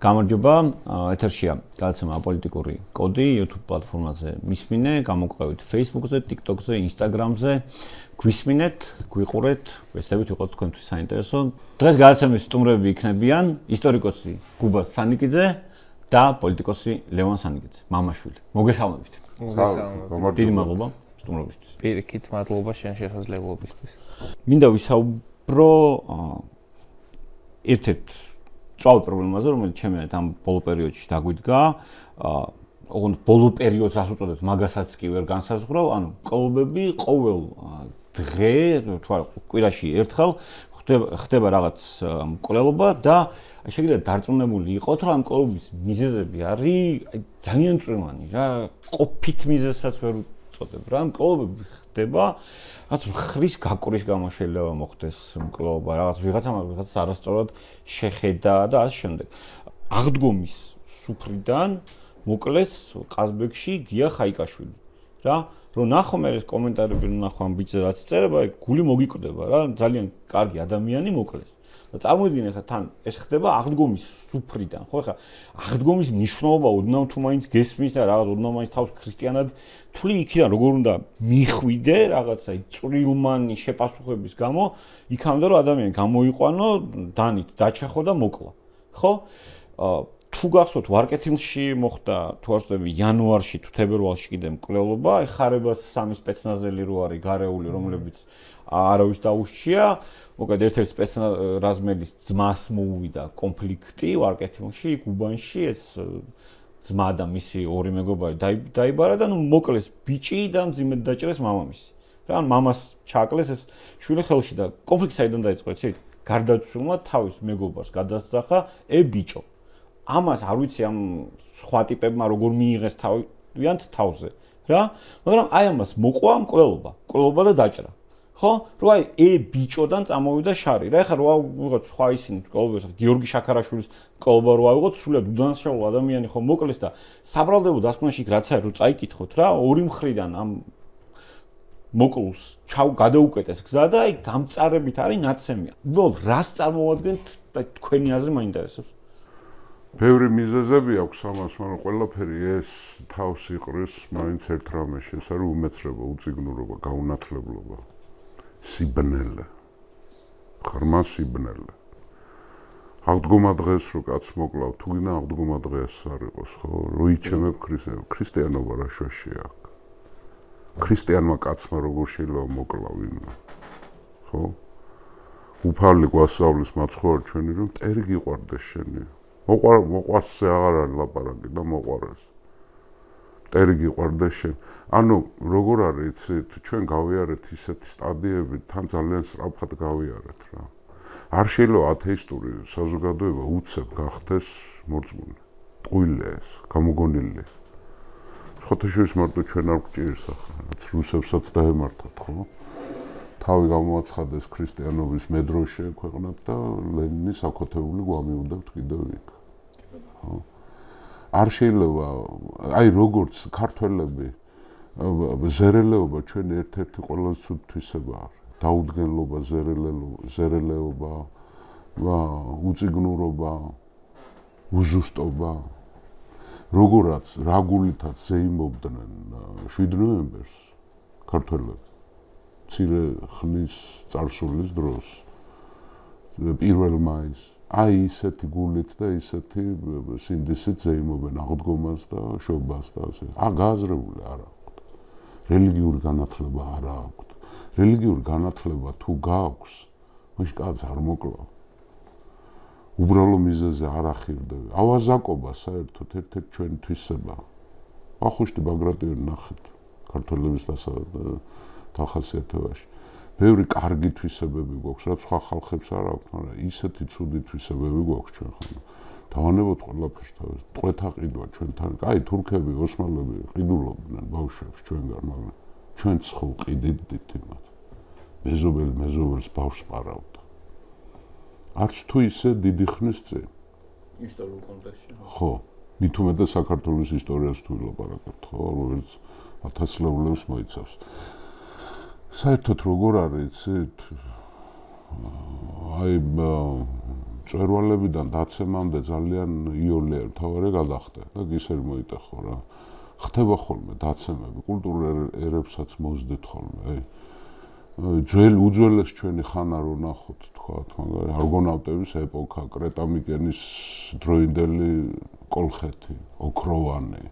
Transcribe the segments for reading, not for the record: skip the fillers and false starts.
გამარჯობა, ეთერშია გადაცემა აპოლიტიკური კოდი YouTube პლატფორმაზე მისმინე, გამოგვყევით Facebook-ზე, TikTok-ზე, Instagram-ზე, გვისმინეთ, გვიყურეთ, ვეცდებით ვიყოთ თქვენთვის საინტერესო. დღეს გადაცემის სტუმრები იქნებიან ისტორიკოსი გუბა სანიკიძე და პოლიტიკოსი ლევან სანიკიძე, მამაშვილი. მოგესალმებით. მოგესალმებით. დიდი მადლობა სტუმრობისთვის. პირიქით მადლობა შენ შესაძლებლობისთვის. მინდა ვისაუბრო ერთ-ერთ წავი პრობლემაზე, რომელიც ჩემი ამ ბოლო პერიოდში დაგვიდგა, ოღონდ ბოლო პერიოდს რას უწოდეთ, მაგასაც კი ვერ განსაზღვრავ, ანუ კლუბები ყოველ დღე, თუ არა, კვირაში ერთხელ ხდება რაღაც მკვლელობა და შეიძლება დარწმუნებული იყოთ, რომ ამ კლუბის მიზეზები არის ძალიან წვრილანი რა, ყოფით მიზეზსაც ვერ უწოდებ რა, ამ კლუბები ხდება რაც ხრის გაკვრის გამო შეიძლება მოხდეს მკვლელობა, რაღაც ვიღაცას არასწორად შეხედა და ასე შემდეგ. აღდგომის სუფრიდან მოკლეს ყაზბეგში გია ხაიკაშვილი. რა, რომ ნახო მე ეს კომენტარები ნახო ამ ბიჭზე რაც წერება, გული მოგიკვდება რა, ძალიან კარგი ადამიანი მოკლეს. და წარმოვიდგინე ხა თან ეს ხდება აღდგომის სუფრიდან, ხო ხა აღდგომის მნიშვნელობა ოდნავ თუ მაინც გესმის და რაღაც ოდნავ მაინც თავს ქრისტიანად თვლი იქიდან როგორ უნდა მიხვიდე რაღაცა წვრილმანი შეპასუხების გამო იქამდე რომ ადამიანი გამოიყვანო დანით დაჩახო და მოკლა ხო თუ გახსოვთ ვარკეთილში მოხდა თუ არ ვცდები იანვარში თუ თებერვალში კიდე მკვლელობა ეხარებას სამი სპეცნაზელი რო არის გარეული რომლებიც არავის დაუშჩია მოკლედ ერთ-ერთი სპეცნაზრაზმელის ძმას მოუვიდა კონფლიქტი ვარკეთილში გუბანში ეს ძმა და მისი ორი მეგობარი დაიბარა და ნუ მოკლეს ბიჭი და მძიმედ დაჭრეს მამამისი რა მამას ჩაკლეს ეს შვილი ხელში და კონფლიქტი საიდან დაიწყო იცით გარდაცვლილმა თავის მეგობარს გადასძახა ბიჭო ამას არ ვიცი ამ სხვა ტიპებმა როგორ მიიღეს თავიანთ თავზე რა მაგრამ აი ამას მოყვა მკვლელობა და დაჭრა ხო რო აი ბიჭოდან წამოვიდა შარი რა ეხლა რო ვიღოთ სხვა ისინი მკვლელობას გიორგი შაქარაშვილის მკვლელობა რო ავიღოთ სულად უდანაშაულო ადამიანი ხო მოკლეს და საბრალდებო დასკვნაში რაც არის რო წაიკითხოთ რა ორი მხრიდან ამ მოკლუს გადაუკეტეს გზა და აი გამწარებით არის ნაცემია უბრალოდ რას წარმოადგენთ თქვენი აზრი მაინტერესებს ბევრი მიზეზები აქვს ამას, მაგრამ ყველაფერი ეს თავს იყრის მაინც ერთ რამეში, ეს არის უმეცრება, უწიგნურობა, გაუნათლებლობა, სიბნელე. ღრმა სიბნელე. აღდგომა დღეს რო კაც მოკლავ, თუ გინდა აღდგომა დღეს არ იყოს, ხო? რო იჩემებ ქრისტიანობა რა შუაში აქვს. ქრისტიანმა კაცმა როგორ შეიძლება მოკლა ვინმე. ხო? უფალი გვასწავლის მაცხოვარ ჩვენი რომ მტერი გიყვარდეს შენი. მოყვარსზე აღარ არის ლაპარაკი და მოყვარეს. მტერი გიყვარდეს შენ. ანუ როგორ არის იცით, ჩვენ გავიარეთ ისეთი სტადიები, თან ძალიან სწრაფად გავიარეთ რა. არ შეიძლება ათეისტური საზოგადოება უცებ გახდეს მორწმუნე. ტყუილია ეს, გამოგონილია. ხოთაშვილის მარტო ჩვენ არ გვჭირს ახლა, რაც რუსებსაც დაემართათ, ხო? თავი გამოაცხადეს ქრისტიანობის მედროშე ქვეყნად და ლენინის აკოთებული გვამიუდებთ კიდევ იქ. ხო? არ შეიძლება, აი როგორც ქართველები ზერელეობა ჩვენი ერთ-ერთი ყველაზე ცუდ თვისება არის. დაუდგენლობა, ზერელეობა, უწიგნურობა, უზუსტობა. როგორაც რაგულითაც ზეიმობდნენ 7 ნოემბერს ქართველები. მცირე ხნის წარსულის დროს პირველ მაისს აი ისეთი გულით და ისეთი სინდისით ზეიმობენ აღდგომას და შობას და ასე გააზრებული არ აქვთ რელიგიური განათლება არ აქვთ რელიგიური განათლება თუ გააქვს მაშინ კაც არ მოკლავ უბრალო მიზეზზე არ ახირდები ავაზაკობა საერთოდ ერთ-ერთი ჩვენი თვისება ახუშტი ბაგრატიონი ნახეთ ქართველების დახასიათებაში ბევრი კარგი თვისებები გვაქვს, რაც სხვა ხალხებს არ აქვს, მაგრამ ისეთი ცუდი თვისებები გვაქვს ჩვენ ხომ. დავანებოთ ყველაფერს თავის. ტყვეთა ყიდვა ჩვენთან. აი თურქები, ოსმალები ყიდულობდნენ ბავშვებს ჩვენგან, მაგრამ ჩვენც ხო ყიდით იმათ. მეზობელს ბავშვს პარავდა. არც თუ ისე დიდი ხნის წინ. ისტორიულ კონტექსტში. ხო. მით უმეტეს საქართველოს ისტორიას თუ ვილაპარაკებთ, ხო, რომელიც ათასწლეულებს მოიცავს. საერთოდ როგორ არის იცით აი მწვერვალებიდან დაცემამდე ძალიან იოლია თავარი გადახდა და გისერ მოიტეხო რა. ხდება ხოლმე დაცემები, კულტურულ ერებსაც მოძდეთ ხოლმე. აი უძველეს ჩვენი ხანა რო ნახოთ, თქვათ, მაგარი არგონავტების ეპოქა, კრეტამიკენის დროინდელი კოლხეთი, ოქროვანი,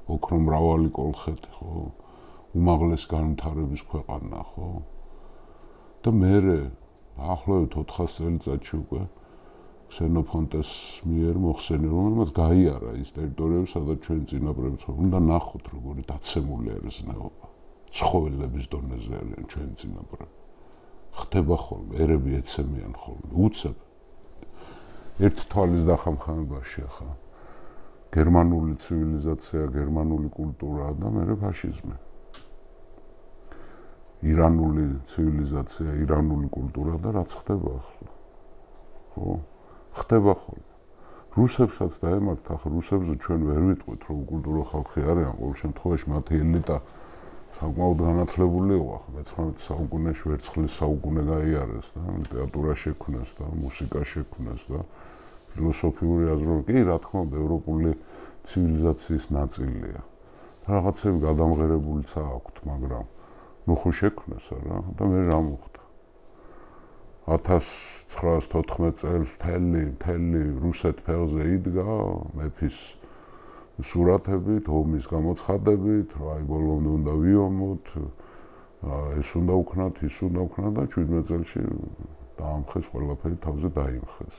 ოქრომრავალი კოლხეთი, ხო? უმაღლეს განვითარების ქვეყანა, ხო? და მერე ახლავე 400 წელიწადში უკვე ქსენოფონტეს მიერ მოხსენე, რომელმაც გაიარა ის ტერიტორიები, სადაც ჩვენ წინაპრები ცხოვრობდნენ. უნდა ნახოთ, როგორი დაცემული არის ზნეობა. ცხოველების დონეზე არიან ჩვენი წინაპრები. ხდება ხოლმე, ერები ეცემიან ხოლმე. უცებ ერთ თვალის დახამხამებაში ახლა გერმანული ცივილიზაცია, გერმანული კულტურა და მერე ფაშიზმი. ირანული ცივილიზაცია, ირანული კულტურა და რაც ხდება ახლა. ხო? ხდება ხოლმე. რუსებსაც დაემართ, ახლა რუსებზე ჩვენ ვერ ვიტყვით, რომ კულტურა ხალხი არიან, ყოველ შემთხვევაში მათი ელიტა საკმაოდ განათლებული იყო, ახლა მე-19 საუკუნეში ვერცხლის საუკუნე გაიარეს და ლიტერატურა შექმნეს და მუსიკა შექმნეს და ფილოსოფიური აზროვნება, კი, რა თქმა უნდა, ევროპული ცივილიზაციის ნაწილია. რაღაცები გადამღერებულიც აქვთ, მაგრამ ნუ შექმნეს რა და მე რა მოხდა 1914 წელს მთელი რუსეთ ფეხზე იდგა მეფის სურათებით, ომის გამოცხადებით, რომ აი ბოლომდე უნდა ვიომოთ, ეს უნდა ვქნათ, ის უნდა ვქნათ და 17 წელში დაამხეს ყველაფერი თავზე დაიმხეს.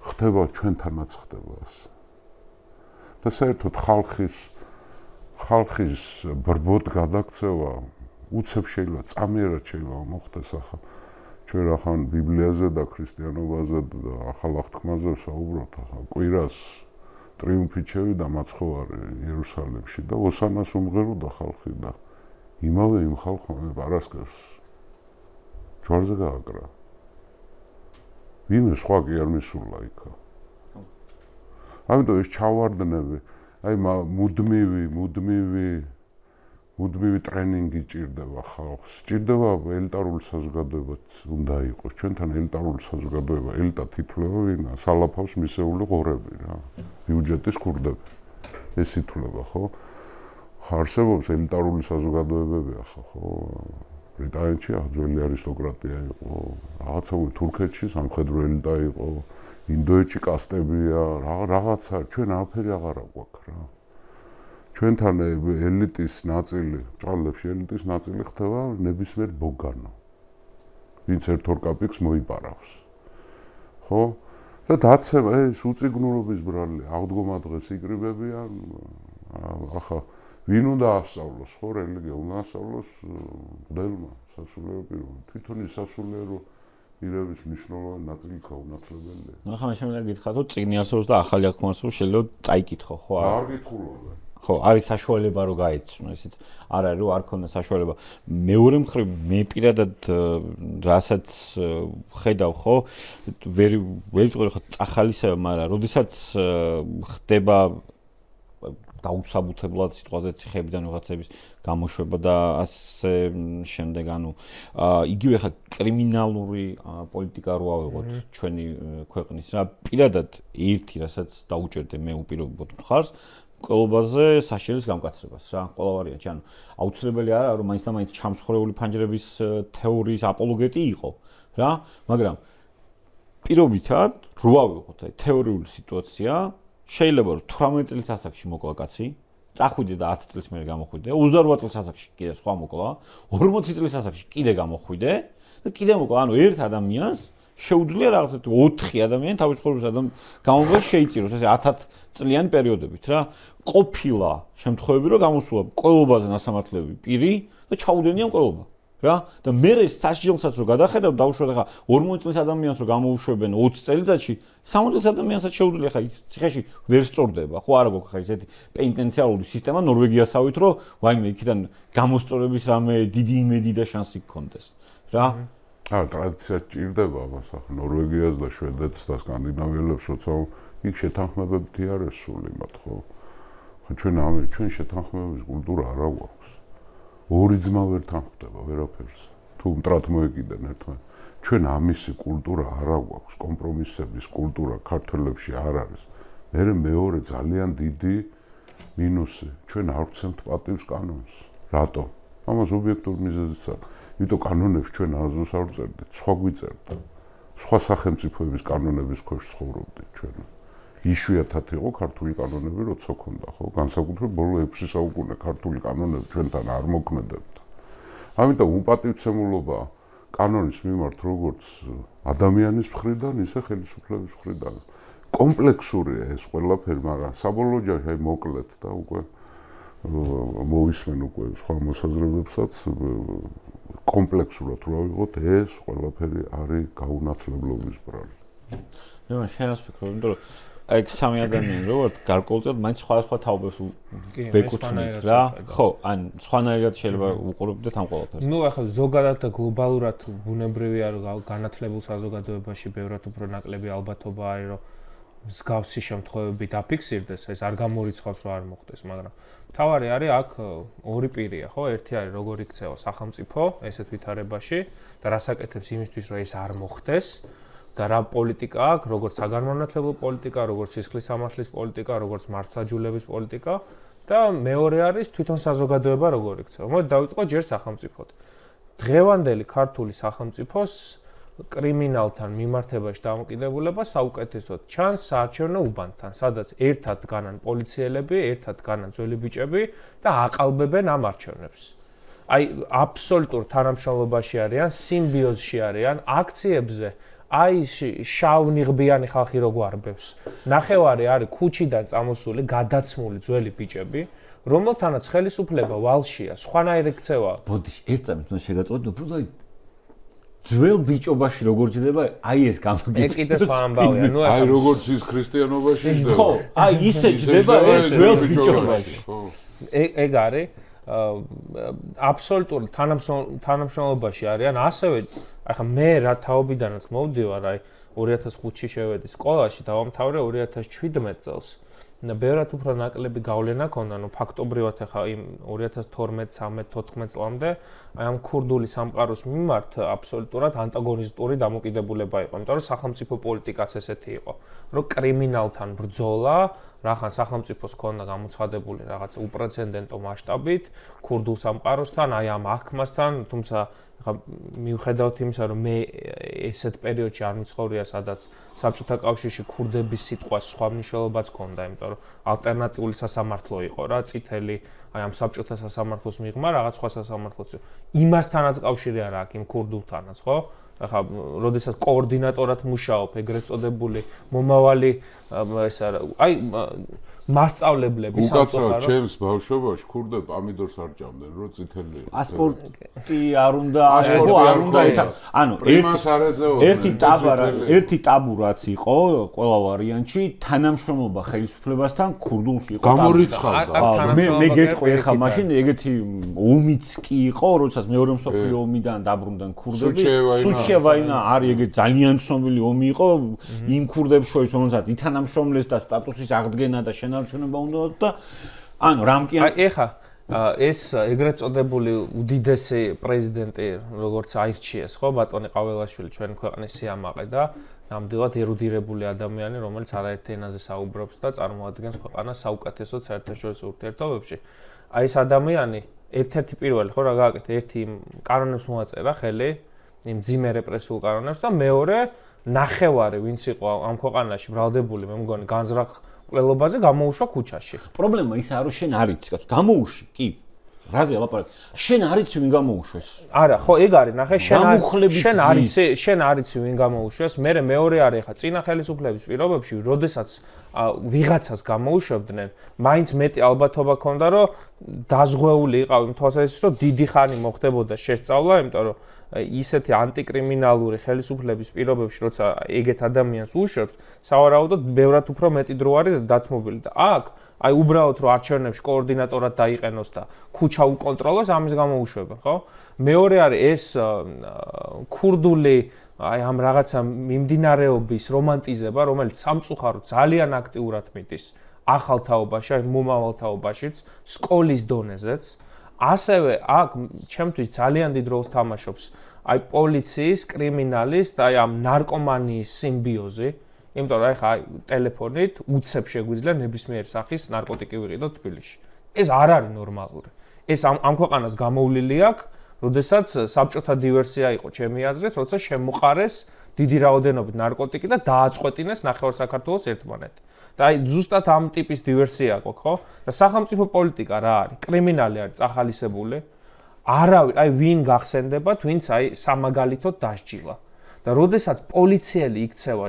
ხდება ჩვენთანაც ხდება ეს. და საერთოდ ხალხის ბრბოდ გადაქცევა უცებ შეიძლება წამიერად შეიძლება მოხდეს ახლა ჩვენ ახლა ბიბლიაზე და ქრისტიანობაზე და ახალ აღთქმაზე ვსაუბრობთ ახლა კვირას ტრიუმფით შევიდა მაცხოვარი იერუსალიმში და ოსანას უმღეროდა ხალხი და იმავე იმ ხალხმა პარასკევს ჯვარზე გააკრა ვინმე სხვა კი არ მისულა იქა ამიტომ ეს ჩავარდნები აი მუდმივი ტრენინგი ჭირდება ხალხს. ჭირდება ელიტარული საზოგადოებაც უნდა იყოს. ჩვენთან ელიტარული საზოგადოება, ელიტა თითვლება ვინა, სალაფავს მისეული ღორები რა. ბიუჯეტის ქურდები. ეს ითვლება, ხო? არსებობს ელიტარული საზოგადოებები ახლა, ხო? ბრიტანეთში ძველი არისტოკრატია იყო, რაღაცა თურქეთში სამხედრო ელიტა იყო, ინდოეთში კასტებია, რაღაცა ჩვენ არაფერი აღარ აქვს რა. ჩვენთან ელიტის ნაწილი, ჭალებში ელიტის ნაწილი ხდება ნებისმიერ ბოგანო. ვინც ერთ-ორ კაპიკს მოიპარავს. ხო? და დაცემა ეს უწიგნურობის ბრალი, აღდგომა დღეს იკრიბებიან. ახლა ვინ უნდა ასწავლოს, ხო, რელიგია უნდა ასწავლოს მღვდელმა, სასულიერო პირმა. თვითონ ის სასულიერო პირების მნიშვნელოვანი ნაწილი გაუნათლებელია. ნუ ახლა მე შემიძლია გითხრათ, რომ წიგნი არსებობს და ახალი აღთქმა არსებობს, შეიძლება წაიკითხო, ხო? არ გითხულობენ. ხო, არის საშუალება რომ გაეცნო, ესეც არ არის რომ არ ქონდა საშუალება. მეორე მხრივ მე პირადად რასაც ხედავ, ხო, ვერ ვიტყვი ხო წახალისება, მაგრამ როდესაც ხდება დაუსაბუთებლად სიტყვაზე ციხეებიდან ვიღაცების გამოშვება და ასე შემდეგ, ანუ იგივე ხა კრიმინალური პოლიტიკა რო ავიღოთ ჩვენი ქვეყნის რა, პირადად ერთი რასაც დაუჭერდე მე უპირობოდ მხარს კოლობაზე საშერის გამკაცრებას რა ყველა ვარიანტი ანუ აუცილებელი არა რომ მაინც და მაინც ჩამსხვრეული ფანჯრების თეორიის აპოლოგეტი იყო რა მაგრამ პირობითად რო ავიღოთ აი თეორიული სიტუაცია შეიძლება რომ 18 წლის ასაკში მოკლა კაცი წახვიდე და 10 წლის მერე გამოხვიდე 28 წლის ასაკში კიდე სხვა მოკლა 40 წლის ასაკში კიდე გამოხვიდე და კიდე მოკლა ანუ ერთ ადამიანს შეუძლია რაღაცა 4 ადამიანი თავის ცხოვრების განმავლობაში შეიწიროს ესე 10 წლიანი პერიოდებით რა ყოფილა შემთხვევები რომ გამოსულა ყოლობაზე ნასამართლები პირი და ჩაუდენია ყოლობა რა და მე სასჯელსაც რო გადახედავ დავუშვათ ხა 40 წლის ადამიანს რო გამოუშვებენ 20 წელიწადში 60 წლის ადამიანსაც შეუძლია ხა ციხეში ვერ სწორდება ხო არა გქონდა ხა ესეთი პენტენციალური სისტემა ნორვეგიასავით რომ ვაიმე იქიდან გამოსწორების რამე დიდი იმედი და შანსი გქონდეს რა ტრადიცია ჭირდება ამას ახლა ნორვეგიას და შვედეთს და სკანდინავიელებს როცა იქ შეთანხმებებითი არის სული მათ ხო ჩვენ შეთანხმებების კულტურა არა გვაქვს ორი ძმა ვერ თანხმდება ვერაფერს თუ მტრად მოეკიდენ ერთმანეთს ჩვენ ამისი კულტურა არ აქვს, კომპრომისების კულტურა ქართველებში არ არის. მეორე ძალიან დიდი მინუსი, ჩვენ არ ვცემთ პატივს კანონს. რატომ? ამას ობიექტური მიზეზიც აქვს. იმიტომ კანონებს ჩვენ აზრს არ ვწერდით, სხვა გვიწერდა. სხვა სახელმწიფოების კანონების ქვეშ ცხოვრობდით ჩვენ. იშვიათად იყო ქართული კანონები, როცა ქონდა, ხო? განსაკუთრებით ბოლო 6 საუკუნე ქართული კანონები ჩვენთან არ მოქმედებდა. ამიტომ უპატივცემულობა კანონის მიმართ როგორც ადამიანის მხრიდან, ისე ხელისუფლების მხრიდან. კომპლექსურია ეს ყველაფერი, მაგრამ საბოლოო ჯამში აი მოკლედ და უკვე მოვისმენ უკვე სხვა მოსაზრებებსაც კომპლექსურად რო ავიღოთ, ეს ყველაფერი არის გაუნათლებლობის ბრალი. მე შენს ფიქრობ, იმიტომ რომ აი სამი ადამიანი როგორც გარკვეულწილად მაინც სხვა თაობებს ვეკუთვნით რა. ხო, ან სხვანაირად შეიძლება უყურებდეთ ამ ყველაფერს. ნუ ახლა ზოგადად და გლობალურად ბუნებრივი არ განათლებულ საზოგადოებაში ბევრად უფრო ნაკლები ალბათობა არის, რომ მსგავსი შემთხვევები დაფიქსირდეს, ეს არ გამორიცხავს რომ არ მოხდეს, მაგრამ თავარი არის აქ ორი პირია, ხო? ერთი არის როგორ იქცევა სახელმწიფო ესეთ ვითარებაში და რას აკეთებს იმისთვის, რომ ეს არ მოხდეს. და რა პოლიტიკა აქვს, როგორც საგანმანათლებლო პოლიტიკა, როგორც სისხლის სამართლის პოლიტიკა, როგორც მართლმსაჯულების პოლიტიკა და მეორე არის თვითონ საზოგადოება როგორ იქცევა. მოდი დავიწყოთ ჯერ სახელმწიფოდ. დღევანდელი ქართული სახელმწიფოს კრიმინალთან მიმართებაში დამოკიდებულება საუკეთესოდ ჩანს საარჩევნო უბანთან, სადაც ერთად დგანან პოლიციელები, ერთად დგანან ძველი ბიჭები და აყალბებენ ამ არჩევნებს. აი აბსოლუტურ თანამშრომლობაში არიან, სიმბიოზში არიან, აქციებზე აი შავნიღბიანი ხალხი რო გვარბევს. ნახევარი არის ქუჩიდან წამოსული, გადაცმული ძველი ბიჭები, რომელთანაც ხელისუფლება ვალშია, სხვანაირი ქცევა. ბოდი, ერთ წამით უნდა შეგაწყვეტო, უბრალოდ ძველ ბიჭობაში როგორ ჯდება, აი ეს გამოგიჩნდა. ეგ კიდე სხვა ამბავია, ნუ აი როგორც ის ქრისტიანობაში ისე. ხო, აი ისე ჯდება ეს ძველ ბიჭობაში. ეგ არის აბსოლუტურ თანამშრომლობაში არიან, ასევე ახლა მე რა თაობიდანაც მოვდივარ, აი 2005-ში შევედი სკოლაში, დავამთავრე 2017 წელს. ბევრად უფრო ნაკლები გავლენა ქონდა, ну ფაქტობრივად ახლა იმ 2012, 13, 14 წლამდე აი ამ ქურდული სამყაროს მიმართ აბსოლუტურად ანტაგონისტური დამოკიდებულება იყო, იმიტომ რომ სახელმწიფო პოლიტიკაც ესეთი იყო, რომ კრიმინალთან ბრძოლა, რახან სახელმწიფოს ქონდა გამოცხადებული რაღაც უპრეცედენტო მასშტაბით ქურდულ სამყაროსთან, აი ამ აღქმასთან, თუმცა ახლა მიუხედავად იმისა, რომ მე ესეთ პერიოდში არ მიცხოვრია, სადაც საბჭოთა კავშირში ქურდების სიტყვას სხვა მნიშვნელობაც ქონდა, იმიტომ რომ ალტერნატიული სასამართლო იყო რა, წითელი აი ამ საბჭოთა სასამართლოს მიღმა რაღაც სხვა სასამართლოს. იმასთანაც კავშირი არა აქვს იმ ქურდულთანაც, ხო? ახლა როდესაც კოორდინატორად მუშაობ, ეგრეთ წოდებული მომავალი ეს არა, აი მასწავლებლები სამწუხარო. უკაცრავად ჩემს ბავშვობაში ქურდები პამიდორს არ ჭამდნენ, რო წითელი იყო. პასპორტი არ უნდა, არ უნდა ანუ ერთი ტაბუ რაც იყო ყველა ვარიანტში, თანამშრომლობა ხელისუფლებასთან ქურდულში იყო. გამორიცხავდა. მე გეტყვი ახლა მაშინ ეგეთი ომიც კი იყო, როდესაც მეორე მსოფლიო ომიდან დაბრუნდნენ ქურდები. სუჩევაინა არის ეგეთი ძალიან ცნობილი ომი იყო იმ ქურდებს შორის, რომელსაც ითანამშრომლეს და სტატუსის აღდგენა და შენარჩუნება უნდა და ანუ რამკიან აი ეხა ეს ეგრეთ წოდებული უდიდესი პრეზიდენტი როგორც აირჩიეს ხო ბატონი ყაველაშვილი ჩვენი ქვეყნის სიამაყე და ნამდვილად ერუდირებული ადამიანი რომელიც არაერთ ენაზე საუბრობს და წარმოადგენს ქვეყანას საუკეთესოდ საერთაშორისო ურთიერთობებში აი ეს ადამიანი ერთ-ერთი პირველი ხო რა გააკეთა ერთი კანონებს მოაწერა ხელი იმ ძიმე რეპრესიულ კანონებს და მეორე ნახევარი ვინც იყო ამ ქვეყანაში ბრალდებული მე მგონი განზრახ ყველობაზე გამოუშვა ქუჩაში. პრობლემა ის არის რომ შენ არ იცი კაცო, გამოუში, კი. რაზე ლაპარაკი? შენ არ იცი ვინ გამოუშვეს? არა, ხო, ეგ არის, ნახე, შენ არ იცი ვინ გამოუშვეს. მე მეორე არის ხა წინა ხელისუფლების პირობებში, როდესაც ვიღაცას გამოუშვებდნენ, მაინც მეტი ალბათობა ქონდა, რომ დაზღვეული იყავ იმ თვალსაზრისით, რომ დიდი ხანი მოხდებოდა შესწავლა, იმიტომ რომ ისეთი ანტიკრიმინალური ხელისუფლების პირობებში, როცა ეგეთ ადამიანს უშვებს, სავარაუდოდ ბევრად უფრო მეტი დრო არის დათმობილი და აქ აი უბრალოდ რომ არჩევნებში კოორდინატორად დაიყენოს და ქუჩა უკონტროლოს, ამის გამოუშვებენ, ხო? მეორე არის ეს ქურდული აი ამ რაღაცა მიმდინარეობის რომანტიზება, რომელიც სამწუხაროდ ძალიან აქტიურად მიდის ახალ თაობაში, აი მომავალ თაობაშიც, სკოლის დონეზეც. ასევე აქ ჩემთვის ძალიან დიდ როლს თამაშობს აი პოლიციის, კრიმინალის და აი ამ ნარკომანიის სიმბიოზი, იმიტომ რომ აი ტელეფონით უცებ შეგვიძლია ნებისმიერ სახის ნარკოტიკი ვიყიდოთ თბილისში. ეს არ არის ნორმალური. ეს ამ ქვეყანას გამოვლილი აქვს, როდესაც საბჭოთა დივერსია იყო ჩემი აზრით, როცა შემოყარეს დიდი რაოდენობით ნარკოტიკი და დააწყვეტინეს ნახევარ საქართველოს ერთმანეთი. და აი ზუსტად ამ ტიპის დივერსია აქვს, ხო? და სახელმწიფო პოლიტიკა რა არის? კრიმინალი არის წახალისებული. არავინ, აი ვინ გახსენდებათ, ვინც აი სამაგალითოდ დასჯილა. და როდესაც პოლიციელი იქცევა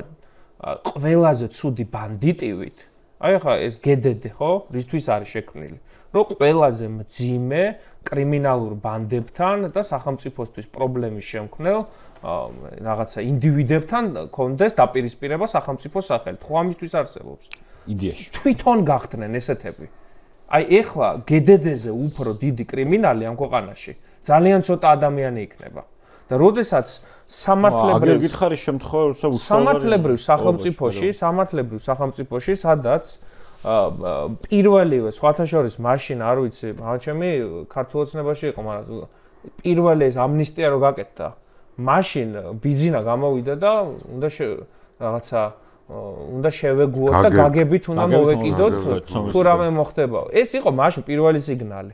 ყველაზე ცუდი ბანდიტივით, აი ხა ეს გედედი, ხო? რისთვის არის შექმნილი? რომ ყველაზე მძიმე კრიმინალურ ბანდებთან და სახელმწიფოსთვის პრობლემის შემქმნელ რაღაცა ინდივიდებთან კონდეს დაპირისპირება სახელმწიფოს სახელით. ხო ამისთვის არსებობს იდეაში. თვითონ გახდნენ ესეთები. აი ეხლა გედედეზე უფრო დიდი კრიმინალი ამ ქვეყანაში ძალიან ცოტა ადამიანი იქნება. და როდესაც სამართლებრივ გითხარი შემთხვევა, როცა სამართლებრივ სახელმწიფოში, სადაც პირველივე სხვათა შორის მაშინ არ ვიცი, ჩემი ქართულ ოცნებაში იყო, მაგრამ პირველი ეს ამნისტია რო გაკეთდა, მაშინ ბიძინა გამოვიდა და რაღაცა უნდა შევეგუოთ და გაგებით უნდა მოვეკიდოთ თუ რამე მოხდება. ეს იყო მაშინ პირველი სიგნალი.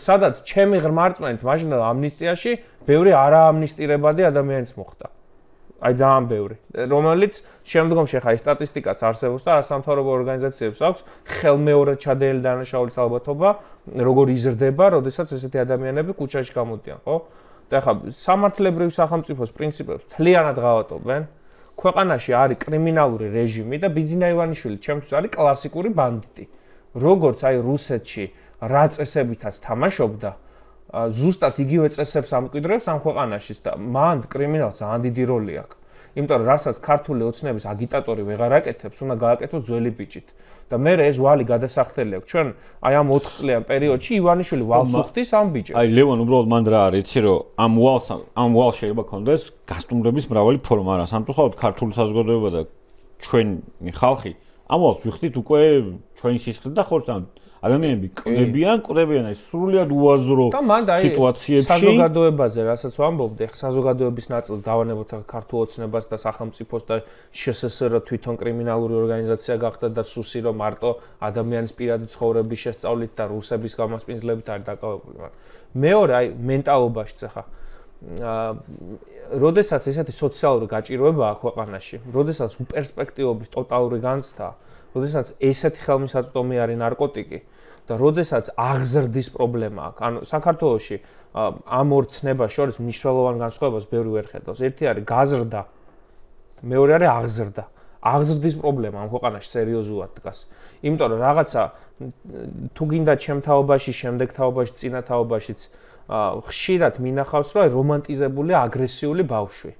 სადაც ჩემი ღრმა რწმენით მაშინ ამნისტიაში ბევრი არაამნისტირებადი ადამიანიც მოხდა. აი ძალიან ბევრი, რომელიც შემდგომში ხა ეს სტატისტიკაც არსებობს და არასამთავრობო ორგანიზაციებს აქვს ხელმეორედ ჩადენილი დანაშაულის ალბათობა, როგორ იზრდება, როდესაც ესეთი ადამიანები ქუჩაში გამოდიან, ხო? და ხა სამართლებრივ სახელმწიფოს პრინციპებს თლიანად ღალატობენ. ქვეყანაში არის კრიმინალური რეჟიმი და ბიძინა ივანიშვილი ჩემთვის არის კლასიკური ბანდიტი. როგორც აი რუსეთში რა წესებითაც თამაშობდა, ზუსტად იგივე წესებს ამკვიდრებს ამ ქვეყანაშიც და მან კრიმინალს ძალიან დიდი როლი აქვს. იმიტომ რომ რასაც ქართული ოცნების აგიტატორი ვეღარ აკეთებს, უნდა გააკეთოს ძველი ბიჭით. და მე ეს ვალი გადასახდელი აქვს. ჩვენ აი ამ 4 წლიან პერიოდში ივანიშვილი ვალს უხდის ამ ბიჭებს. აი ლევან უბრალოდ მან რა არის, იცი რომ ამ ვალს შეიძლება კონდეს გასტუმრების მრავალი ფორმა, მაგრამ სამწუხაროდ ქართული საზოგადოება და ჩვენი ხალხი ამ ვალს ვიხდით უკვე ჩვენი სისხლით და ხორცს ადამიანები კვდებიან აი სრულიად უაზრო სიტუაციებში საზოგადოებაზე, რასაც ვამბობდი, ხა საზოგადოების ნაწილს დავანებოთ ქართულ ოცნებას და სახელმწიფოს და შსსრ თვითონ კრიმინალური ორგანიზაცია გახდა და სუსი რომ მარტო ადამიანის პირადი ცხოვრების შესწავლით და რუსების გამასპინძლებით არის დაკავებული, მაგრამ მეორე აი მენტალობაშიც ხა როდესაც ესეთი სოციალური გაჭირვება აქვს ქვეყანაში, როდესაც უპერსპექტივობის ტოტალური განცდა, როდესაც ესეთი ხელმისაწვდომი არის ნარკოტიკი და როდესაც აღზრდის პრობლემა აქვს. ანუ საქართველოში ამ ორ ცნებას შორის მნიშვნელოვან განსხვავებას ბევრი ვერ ხედავს. ერთი არის გაზრდა, მეორე არის აღზრდა. აღზრდის პრობლემა ამ ქვეყანაში სერიოზულად დგას. იმიტომ რომ რაღაცა თუ გინდა ჩემ თაობაში, შემდეგ თაობაში, წინა თაობაშიც ხშირად მინახავს, რომ აი რომანტიზებული აგრესიული ბავშვი.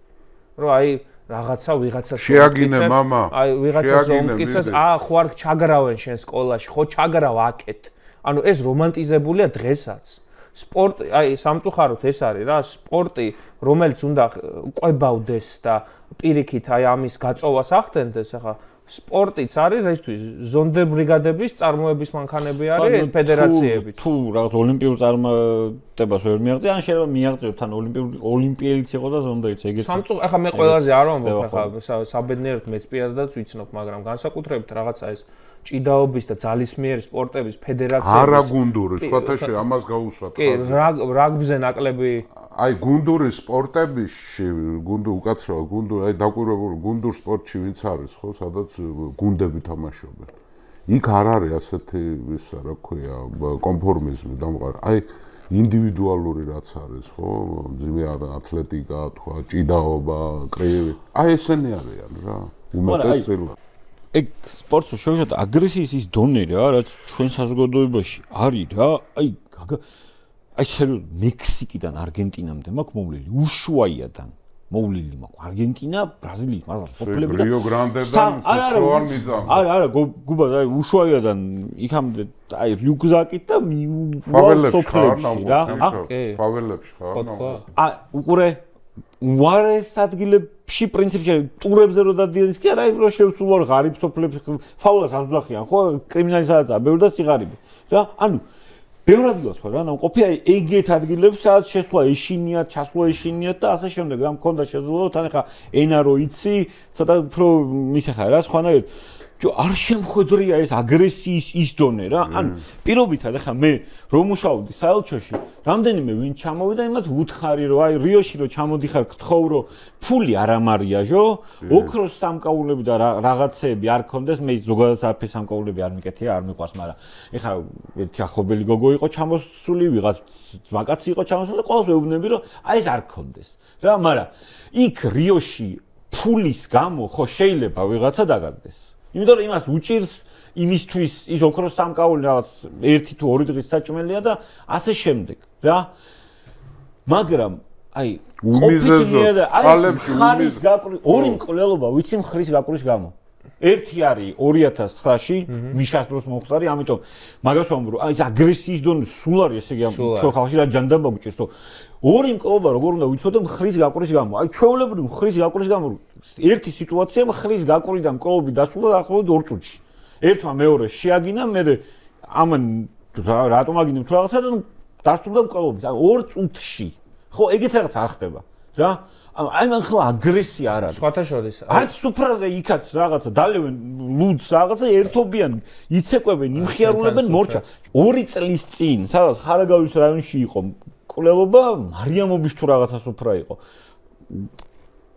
რომ აი რაღაცა ვიღაცას შეაგინე мама აი ვიღაცას ომკიცეს ხო არ ჩაგრავენ შენ სკოლაში ხო ჩაგრავ აკეთ ანუ ეს რომანტიზებულია დღესაც სპორტი აი სამწუხაროდ ეს არის რა სპორტი რომელიც უნდა ყვებავდეს და პირიქით აი ამის გაწოვას ახდენდეს ახლა სპორტიც არის ესთვის ზონდერ ბრიგადების წარმოების მანქანები არის ეს ფედერაციები თუ რაღაც ოლიმპიურ წარმატებას ვერ მიაღწია ან შეიძლება მიაღწიოთ თან ოლიმპიელიც იყო და ზონდერიც ეგეც სამწუხაროდ ახლა მე ყველაზე არ ვამბობ ახლა საბედნიეროდ მეც პირადადაც ვიცნობ მაგრამ განსაკუთრებით რაღაცა ეს ჭიდაობის და ძალისმიერი სპორტების ფედერაციების არა გუნდური სხვათაშე ამას გაუსვათ კი რაგბიზე ნაკლები აი გუნდური სპორტებში გუნდურ უკაცრავად გუნდურ აი დაკვირვებული გუნდურ სპორტში ვინც არის ხო სადაც გუნდები თამაშობენ იქ არ არის ასეთი ისა რა ქვია კონფორმიზმი დამყარ აი ინდივიდუალური რაც არის ხო ძიმე ათლეტიკა თქვა ჭიდაობა კრივი აი ესენი არიან რა უმეტესად ეგ სპორტში შევშოთ აგრესიის ის დონე რა რაც ჩვენ საზოგადოებაში არის რა აი სერიოზ მექსიკიდან არგენტინამდე მაქვს მოვლილი უშუაიადან მოვლილი მაქვს არგენტინა ბრაზილიის მაგრამ სოფლები და რიო გრანდედან ცხოვარ მიწამ არა გუბა აი უშუაიადან იქამდე აი რიუგზაკით და მიუვალ სოფლებში რა ფაველებში ხარ აი უყურე უარეს ადგილებში პრინციპში ტურებზე რო დადიან ის კი არა რო შევსულ ღარიბ სოფლებში ფაულას აზუძახიან ხო კრიმინალიზაცია ბევრი და სიღარიბე რა ანუ ბევრ ადგილას ხო რა, ყოფია ეგეთ ადგილებს, სადაც შესვლა ეშინიათ, ჩასვლა ეშინიათ და ასე შემდეგ, რა მქონდა შესაძლებლობა, თან ახლა ენა რო იცი, ცოტა უფრო მისახა რა, სხვანაირად არ შემხვედრია ეს აგრესიის ის დონე რა. ანუ პირობითად ახლა მე რომ მუშაობდი საელჩოში, რამდენიმე ვინ ჩამოვიდა, იმათ უთხარი რომ აი რიოში რომ ჩამოდიხარ, გთხოვ რომ ფული არ ამარიაჟო, ოქროს სამკაულები და რაღაცეები არ კონდეს, მე ზოგადად არაფერს სამკაულები არ მიკეთია, არ მიყვარს, მაგრამ ეხლა ერთი ახლობელი გოგო იყო ჩამოსული, ვიღაც ძმაკაცი იყო ჩამოსული და ყოველს ვეუბნები რომ აი ეს არ კონდეს რა, მაგრამ იქ რიოში ფულის გამო ხო შეიძლება ვიღაცა დაგაგდეს. იმიტომ რომ იმას უჭირს იმისთვის ის ოქროს სამკაული რაღაც 1 თუ 2 დღის საჭმელია და ასე შემდეგ რა. მაგრამ აი უმიზეზოდ წყალებში ხარის გაკვრით ორი მკვლელობა ვიცი მხრის გაკვრვის გამო. ერთი არის 2009-ში მიშას დროს მომხდარი, ამიტომ მაგას ვამბობ, აი ეს აგრესიის დონე სულ არის, ესე იგი ჩვენ ხალხში რა ჯანდაბა გვჭირს, რომ ორი მკვლელობა როგორ უნდა ვიცოდე მხრის გაკვრვის გამო. აი ჩვეულებრივ მხრის გაკვრვის გამო ერთი სიტუაცია მხრის გაკვირიდან მკვლელობი დასულა დაახლოებით 2 წუთში. ერთმა მეორე შეაგინა, მე ამან რატომ აგინებ თუ რაღაცა და დასულა მკვლელობით. აი 2 წუთში. ხო, ეგეთ რაღაც არ ხდება რა. აი მან ხო აგრესია არ არის. სხვათა შორის. არც სუფრაზე იქაც რაღაცა დალევენ ლუდს რაღაცა ერთობიან, იცეკვებენ, იმხიარულებენ მორჩა. 2 წლის წინ, სადაც ხარაგავის რაიონში იყო მკვლელობა, მარიამობის თუ რაღაცა სუფრა იყო.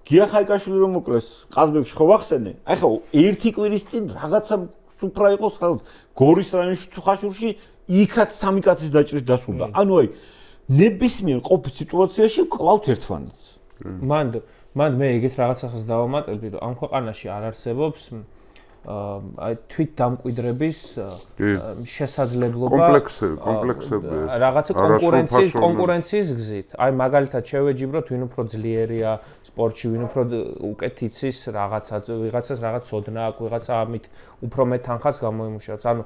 გია ხაიკაშვილი რომ მოკლეს ყაზბეგში ხო ვახსენე? აი ხო 1 კვირის წინ რაღაცა სუფრა იყო სადაც გორის რაიონში თუ ხაშურში, იქაც 3 კაცის დაჭრით დასულდა. ანუ აი ნებისმიერ ყოფილ სიტუაციაში კლავთ ერთმანეთს. მან მე ეგეთ რაღაცას დავამატებდი, რომ ამ ქვეყანაში არ არსებობს აი თვით დამკვიდრების შესაძლებლობა კომპლექსები რაღაცა კონკურენციის გზით. აი მაგალითად შევეჯიბროთ ვინ უფრო ძლიერია სპორტში, ვინ უფრო უკეთ იცის ვიღაცას რაღაც ოდნა აქვს, ვიღაცა ამით უფრო მეტ თანხას გამოიმუშავებს. ანუ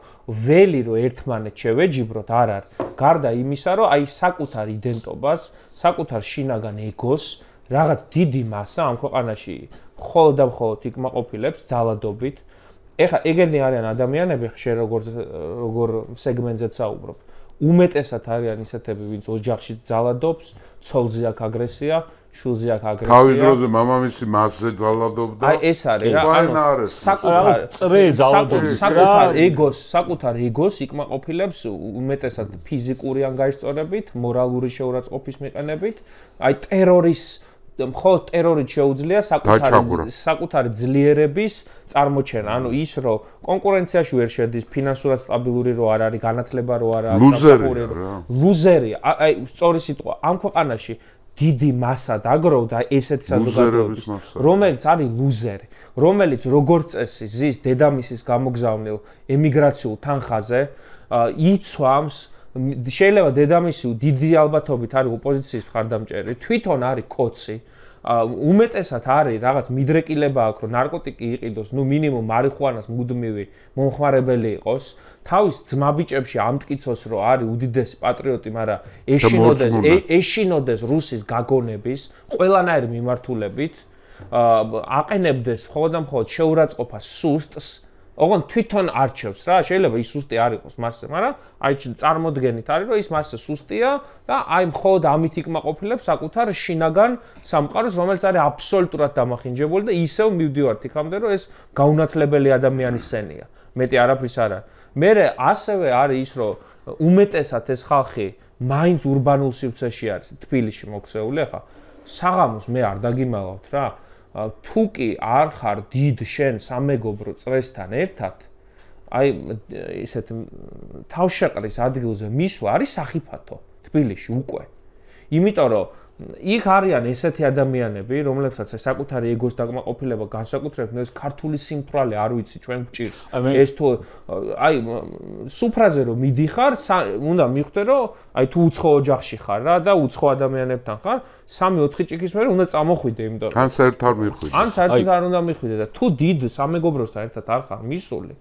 ველი რომ ერთმანეთს შევეჯიბროთ არ არის. გარდა იმისა, რომ აი საკუთარ იდენტობას, საკუთარ შინაგან ეგოს რაღაც დიდი მასა ამ ქვეყანაში მხოლოდ და მხოლოდ იკმაყოფილებს ძალადობით. ეხლა ეგენი არიან ადამიანები, შენ როგორ სეგმენტზეც საუბრობ. უმეტესად არიან ისეთები, ვინც ოჯახში ძალადობს, ცოლზე აქვს აგრესია, შულზე აქვს აგრესია. თავის დროზე მამამისი მასზე ძალადობდა. აი ეს არის რა, ანუ საკუთარ ეგოს იკმაყოფილებს უმეტესად ფიზიკური ანგარიშწორებით, მორალური შეურაცხყოფის მიყენებით, აი ტერორის მხოლოდ ტერორით შეუძლია საკუთარი ძლიერების წარმოჩენა. ანუ ის რომ კონკურენციაში ვერ შედის, ფინანსურად სტაბილური რო არ არის, განათლება რო არ აქვს, ლუზერია. აი სწორი სიტყვა. ამ ქვეყანაში დიდი მასა დაგროვდა ესეთ საზოგადოების, რომელიც არის ლუზერი, რომელიც როგორც წესი ზის დედამისის გამოგზავნილ ემიგრაციულ თანხაზე იცვამს, შეიძლება დედამისი დიდი ალბათობით არის ოპოზიციის მხარდამჭერი, თვითონ არის კოცი, უმეტესად არის რაღაც მიდრეკილება აქვს, რომ ნარკოტიკი იყიდოს, ნუ მინიმუმ მარიხუანას მუდმივი მომხმარებელი იყოს, თავის ძმაბიჭებში ამტკიცოს, რომ არის უდიდესი პატრიოტი, მაგრამ ეშინოდეს რუსის გაგონების ყველანაირ მიმართულებით, აყენებდეს მხოლოდ და მხოლოდ შეურაცხყოფას სუსტს. ოღონ თვითონ არჩევს რა, შეიძლება ის სუსტი არ იყოს მასზე, მაგრამ აი წარმოდგენით არის, რომ ის მასზე სუსტია და აი მხოლოდ ამით იკმაყოფილებს საკუთარ შინაგან სამყაროს, რომელიც არის აბსოლუტურად დამახინჯებული და ისევ მივდივართ იქამდე, რომ ეს გაუნათლებელი ადამიანის სენია. მეტი არაფრის არ არის. მერე ასევე არის ის, რომ უმეტესად ეს ხალხი მაინც ურბანულ სივრცეში არის, თბილისში მოქცეული, ახლა საღამოს მე არ დაგიმალავთ რა. თუ კი არ ხარ დიდ შენ სამეგობრო წრესთან ერთად, აი ისეთ თავშეყრის ადგილზე მისვლა არის სახიფათო თბილისში უკვე. იმიტომ რომ იქ არიან ესეთი ადამიანები, რომლებსაც საკუთარი ეგოს დაკმაყოფილება განსაკუთრებით ეს ქართული სიმთვრალე არ ვიცი ჩვენ გვჭირს. ეს თუ აი სუფრაზე რომ მიდიხარ, უნდა მიხვდე რომ აი თუ უცხო ოჯახში ხარ რა და უცხო ადამიანებთან ხარ, 3-4 ჭიქის მერე უნდა წამოხვიდე, იმიტომ რომ ან საერთოდ არ მიხვიდე. ან საერთოდ არ უნდა მიხვიდე და თუ დიდ სამეგობროსთან ერთად არ ხარ მისული.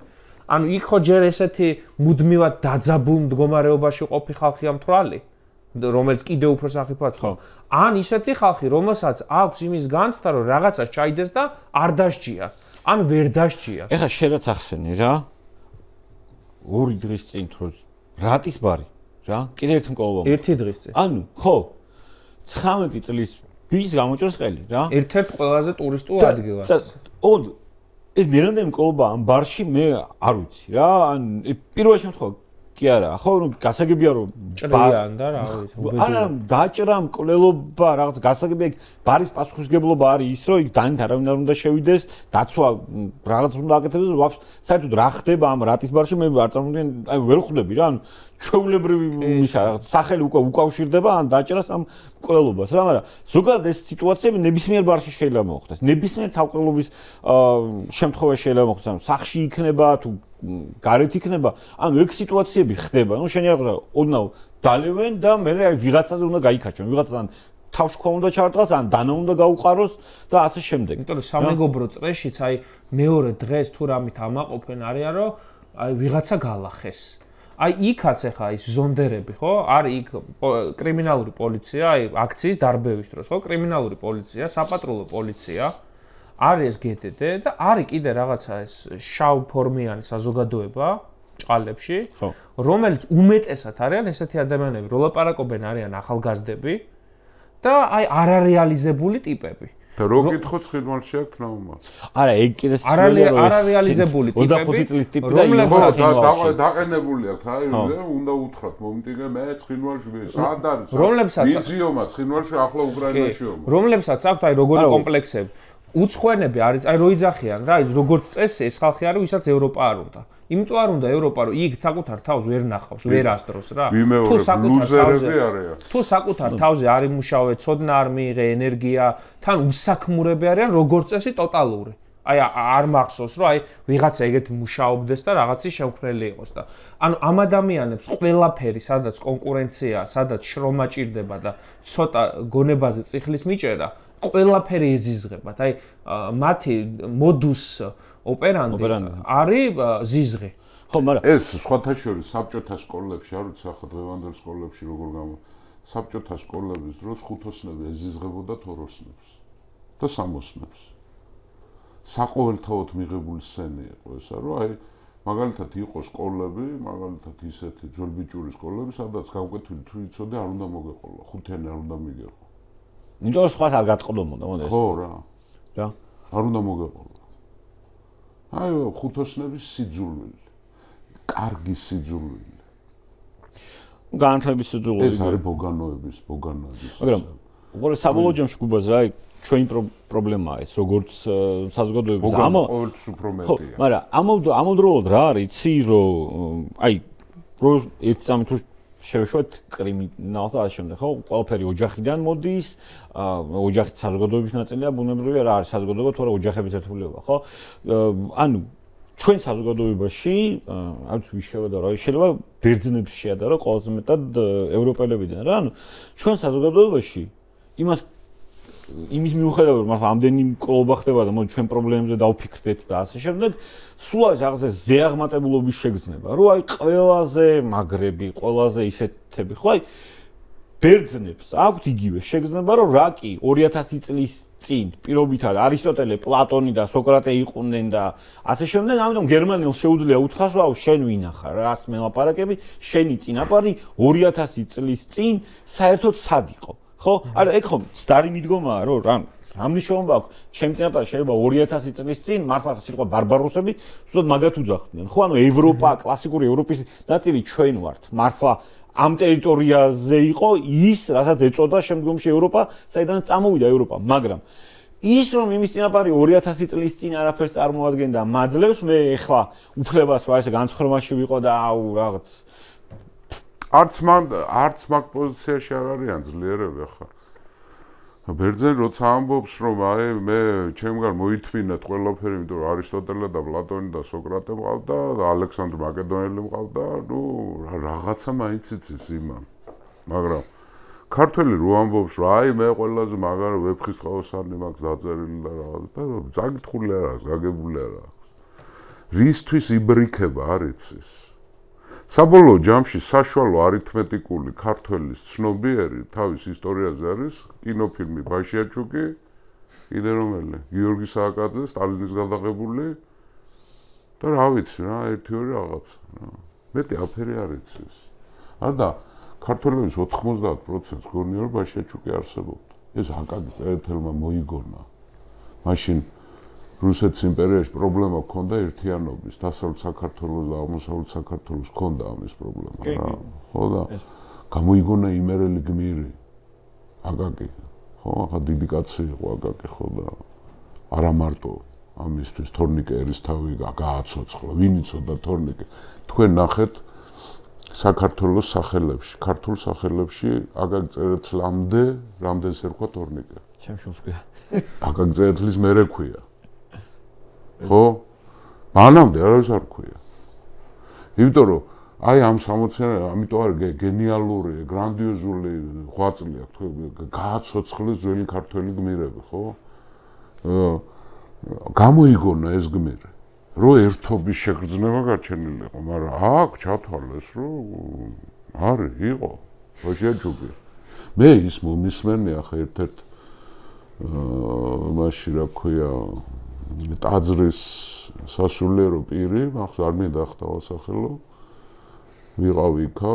ანუ იქ ხო ჯერ ესეთი მუდმივად დაძაბულ მდგომარეობაში ყოფი ხალხია მთვრალი. რომელიც კიდევ უფრო სახიფათოა. ან ისეთი ხალხი, რომელსაც აქვს იმის განცდა, რომ რაღაცას ჩაიდეს და არ დასჯია, ან ვერ დასჯია. ეხლა შენ რაც ახსენე რა. 2 დღის წინ თუ რატის ბარი, რა. კიდე ერთ მკვლობა. ერთი დღის წინ. ანუ, ხო. 19 წლის ბიჭს გამოჭრს ყელი, რა. ერთ-ერთ ყველაზე ტურისტულ ადგილას. ეს მერამდე მკვლობა ამ ბარში მე არ ვიცი, რა. ან პირველ შემთხვევაში კი არა, ხო, რომ გასაგებია რომ ჭრიან და რა ვიცი. არა, დაჭრა მკვლელობა, რაღაც გასაგებია, ბარის პასუხისგებლობა არის ის, რომ იქ დანით არავინ არ უნდა შევიდეს, დაცვა რაღაც უნდა აკეთებდეს, ვაფშე საერთოდ რა ხდება ამ რატის ბარში, მე არ წარმოვიდგენ, აი ვერ ხვდები რა, ანუ ჩვეულებრივი ისა სახელი უკვე უკავშირდება ან დაჭრას ამ მკვლელობას რა, მაგრამ ზოგადად ეს სიტუაციები ნებისმიერ ბარში შეიძლება მოხდეს. ნებისმიერ თავყელობის შემთხვევაში შეიძლება მოხდეს, ანუ სახში იქნება თუ გარეთ იქნება, ანუ ეგ სიტუაციები ხდება. ნუ შენ არ ოდნავ დალევენ და მე აი ვიღაცაზე უნდა გაიქაჩონ, ვიღაცთან თავშქვა უნდა ჩარტყას, ან დანა უნდა გაუყაროს და ასე შემდეგ. იმიტომ რომ სამეგობრო წრეშიც აი მეორე დღეს თუ რამით ამაყოფენ არიან, რომ აი ვიღაცა გალახეს. აი იქაც ახლა ის ზონდერები, ხო? არის იქ კრიმინალური პოლიცია, აი აქციის დარბევის დროს, ხო? კრიმინალური პოლიცია, საპატრულო პოლიცია. არის ეს GTD და არის კიდე რაღაცა ეს შავ ფორმიანი საზოგადოება ჭყალებში, რომელიც უმეტესად არიან ესეთი ადამიანები, როლაპარაკობენ არიან ახალგაზრდები და აი არარეალიზებული ტიპები. და რო კითხო ცხინვალში აქ ნაუმა. არა, ეგ კიდე არარეალიზებული ტიპები. 25 წლის ტიპი და დაყენებული აქვს, აი, უნდა უთხრათ, მომიტიგე მე ცხინვალში ვარ. სად არის? რომლებსაც მიზიომა ცხინვალში ახლა უკრაინაშიო. რომლებსაც აქვს აი როგორი კომპლექსები. უცხოენები არის, აი რო იძახიან რა, ის როგორც წესი ეს ხალხი არის, ვისაც ევროპა არ უნდა. იმიტომ არ უნდა ევროპა, რომ იქ საკუთარ თავს ვერ ნახავს, ვერ ასდროს რა. თუ საკუთარ თავზე არ იმუშავე, ცოდნა არ მიიღე, ენერგია, თან უსაქმურები არიან, როგორც წესი ტოტალური. აი არ მახსოვს, რომ აი ვიღაცა ეგეთი მუშაობდეს და რაღაცის შემქმნელი იყოს და ანუ ამ ადამიანებს ყველაფერი, სადაც კონკურენცია, სადაც შრომა ჭირდება და ცოტა გონებაზე წიხლის მიჭერა ყველაფერი ეზიზღებათ. აი მათი მოდუს ოპერანდი არის ზიზღი. ხო, მაგრამ ეს სხვათა შორის საბჭოთა სკოლებში, არ ვიცი ახლა დღევანდელ სკოლებში როგორ საბჭოთა სკოლების დროს ხუთოსნები ეზიზღებოდა თოროსნებს და სამოსნებს. საყოველთაოდ მიღებული სცენა იყო ესა, რომ აი მაგალითად იყო სკოლები, მაგალითად ისეთი ძველბიჭური სკოლები, სადაც გავკვეთილი თუ იცოდე არ უნდა მოგეყოლა, ხუთიანი არ უნდა მიგეყო. იმიტომ რომ სხვას არ გატყდომოდა, მოდი. ხო რა. რა? არ უნდა მოგეყოლა. აი ხუთოსნების სიძულვილი. კარგი სიძულვილი. განათლების სიძულვილი. ეს არის ბოგანოების. მაგრამ უყურე საბოლოო ჯამში გუბაზე აი ჩვენი პრობლემაა ეს როგორც საზოგადოების ყოველთვის უფრო მეტია. მაგრამ ამავდროულად რა არის, იცი რომ აი რო ერთ სამი თუ შევეშვათ კრიმინალს და ასე შემდეგ, ხო? ყველაფერი ოჯახიდან მოდის, ოჯახით საზოგადოების ნაწილია, ბუნებრივია რა არის საზოგადოება, თორე ოჯახების ერთობლიობა, ხო? ანუ ჩვენ საზოგადოებაში, არც ვის შევადარო, შეიძლება ბერძნებს შეადარო ყველაზე მეტად ევროპელებიდან რა, ანუ ჩვენ საზოგადოებაში იმის მიუხედავად, რომ მართლა ამდენი მკვლობა ხდება და მოდი ჩვენ პრობლემებზე დავფიქრდეთ და ასე შემდეგ, სულ არის რაღაცა ზეაღმატებულობის შეგრძნება, რომ აი ყველაზე მაგრები, ყველაზე ისეთები, ხო აი ბერძნებს აქვთ იგივე შეგრძნება, რომ რა კი 2000 წლის წინ პირობითად არისტოტელე, პლატონი და სოკრატე იყვნენ და ასე შემდეგ, ამიტომ გერმანელს შეუძლია უთხრას, რომ შენ ვინახარ, რას მელაპარაკები, შენი წინაპარი 2000 წლის წინ საერთოდ სად იყო? ხო? არა, ეგ ხომ სტარი მიდგომაა, რომ რამ მნიშვნელობა აქვს? ჩემი წინაპარი შეიძლება 2000 წლის წინ მართლა სიტყვა ბარბაროსები ზუსტად მაგათ უძახდნენ. ხო, ანუ ევროპა, კლასიკური ევროპის ნაწილი ჩვენ ვართ. მართლა ამ ტერიტორიაზე იყო ის, რასაც ეწოდა შემდგომში ევროპა, საიდანაც წამოვიდა ევროპა, მაგრამ ის რომ იმის წინაპარი 2000 წლის წინ არაფერს წარმოადგენდა, მაძლევს მე ეხლა უფლებას რა ესე განცხრომაში ვიყო და აუ რაღაც არც მაგ პოზიციაში არ არიან ძლიერები ახლა. ბერძენი როცა ამბობს რომ აი მე ჩემგან მოითმინეთ ყველაფერი, იმიტომ რომ არისტოტელე და პლატონი და სოკრატე მყავდა და ალექსანდრე მაკედონელი მყავდა, ნუ რაღაცა მაინც იცის იმან. მაგრამ ქართველი რო ამბობს რომ აი მე ყველაზე მაგარი ვეფხისტყაოსანი მაქვს დაწერილი და რაღაც და წაკითხული არ არის, გაგებული არ აქვს. რისთვის იბრიქება არ იცის. საბოლოო ჯამში საშუალო არითმეტიკული ქართველის ცნობიერი თავის ისტორიაზე არის კინოფილმი ბაშიაჩუკი, კიდე რომელი, გიორგი სააკაძე, სტალინის გადაღებული და რა ვიცი რა, ერთი ორი რაღაცა რა. მეტი აფერი არ იცის. არა და ქართველების 90% გონია რომ ბაშიაჩუკი არსებობდა. ეს აკაკი წერეთელმა მოიგონა. მაშინ რუსეთის იმპერიაში პრობლემა ჰქონდა ერთიანობის, დასავლეთ საქართველოს და აღმოსავლეთ საქართველოს ჰქონდა ამის პრობლემა რა. ხო და გამოიგონა იმერელი გმირი აკაკი. ხო, ახლა დიდი კაცი იყო აკაკი ხო და არა მარტო ამისთვის თორნიკე ერისთავი გააცოცხლა. ვინ იცოდა თორნიკე? თქვენ ნახეთ საქართველოს სახელებში, ქართულ სახელებში აკაკი წერეთლამდე რამდენს ერქვა თორნიკე? ჩემშულს ქვია. აკაკი წერეთლის მერე ქვია. ხო? მანამდე არავის არ ქვია. იმიტომ რომ აი ამ 60-იან, ამიტომ არის გენიალური, გრანდიოზული ღვაწლი აქვს, გააცოცხლეს ძველი ქართველი გმირები, ხო? გამოიგონა ეს გმირი. რო ერთობის შეგრძნება გაჩენილი იყო, მაგრამ აქ ჩათვალეს, რომ არის, იყო ბაშიაჩუკი. მე ის მომისმენი ახლა ერთ-ერთ მაშინ რა ქვია ტაძრის სასულიერო პირი, ახლა არ მინდა ახტავასახელო. ვიყავი იქა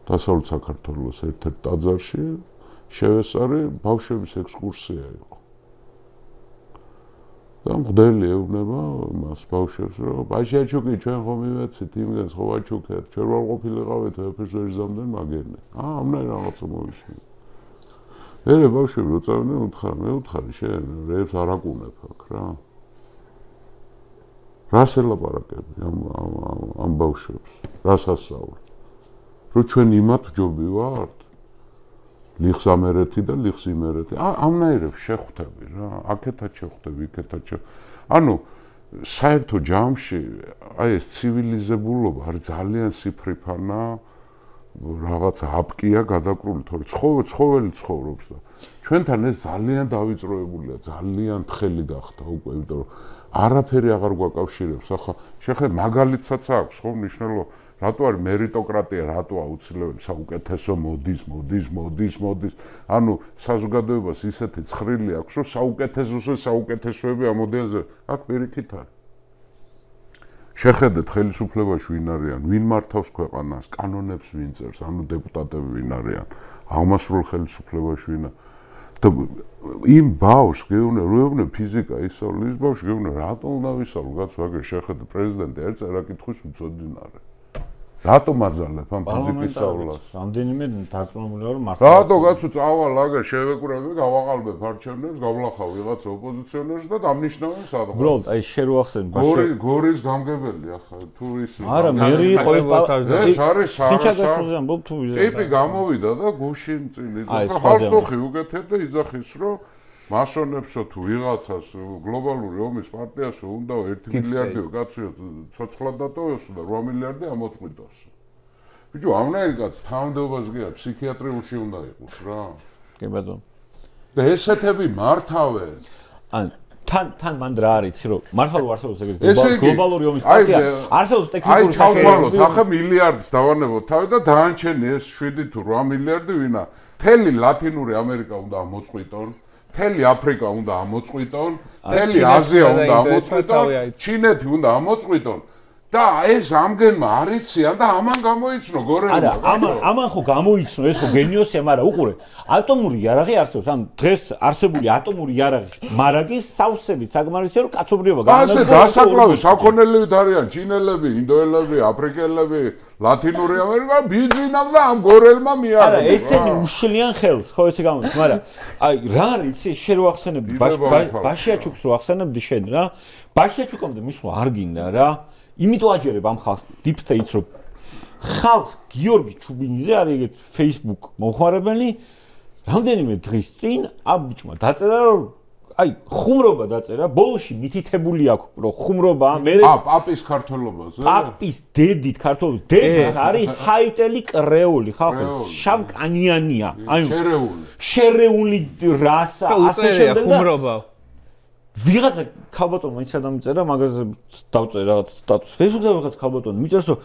დასავლეთ საქართველოს ერთ-ერთ ტაძარში, შევესწარი ბავშვების ექსკურსია იყო. და მღვდელი ეუბნება მას ბავშვებს, რომ ბაშიაჩუკი ჩვენ ხომ მივეცით იმგანს ხო ვაჩუქეთ, ჩვენ ვარ ყოფილიყავით ვეფერს ვერ ზამდნენ მაგერნე. ამნაირ რაღაცა მოვისმინე. ერე ბავშვები რო წავიდნენ უთხარ, მე უთხარი შენ რეებს არ აკუნებ აქ რა. რას ელაპარაკები ამ ბავშვებს? რას ასწავლე? რომ ჩვენ იმათ ჯობი ვართ? ლიხს ამერეთი და ლიხს იმერეთი. ამნაირებს შეხვდები რა. აქეთაც შეხვდები, იქეთაც. ანუ საერთო ჯამში აი ეს ცივილიზებულობა არის ძალიან სიფრიფანა, რაღაცა აპკია გადაკრული, თორე ცხოველი ცხოვრობს და ჩვენთან ეს ძალიან დავიწროებულია, ძალიან თხელი გახდა უკვე, იმიტომ რომ არაფერი აღარ გვაკავშირებს. ახლა შეხე მაგალითსაც აქვს ხო მნიშვნელო რატო არის მერიტოკრატია, რატო აუცილებელი საუკეთესო მოდის. ანუ საზოგადოებას ისეთი ცხრილი აქვს, რომ საუკეთესოები ამოდიან აქ პირიქით არის. შეხედეთ ხელისუფლებაში ვინ არიან, ვინ მართავს ქვეყანას, კანონებს ვინ წერს, ანუ დეპუტატები ვინ არიან, აღმასრულებელ ხელისუფლებაში ვინ და იმ ბავშვს გეუბნე, რო ეუბნე ფიზიკა ისწავლე, ის ბავშვი გეუბნე, რატომ უნდა ვისწავლო, კაცო, აგერ შეხედე პრეზიდენტი ერთ წერა კითხვის უწოდინარე. რატო მაძალებ ამ ფიზიკის სწავლას? რამდენიმე დარწმუნებულია რომ მართლა. რატო კაცო წავალ აგერ შევეკურები, გავაყალბებ არჩევნებს, გავლახავ ვიღაცა ოპოზიციონერს და დამნიშნავენ სადღაც. უბრალოდ აი შე რო ახსენ გორის გამგებელი ახლა თუ ის არა მერი იყო ეს არის ხინჩაგასოზე ამბობ თუ ვიზა. ტიპი გამოვიდა და გუშინ წინ იძახა ხალხი უკეთეთ და იძახის რომ მასონებსო თუ ვიღაცას გლობალური ომის პარტიასო უნდა 1 მილიარდი კაციო ცოცხლად დატოვოსო და 8 მილიარდი ამოწყვიტოს. ბიჭო, ამნაირი კაცი თავმდეობას გია ფსიქიატრიულში უნდა იყოს რა. კი ბატონო. და ესეთები მართავენ. ან თან მან რა არის იცი რომ მართლა რო არსებობს ეგრე გლობალური ომის პარტია არსებობს ტექნიკური საქმე. ახლა მილიარდს დავანებოთ თავი და დაანჩენი ეს 7 თუ 8 მილიარდი ვინა. მთელი ლათინური ამერიკა უნდა ამოწყვიტონ. მთელი აფრიკა უნდა ამოწყვიტონ, მთელი აზია უნდა ამოწყვიტონ, ჩინეთი უნდა ამოწყვიტონ და ეს ამგენმა არიციან და ამან გამოიცნო გორელა. არა, ამან ხო გამოიცნო, ეს ხო გენიოსია, მაგრამ უყურე, ატომური იარაღი არსებობს, ან დღეს არსებული ატომური იარაღის მარაგის სავსებით საკმარისია რომ კაცობრიობა განაცხადოს. ასე დასაკლავი საქონელივით არიან ჩინელები, ინდოელები, აფრიკელები, ლათინური ამერიკა ბიძინავ და ამ გორელმა მიარგო. არა, ესენი უშლიან ხელს, ხო ესე გამოდის, მაგრამ აი რა არის იცი, შენ რო ახსენებდი ბაშიაჩუკს რო ახსენებდი შენ რა, ბაშიაჩუკამდე მისვლა არ გინდა რა. იმიტომ აჯერებ ამ ხალხს deep state-ს რომ ხალხს გიორგი ჩუბინიძე არის ეგეთ Facebook მომხმარებელი რამდენიმე დღის წინ ამ ბიჭმა დაწერა რომ აი ხუმრობა დაწერა ბოლოში მითითებული აქვს რომ ხუმრობა მერე პაპის ქართველობაზე პაპის დედით ქართველი დედა არის ჰაიტელი კრეული ხალხი შავკანიანია აი შერეული რასა ასე შემდეგ და ხუმრობა ვიღაცა ქალბატონმა ის ადამიანწერა მაგაზე დავწერე რაღაც სტატუსს Facebook-ზე ვიღაცა ქალბატონი მიწერს რომ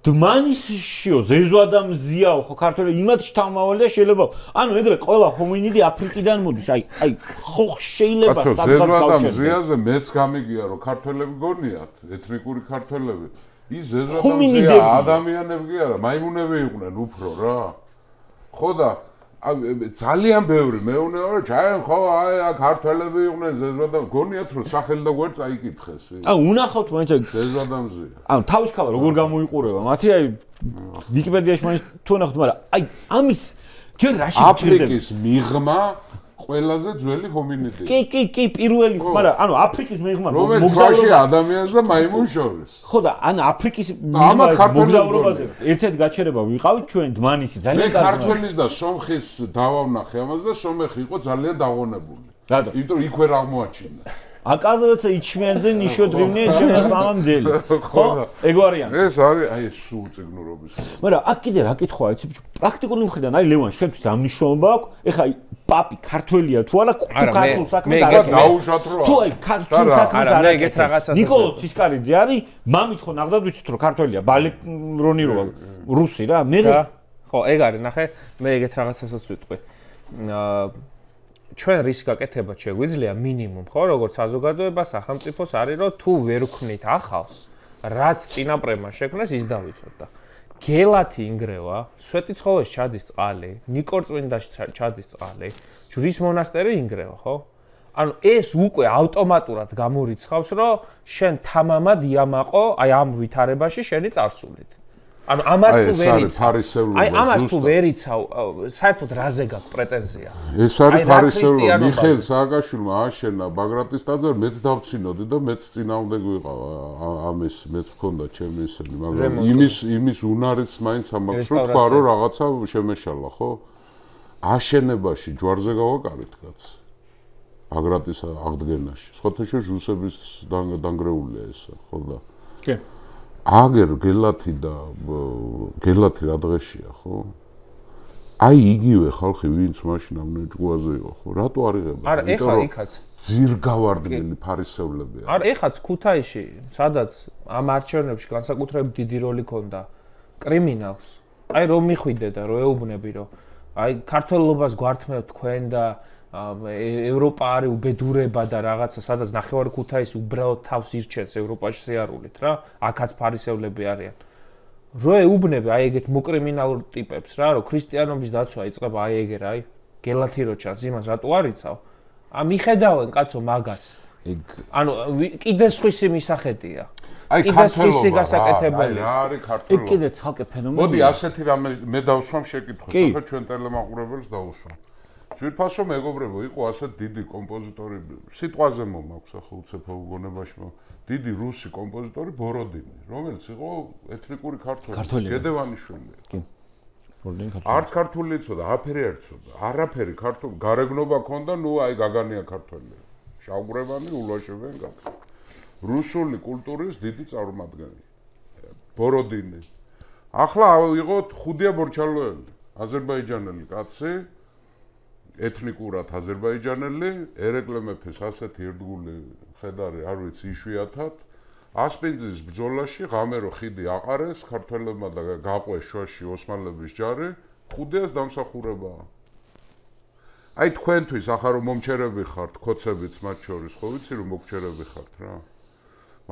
დმანისშიო ზეზვადამზიაო ხო ქართველი იმათ შთამავალია შეიძლება ანუ ეგრე ყველა ჰომინიდი აფრიკიდან მოდის აი ხო შეიძლება სადღაც გავჩერდეს ზეზვადამზიაზე მეც გამიგია რომ ქართველები გონიათ ეთნიკური ქართველები ის ზედმეტი ადამიანები კი არა, მაიმუნები იყვნენ უფრო რა. ხო და ძალიან ბევრი მეუნეა რა, ჩაენ ხო აი აქ ქართველები იყვნენ ზედმეტი, გონიათ რომ სახელი და გვერდ წაიკითხეს. უნახავთ მაინც ზედმეტი. თავისქალა როგორ გამოიყურება, მათი აი ვიკიპედიაში მაინც თუ ნახოთ, მაგრამ აი ამის ჯერ რაში გჭირდება? აფრიკის მიღმა ყველაზე ძველი ჰომინიდია. კი, პირველი, მაგრამ ანუ აფრიკის მიღმა მოგზაურობა ადამიანს და მაიმუნს შორის. ხო და ან აფრიკის მოგზაურობაზე ერთ-ერთი გაჩერება ვიყავით ჩვენ დმანისი ძალიან კარგი. ქართველის და სომხის დავავნახე ამას და სომეხი იყო ძალიან დაღონებული. რატო? იმიტომ რომ იქ ვერ აღმოაჩინა. Оказывается, ичменზე ნიშო древнее, чем на самом деле. ხო? ეგ ვარიანტი. ეს არის აი ეს სულ წიგნურობის. მაგრამ აქ კიდე რა კითხვა იცი? პრაქტიკული მხრიდან აი ლევან შენთვის რა მნიშვნელობა აქვს? ეხლა პაპი ქართველია თუ არა, თუ ქართულ საქმეს არ აკეთებს. დაუშვათ რა. თუ აი ქართულ საქმეს არ ეგეთ რაღაცას. ნიკოლოზ ცისკარიძე არის, მამით ხო ნახდათ ვიცით რომ ქართველია, ბალერონი როა, რუსი რა. მე ხო, ეგ არის, ნახე, მე ეგეთ რაღაცასაც ვიტყვი. ჩვენ რის გაკეთებაც შეგვიძლია მინიმუმ, ხო, როგორც საზოგადოება, სახელმწიფოს არის, რომ თუ ვერ ვქმნით ახალს, რაც წინაპრებმა შექმნეს, ის დავიცოთ და გელათი ინგრევა, სვეტიცხოველში ჩადის წყალი, ნიკორწმინდაში ჩადის წყალი, ჯვრის მონასტერი ინგრევა, ხო? ანუ ეს უკვე ავტომატურად გამორიცხავს, რომ შენ თამამად იამაყო აი ამ ვითარებაში შენი წარსულით. ანუ ამას თუ ვერ იცავ. აი ამას თუ ვერ იცავ, საერთოდ რაზე გაქვს პრეტენზია? ეს არის ფარისევლობა. მიხეილ სააკაშვილმა აშენა ბაგრატის ტაძარი, მეც დავცინოდი და მეც წინააღმდეგ ვიყავ ამის, მეც მქონდა ჩემი ისინი, მაგრამ იმის უნარიც მაინც ამაქვს, რომ თქვა რომ რაღაცა შემეშალა, ხო? აშენებაში ჯვარზე გავაკარეთ კაც. ბაგრატის აღდგენაში. სხვათა შორის რუსების დანგრეულია ეს, ხო და? კი. აგერ გელათი და გელათი რა დღეშია, ხო? აი იგივე ხალხი, ვინც მაშინ ამ ნეჭგვაზე იყო, ხო? რატო არ იღება? არა, ეხლა იქაც ძირგავარდნილი ფარისევლებია. არა, ეხაც ქუთაისში, სადაც ამ არჩევნებში განსაკუთრებით დიდი როლი ქონდა კრიმინალს. აი რომ მიხვიდე და რომ ეუბნები, რომ აი ქართველობას გვართმევთ თქვენ და ევროპა არის უბედურება და რაღაცა, სადაც ნახევარი ქუთაისი უბრალოდ თავს ირჩევს ევროპაში სიარულით რა, აქაც ფარისევლები არიან. რო ეუბნები აი ეგეთ მოკრიმინალურ ტიპებს რა, რომ ქრისტიანობის დაცვა იწყება აი ეგერ აი გელათი რო ჩანს, იმას რატო არ იცავ? მიხედავენ კაცო მაგას. ანუ კიდე სხვისი მისახედია. აი ქართველობა გასაკეთებელი. აი რა არის ქართველობა? ეგ კიდე ცალკე ფენომენია. მოდი ასეთი რამე მე დავსვამ შეკითხვას, ახლა ჩვენ ტელემაყურებელს დავუსვამ. ძვირფასო მეგობრებო, იყო ასეთ დიდი კომპოზიტორი, სიტყვაზე მომაქვს ახლა უცებ უგონებაში, დიდი რუსი კომპოზიტორი ბოროდინი, რომელიც იყო ეთნიკური ქართველი, გედევანიშვილი. კი. ბოროდინი ქართველი. არც ქართული იცოდა, აფერი არ იცოდა, არაფერი ქართული, გარეგნობა ქონდა, ნუ აი გაგანია ქართველი. შავგვრევანი ულაშევენ კაც. რუსული კულტურის დიდი წარმომადგენელი. ბოროდინი. ახლა ვიღოთ ხუდია ბორჩალოელი, აზერბაიჯანელი კაცი. ეთნიკურად აზერბაიჯანელი, ერეკლე მეფეს ასეთი ერთგული ხედარი არ ვიცი იშვიათად. ასპინძის ბრძოლაში ღამერო ხიდი აყარეს, ქართველებმა და გაყვეს შუაში ოსმალების ჯარი, ხუდიას დამსახურებაა. აი თქვენთვის ახლა რომ მომჩერები ხართ, ქოცებიც მათ შორის, ხო ვიცი რომ მოგჩერები ხართ რა.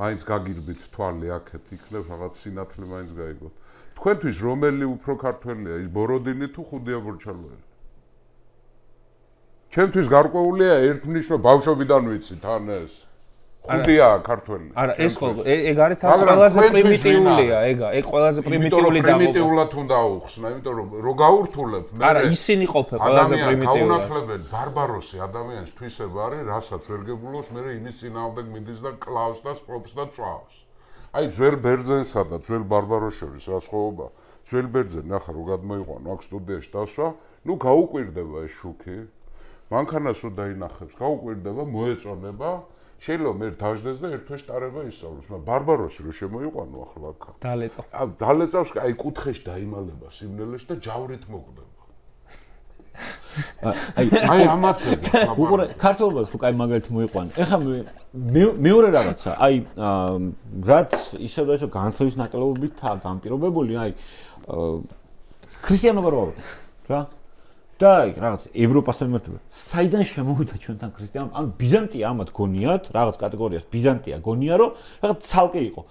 მაინც გაგირბით თვალი აქეთ, იქნებ რაღაც სინათლე მაინც გაიგოთ. თქვენთვის რომელი უფრო ქართველია, ის ბოროდინი თუ ხუდია ბორჩალოელი? ჩემთვის გარკვეულია ერთმნიშვნელობა, ბავშვობიდან ვიცით ან ეს. ხუდია ქართველი. არა, ეს ხო, ეგ არის ყველაზე პრიმიტიულია, ეგ ყველაზე პრიმიტიული და პრიმიტიულად უნდა აუხსნა, იმიტომ რომ რო გაურთულებ, მე არა, ისინი ყოფენ ყველაზე პრიმიტიული. გაუნათლებელი ბარბაროსი ადამიანის თვისება არის, რასაც ვერ გებულობს, მე იმის წინააღმდეგ მიდის და კლავს და სპობს და წვავს. აი ძველ ბერძენსა და ძველ ბარბაროს შორის რა სხვაობა? ძველ ბერძენი ახლა რო გადმოიყვანო აქ სტუდიაში დასვა, ნუ გაუკვირდება ეს შუქი. მანქანას რო დაინახებს, გაუკვირდება, მოეწონება, შეიძლება მე დაждდეს და ერთ თვეში ტარება ისწავლოს, მაგრამ ბარბაროსი რო შემოიყვანო ახლა აქ. დალეწო. დალეწავს, აი კუთხეში დაიმალება სიმნელეში და ჯავრით მოკვდება. აი ამაცები. უყურე, ქართველობას თუ კაი მაგალითი მოიყვანე. ეხლა მეორე რაღაცა, აი რაც ისე და ისე განათლების ნაკლებობითაა განპირობებული, აი ქრისტიანობა რო არის, რა? და რაღაც ევროპასთან მიმართება. საიდან შემოვიდა ჩვენთან ქრისტიანობა? ანუ ბიზანტია ამათ გონიათ, რაღაც კატეგორიას ბიზანტია გონია, რომ რაღაც ცალკე იყო.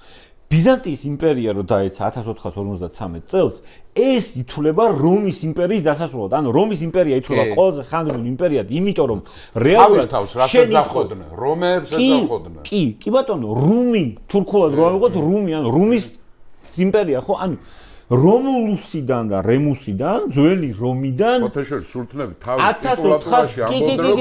ბიზანტიის იმპერია რო დაეცა 1453 წელს, ეს ითვლება რომის იმპერიის დასასრულად. ანუ რომის იმპერია ითვლება ყველაზე ხანგრძლივ იმპერიად, იმიტომ რომ რეალურად თავს რას ეძახოდნენ? რომეებს ეძახოდნენ. კი ბატონო, რუმი, თურქულად რო ავიღოთ რუმი, ანუ რუმის იმპერია, ხო? ანუ რომულუსიდან და რემუსიდან, ძველი რომიდან ფოთეშორის სულთნები თავის ტიტულატურაში ამბობდნენ რომ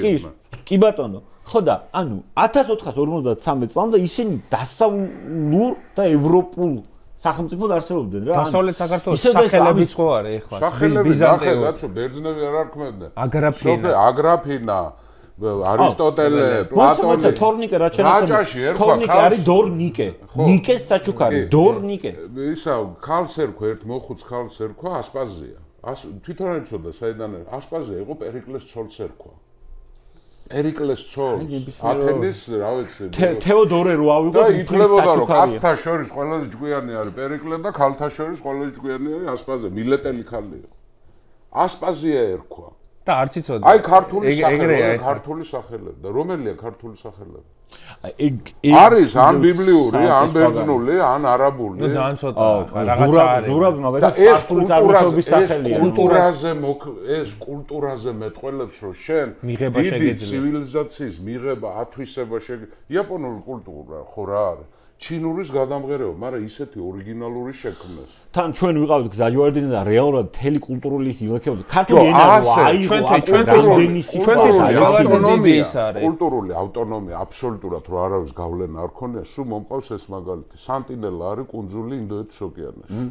კეისრები. კი ბატონო. ხო და ანუ 1453 წლამდე ისინი დასავლურ და ევროპულ სახელმწიფოდ არსებობდნენ რა. დასავლეთ საქართველოს სახელებიც ხო არის ეხლა. სახელები ნახე, რაცო ბერძნები არ არქმევდნენ. აგრაფინა, არისტოტელე, პლატონი. თორნიკე რაც შეიძლება. თორნიკე არის დორნიკე. ნიკეს საჩუქარი, დორნიკე. ისა ქალს ერქვა, ერთ მოხუც ქალს ერქვა ასპაზია. თვითონ არ იცოდა საიდან ასპაზია იყო პერიკლეს ცოლს ერქვა. ერიკლეს ცოლს ათენის რა ვიცი თეოდორე რო ავიღო და ითვლებოდა რომ კაცთა შორის ყველაზე ჭკვიანი არის პერიკლე და ქალთა შორის ყველაზე ჭკვიანი არის ასპაზია მილეტელი ქალი იყო ასპაზია ერქვა და არც იცოდა აი ქართული სახელები და რომელია ქართული სახელები არის ან ბიბლიური ან ბერძნული ან არაბული ნუ ძალიან ცოტა რაღაცა არის ზურაბ მაგალითად სპარსული წარმოშობის სახელია ეს კულტურაზე მეტყველებს რომ შენ დიდი ცივილიზაციის მიღება ათვისება იაპონური კულტურა ხო რა არის ჩინურის გადამღერება, მაგრამ ისეთი ორიგინალური შექმნეს. თან ჩვენ ვიყავით გზაჯვარედინა და რეალურად მთელი კულტურული ის ილექებოდა. ქართული ენა აიღო კულტურული ავტონომია აბსოლუტურად რო არავის გავლენა არ ქონია, სულ მომყავს ეს მაგალითი. სანტინელა არის კუნძული ინდოეთის ოკეანეში.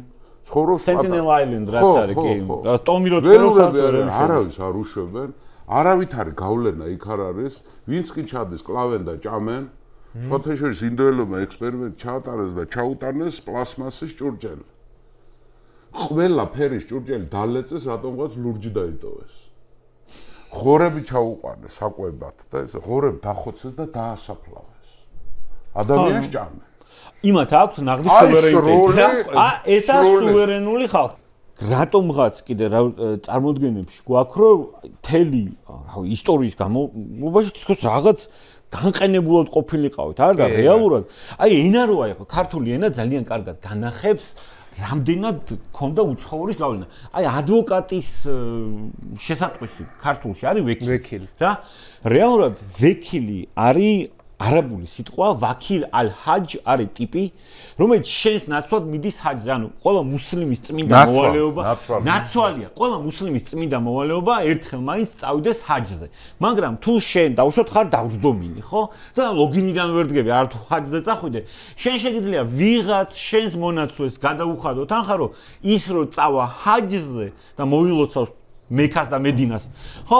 ცხოვრობს Sentinel Island რაც არის კი. ტომი რო ცხოვრობს არავის არ უშვებენ, არავით არის გავლენა იქ არ არის, ვინც კი ჩადის კლავენ და ჭამენ ფოთეშორის ინდოელებმა ექსპერიმენტი ჩაატარეს და ჩაუტანეს პლასმასის ჭურჭელი. ყველა ფერის ჭურჭელი დალეწეს, რატომღაც ლურჯი დაიტოვეს. ღორები ჩაუყარეს საკვებად და ეს ღორები დახოცეს და დაასაფლავეს. ადამიანს ჭამენ. იმათ აქვთ ნაღდის სუვერენიტეტი. ესა სუვერენული ხალხი. რატომღაც კიდე წარმოდგენებში გვაქვს რომ თელი ისტორიის განმავლობაში თითქოს რაღაც განყენებულად ყოფილიყავით, არა და რეალურად. აი ენა რო აიღო, ქართული ენა ძალიან კარგად განახებს რამდენად ქონდა უცხოურის გავლენა. აი ადვოკატის შესატყვისი ქართულში არის ვექილი. რა? რეალურად ვექილი არის არაბული სიტყვა ვაქილ ალ-ჰაჯ არის ტიპი, რომელიც შენს ნაცვლად მიდის ჰაჯზე, ანუ ყველა მუსლიმის წმინდა მოვალეობა, ნაცვალია, ყველა მუსლიმის წმინდა მოვალეობა ერთხელ მაინც წავიდეს ჰაჯზე. მაგრამ თუ შენ დაუშვათ ხარ დავრდომილი, ხო? და ლოგინიდან ვერ დგები, არ თუ ჰაჯზე წახვიდე, შენ შეგიძლია ვიღაც შენს მონაცვლეს გადაუხადო, თან ხარო ის რო წავა ჰაჯზე და მოილოცავს მექას და მედინას, ხო?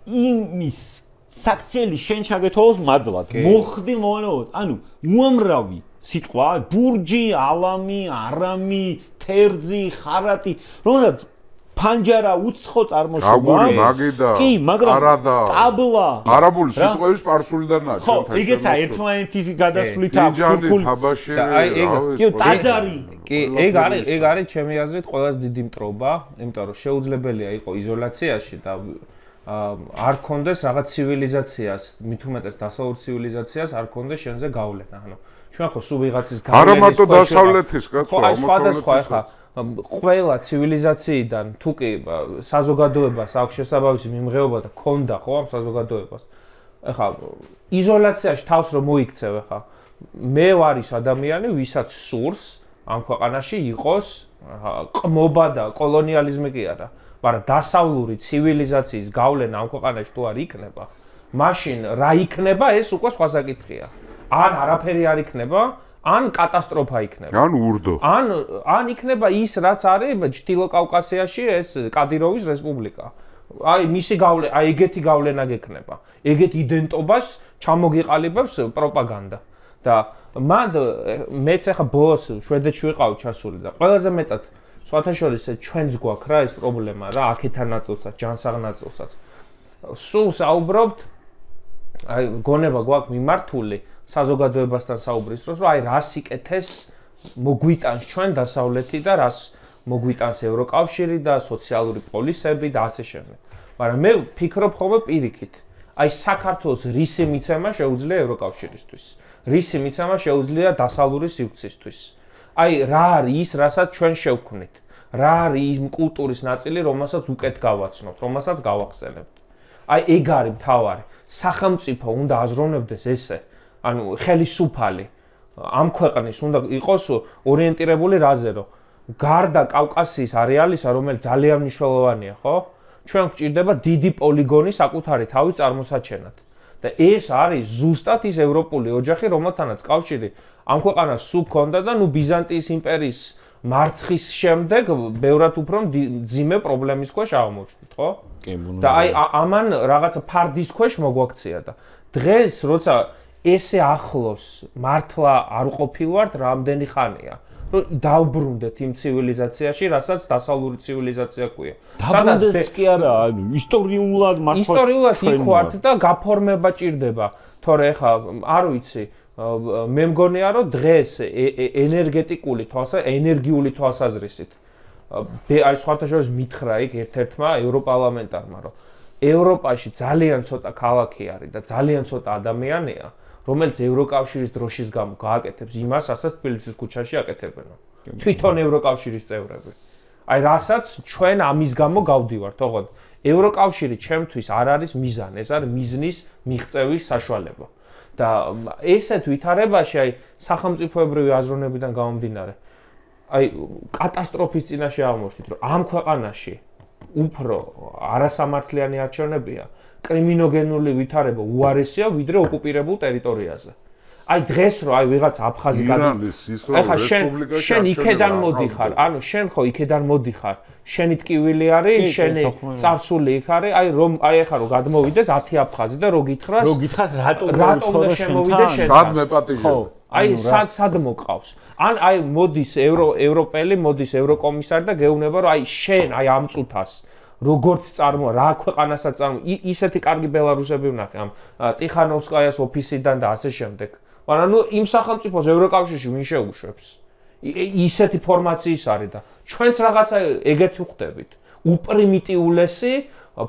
იმის საქციელი შენ ჩაგეთვალოს მადლად. მოხდი მოვალეობად. ანუ უამრავი სიტყვა, ბურჯი, ალამი, არამი, თერძი, ხარატი, რომელსაც ფანჯარა უცხო წარმოშობა. კი, მაგრამ ტაბლა. არაბული სიტყვები სპარსულიდან არის. ხო, ეგეცა ერთმანეთის გადასვლით თურქული თაბაში. კი, ტაძარი. კი, ეგ არის ჩემი აზრით ყველაზე დიდი მტრობა, იმიტომ რომ შეუძლებელია იყო იზოლაციაში და არ კონდეს რაღაც ცივილიზაციას, მით უმეტეს დასავლურ ცივილიზაციას არ კონდეს შენზე გავლენა. ანუ ჩვენ ხო სულ ვიღაცის გავლენის არა მარტო დასავლეთის კაცო, აი სხვადასხვა ხა ყველა ცივილიზაციიდან თუ კი საზოგადოებას აქვს შესაბამისი მიმღეობა და ქონდა ხო ამ საზოგადოებას. ეხა იზოლაციაში თავს რომ მოიქცევ ეხა მე ვარ ის ადამიანი, ვისაც სურს ამ ქვეყანაში იყოს ყმობა და კოლონიალიზმი კი არა. მაგრამ დასავლური ცივილიზაციის გავლენა ამ ქვეყანაში თუ არ იქნება, მაშინ რა იქნება ეს უკვე სხვა საკითხია. ან არაფერი არ იქნება, ან კატასტროფა იქნება. ან ურდო. ან იქნება ის რაც არის ჩრდილო კავკასიაში ეს კადიროვის რესპუბლიკა. აი მისი გავლენა, აი ეგეთი გავლენა გექნება. ეგეთ იდენტობას ჩამოგიყალიბებს პროპაგანდა. და მანდ მეც ახლა ბოლოს შვედეთში ვიყავ ჩასული და ყველაზე მეტად სხვათა შორის ჩვენს გვაქვს რა ეს პრობლემა რა აქეთან ნაწილსაც, ჯანსაღ ნაწილსაც. სულ საუბრობთ აი გონება გვაქვს მიმართული საზოგადოებასთან საუბრის დროს, რომ აი რას იკეთეს მოგვიტანს ჩვენ დასავლეთი და რას მოგვიტანს ევროკავშირი და სოციალური პოლისები და ასე შემდეგ. მაგრამ მე ვფიქრობ ხოლმე პირიქით. აი საქართველოს რისი მიცემა შეუძლია ევროკავშირისთვის. რისი მიცემა შეუძლია დასავლური სივრცისთვის. აი რა არის ის, რასაც ჩვენ შევქმნით. რა არის იმ კულტურის ნაწილი, რომელსაც უკეთ გავაცნობთ, რომელსაც გავახსენებთ. აი ეგ არის მთავარი. სახელმწიფო უნდა აზროვნებდეს ესე, ანუ ხელისუფალი ამ ქვეყნის უნდა იყოს ორიენტირებული რაზე, რომ გარდა კავკასიის არეალისა, რომელიც ძალიან მნიშვნელოვანია, ხო? ჩვენ გვჭირდება დიდი პოლიგონი საკუთარი თავის წარმოსაჩენად. და ეს არის ზუსტად ის ევროპული ოჯახი, რომელთანაც კავშირი ამ ქვეყანას სულ ჰქონდა და ბიზანტიის იმპერიის მარცხის შემდეგ ბევრად უფრო მძიმე პრობლემის ქვეშ აღმოჩნდით, ხო? და აი ამან რაღაცა ფარდის ქვეშ მოგვაქცია და დღეს როცა ესე ახლოს მართლა არ ყოფილვართ რამდენი ხანია, რომ დავბრუნდეთ იმ ცივილიზაციაში, რასაც დასავლური ცივილიზაცია ქვია. სადაც კი არა, ისტორიულად მართლა ისტორიულად იქ ვართ და გაფორმება ჭირდება, თორე ეხა არ ვიცი, მე მგონია რომ დღეს ენერგეტიკული ენერგიული თვალსაზრისით აი სხვათა შორის მითხრა იქ ერთ-ერთმა ევროპარლამენტარმა, რომ ევროპაში ძალიან ცოტა ქალაქი არის და ძალიან ცოტა ადამიანია, რომელიც ევროკავშირის დროშის გამო გააკეთებს იმას, რასაც თბილისის ქუჩაში აკეთებენ. თვითონ ევროკავშირის წევრები. აი რასაც ჩვენ ამის გამო გავდივართ, ოღონდ ევროკავშირი ჩემთვის არ არის მიზანი, ეს არის მიზნის მიღწევის საშუალება. და ესეთ ვითარებაში აი სახელმწიფოებრივი აზროვნებიდან გამომდინარე აი კატასტროფის წინაშე აღმოჩნდით, რომ ამ ქვეყანაში უფრო არასამართლიანი არჩევნებია, კრიმინოგენული ვითარება უარესია ვიდრე ოკუპირებულ ტერიტორიაზე. აი დღეს რო აი ვიღაც აფხაზი ეხა შენ იქედან მოდიხარ, ანუ შენ ხო იქედან მოდიხარ, შენი ტკივილი არის, შენი წარსული იქ არის, აი რომ აი ეხა რო გადმოვიდეს 10 აფხაზი და რო გითხრას რატომ და შემოვიდეს შენ სად მეპატიჟებ აი სად მოყავს ან აი მოდის ევროპელი მოდის ევროკომისარი და გეუბნება რომ აი შენ აი ამ წუთას როგორც რა ქვეყანასაც ისეთი კარგი ბელარუსები ვნახე ამ ტიხანოვსკაიას ოფისიდან და ასე შემდეგ მაგრამ იმ სახელმწიფოს ევროკავშირში ვინ შეუშვებს ისეთი ფორმაციის არის და ჩვენც რაღაცა ეგეთი ვხდებით უპრიმიტიულესი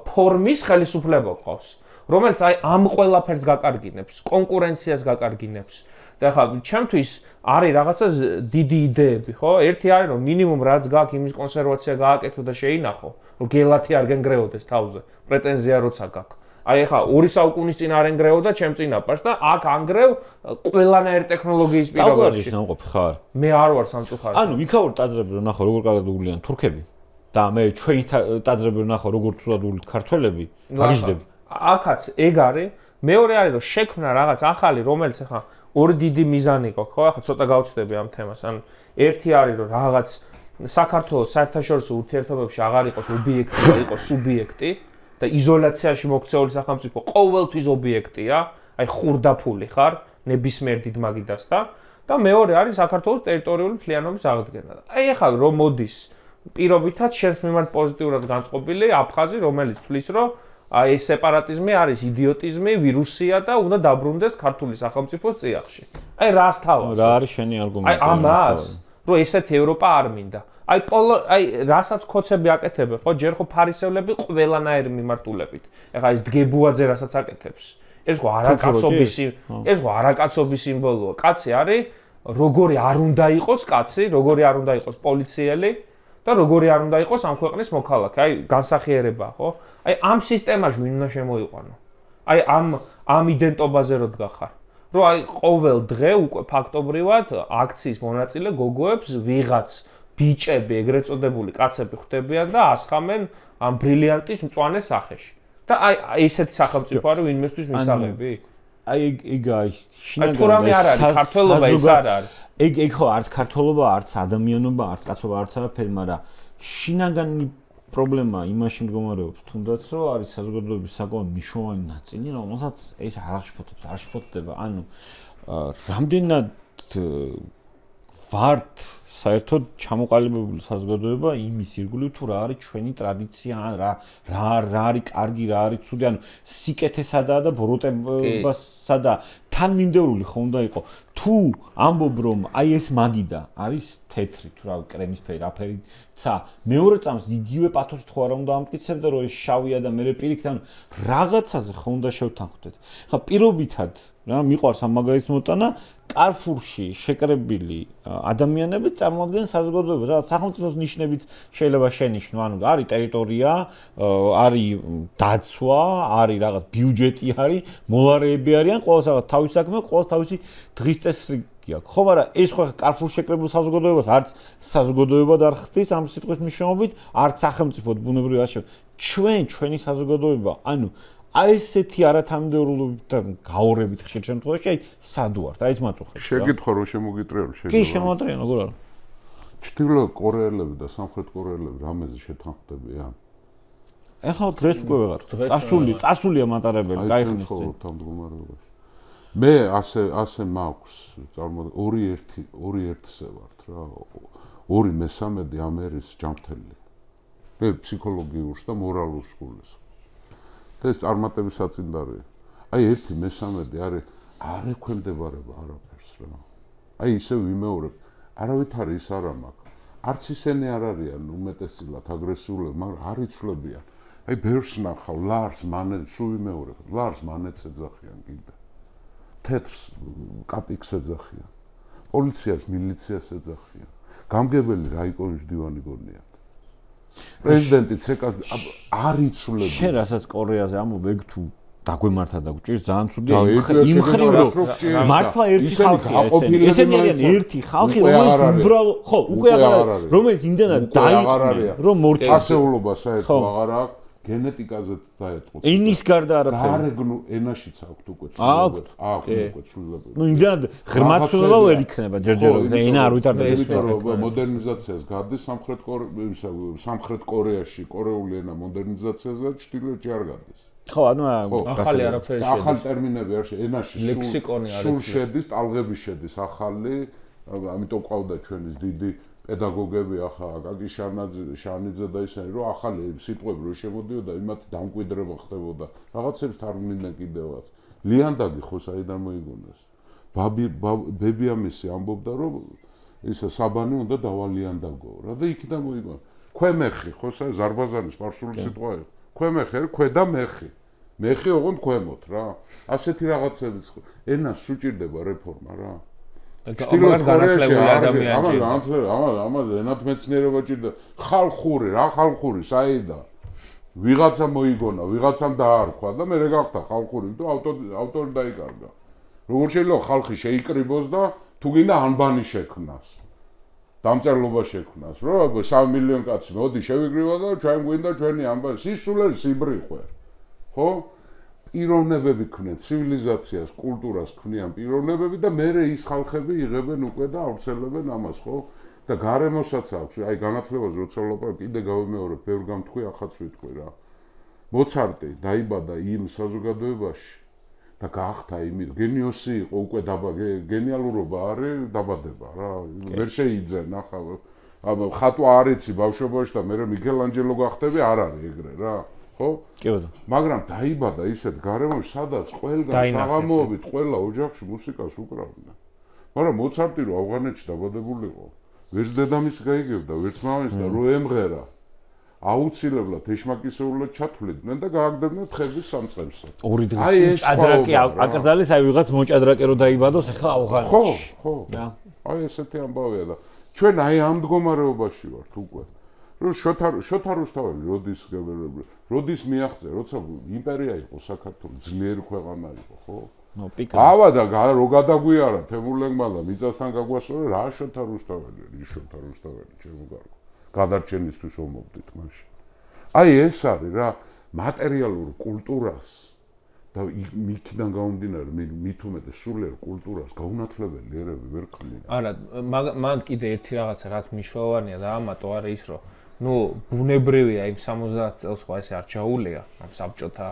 ფორმის ხელისუფლება გვყავს რომელიც აი ამ ყველაფერს გაკარგინებს კონკურენციას გაკარგინებს და ხა ჩემთვის არის რაღაცა დიდი იდეები ხო ერთი არის რომ მინიმუმ რაც გაქვს იმის კონსერვაცია გააკეთო და შეინახო რომ გელათი არ გენგრეოდეს თავზე პრეტენზია როცა გაქვს აი ხა 2 საუკუნის წინ არ ენგრეოდა ჩემ წინაპარს და აქ ანგრევ ყველანაირი ტექნოლოგიის პირობებში სამყოფი ხარ მე არ ვარ სამწუხაროდ ანუ იქაურ ტაძრები რომ ნახო როგორ კარგად უგლიან თურქები და მე ჩვენი ტაძრები რომ ნახო როგორ ცუდად უგლით ქართველები გაგიჟდები აქაც ეგ არის მეორე არის რომ შექმნა რაღაც ახალი რომელიც ახლა ორი დიდი მიზანი გვაქვს ხო ახლა ცოტა გავწდები ამ თემას ან ერთი არის რომ რაღაც საქართველოს საერთაშორისო ურთიერთობებში აღარ იყოს ობიექტი და იყოს სუბიექტი და იზოლაციაში მოქცეული სახელმწიფო ყოველთვის ობიექტია აი ხურდაფული ხარ ნებისმიერ დიდ მაგიდასთან და მეორე არის საქართველოს ტერიტორიული მთლიანობის აღდგენა აი ახლა რომ მოდის პირობითად შენს მიმართ პოზიტიურად განწყობილი აფხაზი რომელიც თვლის რომ აი სეპარატიზმი არის იდიოტიზმი, ვირუსია და უნდა დაბრუნდეს ქართული სახელმწიფოს წიაღში. აი რას თავაზ? რა არის შენი არგუმენტი? აი ამას, რომ ესეთი ევროპა არ მინდა. აი რასაც ხოცები აკეთებენ, ხო, ჯერ ხო ფარისევლები ყველანაირი მიმართულებით. ეხლა ეს დგებუაძე რასაც აკეთებს. ეს ხო არაკაცობის სიმბოლოა. კაცი არის როგორი არ უნდა იყოს კაცი, როგორი არ უნდა იყოს პოლიციელი. და როგორი არ უნდა იყოს ამ ქვეყნის მოქალაქე, აი განსახიერება, ხო? აი ამ სისტემაში ვინ უნდა შემოიყვანო? აი ამ იდენტობაზე რო დგახარ. რომ აი ყოველ დღე უკვე ფაქტობრივად აქციის მონაწილე გოგოებს ვიღაც ბიჭები, ეგრეთ წოდებული კაცები ხვდებიან და ასხამენ ამ ბრილიანტის მწვანე სახეში. და აი ესეთი სახელმწიფო არის ვინმესთვის მისაღები? აი ეგ შინაგანი თუ რამე არ არის ქართველობა ეს არ არის. ეგ ხო არც ქართველობა, არც ადამიანობა, არც კაცობა, არც არაფერი, მაგრამ შინაგანი პრობლემა იმაში მდგომარეობს, თუნდაც რომ არის საზოგადოების საკმაოდ მნიშვნელოვანი ნაწილი, რომელსაც ეს არ შეფოთდება. ანუ რამდენად ვართ საერთოდ ჩამოყალიბებული საზოგადოება იმის ირგვლივ თუ რა არის ჩვენი ტრადიცია, რა არის კარგი, რა არის ცუდი, ანუ სიკეთესადაა და ბოროტებასადაა თანმიმდევრული ხო უნდა იყო. თუ ამბობ რომ აი ეს მაგიდა არის თეთრი თუ რა კრემისფერი აფერიცა მეორე წამს იგივე პათოსით ხო არ უნდა ამტკიცებდა რომ ეს შავია და მე პირიქით ანუ რაღაცაზე ხო უნდა შევთანხმდეთ ხა პირობითად რა მიყვარს ამ მაგალითს მოტანა კარფურში შეკრებილი ადამიანები წარმოადგენენ საზოგადოებას რა სახელმწიფოს ნიშნებით შეიძლება შენიშნო ანუ არის ტერიტორია არის დაცვა არის რაღაც ბიუჯეტი არის მოლარეები არიან ყოველს რაღაც თავის საქმე ყოველს თავისი დღის წესრიგი აქვს ხო მაგრამ ეს ხო კარფურ შეკრებილ საზოგადოებას არც საზოგადოებად არ ხდის ამ სიტყვის მნიშვნელობით არც სახელმწიფოდ ბუნებრივი არ ჩვენი საზოგადოება ანუ აი ესეთი არათანმიმდევრულობით და გაორებით ხშირ შემთხვევაში აი სად ვართ აი ეს მაწუხებს შეგითხო რომ შემოგიტრიალო კი შემოატრიან როგორ არა ჩრდილო კორეელები და სამხრეთ კორეელები რამეზე შეთანხმდებიან ეხლა დღეს უკვე ვეღარ წასულია მატარებელი кайხმის თავმჯდომარეობაში მე ასე მაქვს წარმოიდგინე 2-1-ზე ვართ რა 2/3 ამერის ჯანმრთელი მე ფსიქოლოგიურს და მორალურს გულისხმობ ეს წარმატების საწინდარია. აი 1/3 არის არ ექვემდებარება არაფერს რა. აი ისე ვიმეორებ. არავით არის ის არა მაქვს. არც ისინი არ არიან უმეტესილად აგრესიულები, მაგრამ არ იცვლებიან. აი ბევრს ნახავ, ლარს მანე სულ ვიმეორებ. ლარს მანეც ეძახიან კიდე. თეთრს კაპიკს ეძახიან. პოლიციას, მილიციას ეძახიან. გამგებელი რაიკონის დივანი გონიათ. პრეზიდენტი ცეკა არ იცვლება. შენ რასაც კორეაზე ამბობ, ეგ თუ დაგვემართა და გვჭირს ძალიან ცუდია იმხრივ რომ მართლა ერთი ხალხია ესენი არიან ერთი ხალხი რომელიც უბრალოდ ხო უკვე აღარ არის რომელიც იმდენად დაიწყნა რომ მორჩა ასეულობა საერთოდ აღარ აქვს გენეტიკაზეც დაეთყო ენის გარდა არაფერი გარეგნო ენაშიც აქვს უკვე ცვლილება აქვს უკვე ცვლილება ნუ იმდენად ღრმად ცვლილება ვერ იქნება ჯერჯერობით ენა არ ვითარდება მოდერნიზაციას გადის სამხრეთ კორეაში კორეული ენა მოდერნიზაციაზე ჩრდილოეთში არ გადის ხო ანუ ახალი არაფერი შედის ახალი ტერმინები არ ენაში ლექსიკონი არის სულ შედის ტალღები შედის ახალი ამიტომ ყავდა ჩვენის დიდი პედაგოგები ახლა აკაკი შანიძე და ისინი რომ ახალი სიტყვები რო შემოდიოდა იმათი დამკვიდრება ხდებოდა რაღაცებს თარგმნიდნენ კიდევაც ლიანდაგი ხო საიდან მოიგონეს ბებიამისი ამბობდა რომ ისა საბანი უნდა დავალიანდაგო რა და იქიდან მოიგონა ქვემეხი ხო ზარბაზანის სპარსული სიტყვაა ქვემეხი ქვედა მეხი მეხი ოღონდ ქვემოთ რა ასეთი რაღაცებიც ენას სუჭირდება რეფორმა რა ჩtildeოს განათლებული ადამიანი ამაზე ენათმეცნიერება ჭირდება ხალხური რა ხალხური საიდა ვიღაცა მოიგონა ვიღაცამ დაარქვა და მე გახდა ხალხური თუ ავტორი დაიკარგა როგორ შეიძლება ხალხი შეიკრიბოს და თუ გინდა ანბანი შექმნას დამწერლობა შექმნას რომ 3 მილიონი კაცი მოდი შევიკრიბოთ და ჩვენ გვინდა ჩვენი ანბანი სისულელი სიბრიყვე ხო პიროვნებები ქმნიან ცივილიზაციას, კულტურას ქმნიან პიროვნებები და მერე ის ხალხები იღებენ უკვე და ავრცელებენ ამას, ხო? და გარემოსაც აქვს, აი განათლებაზე როცა ვლაპარაკობ, კიდე გავიმეორებ, ბევრ გამთქვი, ახაც ვიტყვი რა. მოცარტი დაიბადა იმ საზოგადოებაში და გაახდა იმით, გენიოსი იყო, უკვე გენიალურობა არის დაბადება რა. ვერ შეიძენ ახლა ხატვა არ იცი ბავშვობაში და მერე მიქელანჯელო გახდები, არ არის ეგრე რა. ხო? კი ბატონო. მაგრამ დაიბადა ისეთ გარემოში, სადაც ყველგან საღამოობით ყველა ოჯახში მუსიკას უკრავდნენ. მაგრამ მოცარტი რო ავღანეთში დაბადებულიყო, ვერც დედამისი გაიგებდა, ვერც მამამისი და რო ემღერა, აუცილებლად ეშმაკისეულად ჩათვლიდნენ და გააგდებდნენ თხების სამწყემსა. ორი დღის ჭადრაკი აკრძალეს, აი ვიღაც მოჭადრაკე რო დაიბადოს, ახლა ავღანეთში. ხო. აი ესეთი ამბავია და ჩვენ აი ამ მდგომარეობაში ვართ უკვე. რომ შოთა რუსთაველი როდის მიაღწია, როცა იმპერია იყო საქართველო, ძლიერი ქვეყანა იყო, ხო? ნო პიკა. ავა და რო გადაგვიარა თემურლენგმა და მიწასთან გაგვასწორე, რა შოთა რუსთაველი, ის შოთა რუსთაველი, ჩემო გარკვე. გადარჩენისთვის ომობდით მაშინ. აი ეს არის რა, მატერიალურ კულტურას და იქიდან გამომდინარე, მით უმეტეს სულიერ კულტურას გაუნათლებელი ერები ვერ ქმნიან. არა, მან კიდე ერთი რაღაცა რაც მნიშვნელოვანია და ამათო არის ის, რომ ნუ ბუნებრივია იმ 70 წელს ხო ესე არჩეულია ამ საბჭოთა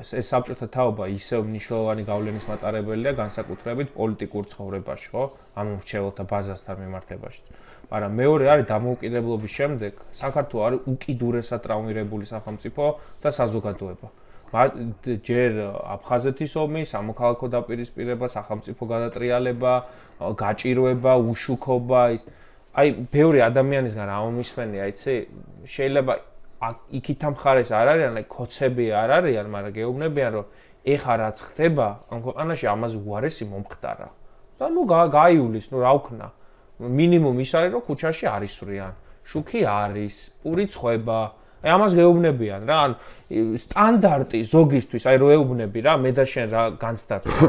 ეს საბჭოთა თაობა ისევ მნიშვნელოვანი გავლენის მატარებელია განსაკუთრებით პოლიტიკურ ცხოვრებაში ხო ამ მრჩეველთა ბაზასთან მიმართებაში მაგრამ მეორე არის დამოუკიდებლობის შემდეგ საქართველო არის უკიდურესად ტრაუმირებული სახელმწიფო და საზოგადოება ჯერ აფხაზეთის ომი, სამოქალაქო დაპირისპირება, სახელმწიფო გადატრიალება, გაჭირვება, უშუქობა, აი ბევრი ადამიანისგან ამომისმენია, იცი, შეიძლება იქით ამ ხარეს არ არიან, აი ქოცები არ არიან, მაგრამ გეუბნებიან, რომ ეხა რაც ხდება, ამ ქვეყანაში ამაზე უარესი მომხდარა. და ნუ გაიulis, ნუ რა ვქნა. მინიმუმ ის არის, რომ ქუჩაში არ ისვრიან. შუქი არის, პური ცხება. აი ამას გეუბნებიან რა, ან სტანდარტი ზოგისთვის, აი რო ეუბნები რა, მე და შენ რა განცდაცვა,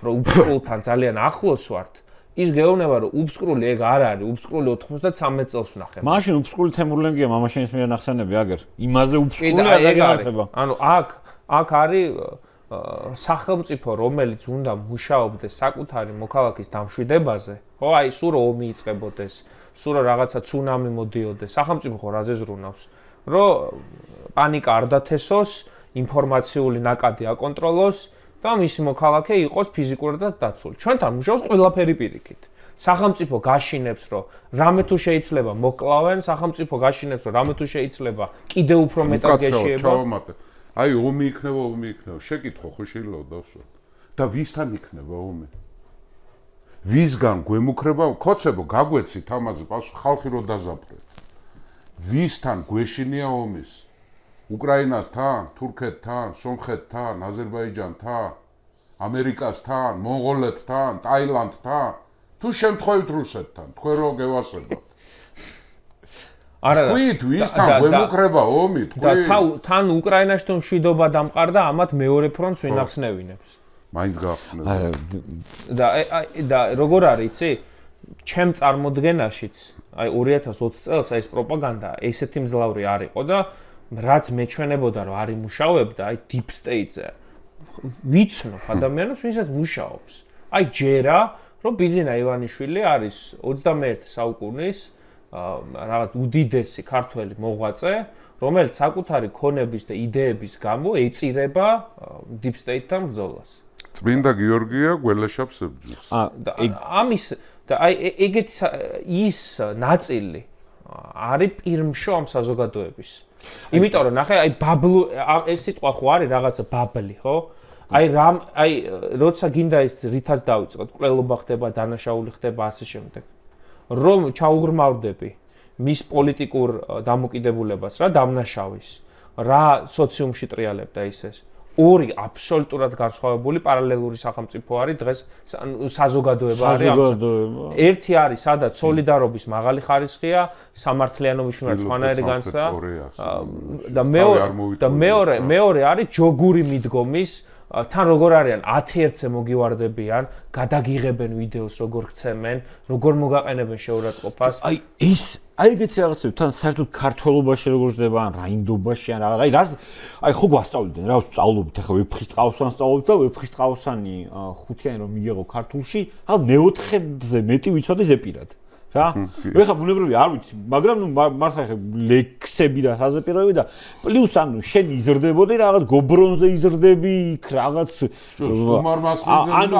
რომ უფსკრულთან ძალიან ახლოს ვართ. ის გეუბნება, რომ უფსკრული ეგ არ არის, უფსკრული 93 წელს ვნახე. მაშინ უფსკრული თემურლენგია მამაშენის მიერ ნახსენები აგერ. იმაზე უფსკრული არ გაგართება. ანუ აქ არის სახელმწიფო, რომელიც უნდა მუშაობდეს საკუთარი მოქალაქის დამშვიდებაზე, ხო, აი სულ რომ ომი იწყებოდეს, სულ რომ რაღაცა ცუნამი მოდიოდეს, სახელმწიფო ხო რაზე ზრუნავს, რომ პანიკა არ დათესოს, ინფორმაციული ნაკადი აკონტროლოს და მისი მოქალაქე იყოს ფიზიკურად დაცული. ჩვენთან მუშაობს ყველაფერი პირიქით. სახელმწიფო გაშინებს, რომ რამე თუ შეიძლება მოკლავენ, სახელმწიფო გაშინებს, რომ რამე თუ შეიძლება კიდევ უფრო მეტად გეშიება. აი ომი იქნება, შეკითხო ხო შეიძლება დავსვათ. და ვისთან იქნება ომი? ვისგან გვემუქრება, ქოცებო, გაგვეცით ამაზე პასუხი, ხალხი რო დაზაფრეთ. ვისთან გვეშინია ომის? უკრაინასთან, თურქეთთან, სომხეთთან, აზერბაიჯანთან, ამერიკასთან, მონღოლეთთან, ტაილანდთან, თუ შემთხვევით რუსეთთან, თქვენ რო გევასებათ. არა, ვისთან გვემუქრება ომი, თქვენ? და თან უკრაინაში თუ მშვიდობა დამყარდა, ამათ მეორე ფრონტს ვინ ახსნევინებს? მაინც გაახსნევ. და როგორ არის, იცი? ჩემ წარმოდგენაშიც, აი 2020 წელს ეს პროპაგანდა ესეთი მძლავრი არ იყო და რაც მეჩვენებოდა რომ არ იმუშავებდა, აი deep state-ზე ვიცნობ ადამიანებს, ვისაც მუშაობს. აი ჯერა, რომ ბიძინა ივანიშვილი არის 21 საუკუნის რაღაც უდიდესი ქართველი მოღვაწე, რომელიც საკუთარი ქონების და იდეების გამო ეწირება deep state-თან ბრძოლას. წმინდა გიორგია გველეშაპს ებრძვის. ამის და აი ეგეთი ის ნაწილი არის პირმშო ამ საზოგადოების. იმიტომ რომ ნახე, აი ეს სიტყვა ხო არის რაღაცა ბაბლი, ხო? აი როცა გინდა ეს რითაც დავიწყოთ, ყველობა ხდება, დანაშაული ხდება, ასე შემდეგ. რომ ჩაუღრმავდები მის პოლიტიკურ დამოკიდებულებას რა დამნაშავის, რა სოციუმში ტრიალებდა ისეს. ორი აბსოლუტურად განსხვავებული პარალელური სახელმწიფო არის დღეს საზოგადოება არის საზოგადოება. ერთი არის სადაც სოლიდარობის მაღალი ხარისხია, სამართლიანობის მიმართ სხვანაირი განცდა და მეორე არის ჯოგური მიდგომის თან როგორ არიან 10-ზე მოგივარდებიან, გადაგიღებენ ვიდეოს როგორ ხცემენ, როგორ მოგაყენებენ შეურაცხყოფას. აი ეს აი ეგეთი რაღაცები თან საერთოდ ქართველობაში როგორ ხდება ან რაინდობაში ან რა. აი რას აი ხო გვასწავლდნენ რა ვსწავლობთ ახლა ვეფხის ტყავსანს სწავლობთ და ვეფხის ტყავსანი ხუთიანი რომ მიიღო ქართულში, ალბათ მე-4-ზე მეტი ვიცოდი ზეპირად. რა? ეხლა ბუნებრივია არ ვიცი, მაგრამ ნუ მართლა ხე ლექსები და საზეპიროები და პლუს ანუ შენ იზრდებოდი რაღაც გობრონზე იზრდები იქ რაღაც ანუ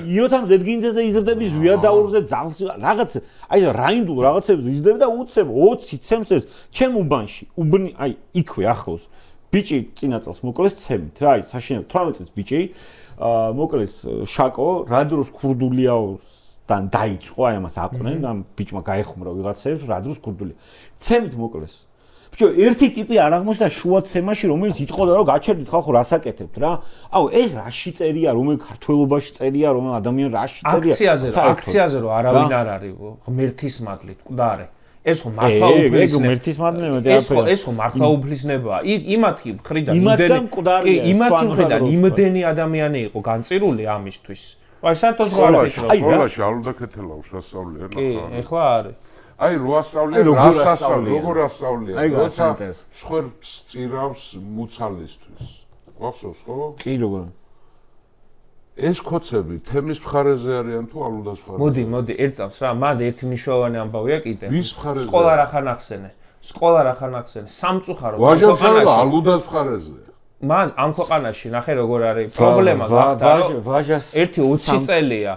იოთამ ზედგინძეზე იზრდები ზვიადაურზე ძალს რაღაც აი რაინდულ რაღაცებს ვიზრდები და უცებ 20 ცემს ეს ჩემ უბანში აი იქვე ახლოს ბიჭი წინა წელს მოკლეს ცემით რა აი საშინელ 18 წელს ბიჭი მოკლეს შაკო რა დროს ქურდულიაო თან დაიწყო აი ამას აყვნენ ამ ბიჭმა გაეხუმრა ვიღაცებს რა დროს ქურდული ცემით მოკლეს ბიჭო ერთი ტიპი არ აღმოჩნდა შუა ცემაში რომელიც იტყოდა რომ გაჩერდით ხალხო რასაკეთებთ რა აუ ეს რაში წერია რომელ ქართველობაში წერია რომელ ადამიანს რაში წერია აქციაზე რომ არავინ არ არის ღმერთის მადლით მკვდარი ეს ხო მართლა უფლისნებაა ეს ხო მართლა უფლისნებაა იმათი მხრიდან იმდენი ადამიანი იყო განწირული ამისთვის აი საერთოდ სკოლაში ალუდაკეთელავს ასწავლიან ახლა. კი, ახლა არის. აი რო ასწავლიან, რას ასწავლიან, როგორ ასწავლიან? როცა სხვებს წირავს მუცალისთვის. გახსოვს ხო? კი, როგორ. ეს ქოცები თემის მხარეზე არიან თუ ალუდას მხარეზე? მოდი, ერთ წამს რა, მანდ ერთი მნიშვნელოვანი ამბავია კიდე. ვის მხარეზე? სკოლა რახან ახსენე. სამწუხარო ვაჟა ალუდას მხარეზე. მან ამ ქვეყანაში ნახე როგორ არის პრობლემა გახდა რომ ერთი 20 წელია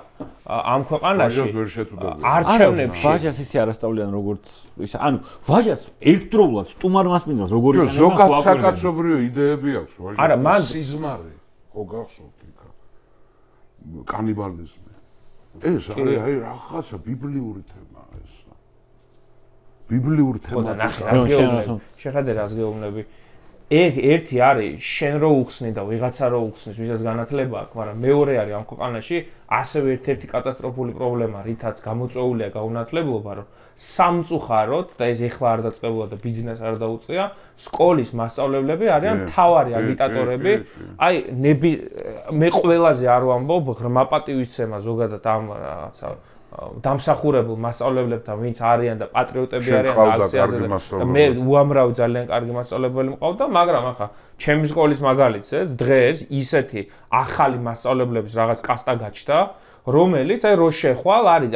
ამ ქვეყანაში ვაჟას ვერ შეწუდებია. არჩევნებში ვაჟას ისე არასწავლიან როგორც ის ანუ ვაჟას ერთდროულად სტუმარ მასპინძელს როგორი ჩვენ ზოგად საკაცობრიო იდეები აქვს ვაჟას. არა, მან სიზმარი ხო გახსოვთ იქა. კანიბალიზმი. ეს არის აი რაღაცა ბიბლიური თემაა ეს. ბიბლიური თემა. ხო და ნახე რას გეუბნები. შეხედე რას გეუბნები. ერთი არის შენ რო უხსნი და ვიღაცა რო უხსნის, ვისაც განათლება აქვს, მაგრამ მეორე არის ამ ქვეყანაში ასევე ერთ-ერთი კატასტროფული პრობლემა, რითაც გამოწვეულია გაუნათლებლობა, რომ სამწუხაროდ და ეს ეხლა არ დაწყებულა და ბიზნეს არ დაუწია, სკოლის მასწავლებლები არიან მთავარი აგიტატორები. აი მე ყველაზე არ ვამბობ ღრმა პატივისცემა ზოგადად ამ რაღაცა დამსახურებულ მასწავლებლებთან, ვინც არიან და პატრიოტები არიან და აქციაზე და მე უამრავი ძალიან კარგი მასწავლებელი მყავდა, მაგრამ ახლა ჩემი სკოლის მაგალითზეც დღეს ისეთი ახალი მასწავლებლების რაღაც კასტა გაჩნდა, რომელიც აი რო შეხვალ არის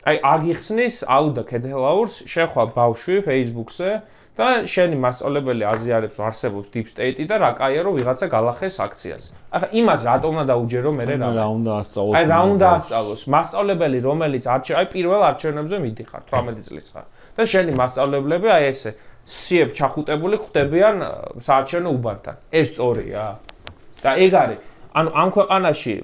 აი აგიხსნის აუდა ქედელაურს შეხვალ ბავშვი Facebook-ზე და შენი მასწავლებელი აზიარებს რომ არსებობს deep state და რა კაია რომ ვიღაცა galახეს აქციას. ახლა იმას რატომ უნდა დაუჯერო მე რა უნდა ასწავლოს? აი რა უნდა ასწავლოს? მასწავლებელი რომელიც აი პირველ არჩევნებზე მიდიხარ 18 წლის ხარ და შენი მასწავლებლები აი ესე სიებ ჩახუტებული ხვდებიან საარჩევნო უბანთან. ეს სწორია? და ეგ არის ანუ ამ ქვეყანაში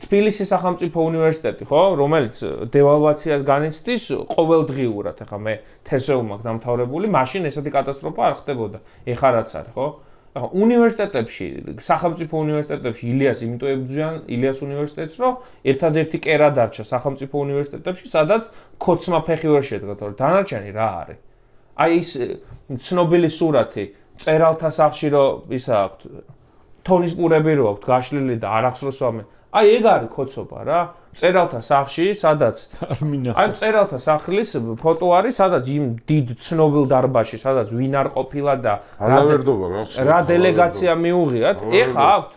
თბილისის სახელმწიფო უნივერსიტეტი, ხო, რომელიც დევალვაციას განიცდის ყოველდღიურად, ახლა მე თესეულ მაქვს დამთავრებული, მაშინ ესეთი კატასტროფა არ ხდებოდა. ეხლა რაც არის, ხო? ახლა უნივერსიტეტებში, სახელმწიფო უნივერსიტეტებში ილიას იმიტომ ებრძვიან ილიას უნივერსიტეტს, რომ ერთადერთი კერა დარჩა სახელმწიფო უნივერსიტეტებში, სადაც ქოცმა ფეხი ვერ შედგა, თორე დანარჩენი რა არის? აი ის ცნობილი სურათი წერალთა სახლში რომ ისა აქვს თონის პურები რო აქვს გაშლილი და არ ახსროს ვამენ. აი ეგ არის ქოცობა რა. წერალთა სახლში, სადაც აი წერალთა სახლის ფოტო არის, სადაც იმ დიდ ცნობილ დარბაზში, სადაც ვინ არ ყოფილა და რა დელეგაცია მიუღიათ. ეხა აქვთ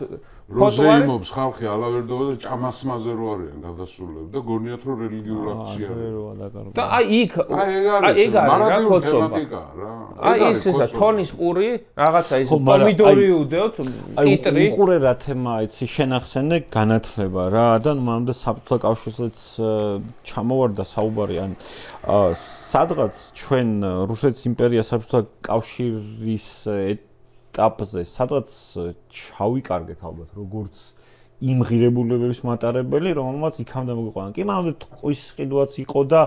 როზეიმობს ხალხი ალავერდობა და ჭამასმაზე რო არიან გადასულები და გონიათ რომ რელიგიურ აქციაა. და აი იქ ეგ არის რა ქოცობა. აი ესა თონის პური, რაღაცა ის პომიდორი უდევთ, ტიტრი. აი უყურე რა თემა იცი შენახსენე განათლება რა და მანამდე საბჭოთა კავშირშიც ჩამოვარდა საუბარი ან სადღაც ჩვენ რუსეთის იმპერია საბჭოთა კავშირის ეტაპზე სადღაც ჩავიკარგეთ ალბათ როგორც იმღირებულებების მატარებელი რომელმაც იქამდე მოიყვანა. კი მანამდე ყვის ყიდვაც იყო და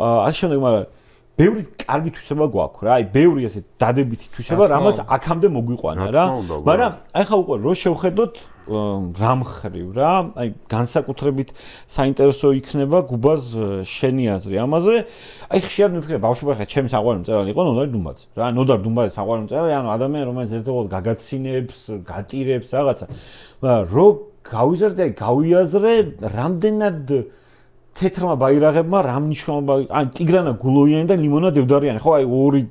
ასე შემდეგ, მაგრამ ბევრი კარგი თვისება გვაქვს რა. აი ბევრი ასე დადებითი თვისება, რამაც აქამდე მოგვიყვანა რა. მაგრამ ახლა უკვე რო შევხედოთ რა მხრივ რა, აი განსაკუთრებით საინტერესო იქნება გუბაზ შენი აზრი ამაზე. აი ხშირად მიფიქრე ბავშვობა ხა ჩემი საყვარელი მწერალი იყო ნოდარ დუმბაძე რა. ნოდარ დუმბაძე საყვარელი მწერალი, ანუ ადამიანი რომელიც ერთდროულად გაგაცინებს, გატირებს რაღაცა. მაგრამ რო გავიზარდე, გავიაზრე, რამდენად თეთრმა ბაირაღებმა რა მნიშვნელობა, ან ტიგრანა გულოიანი და ლიმონა დევდარიანი, ხო, აი ორი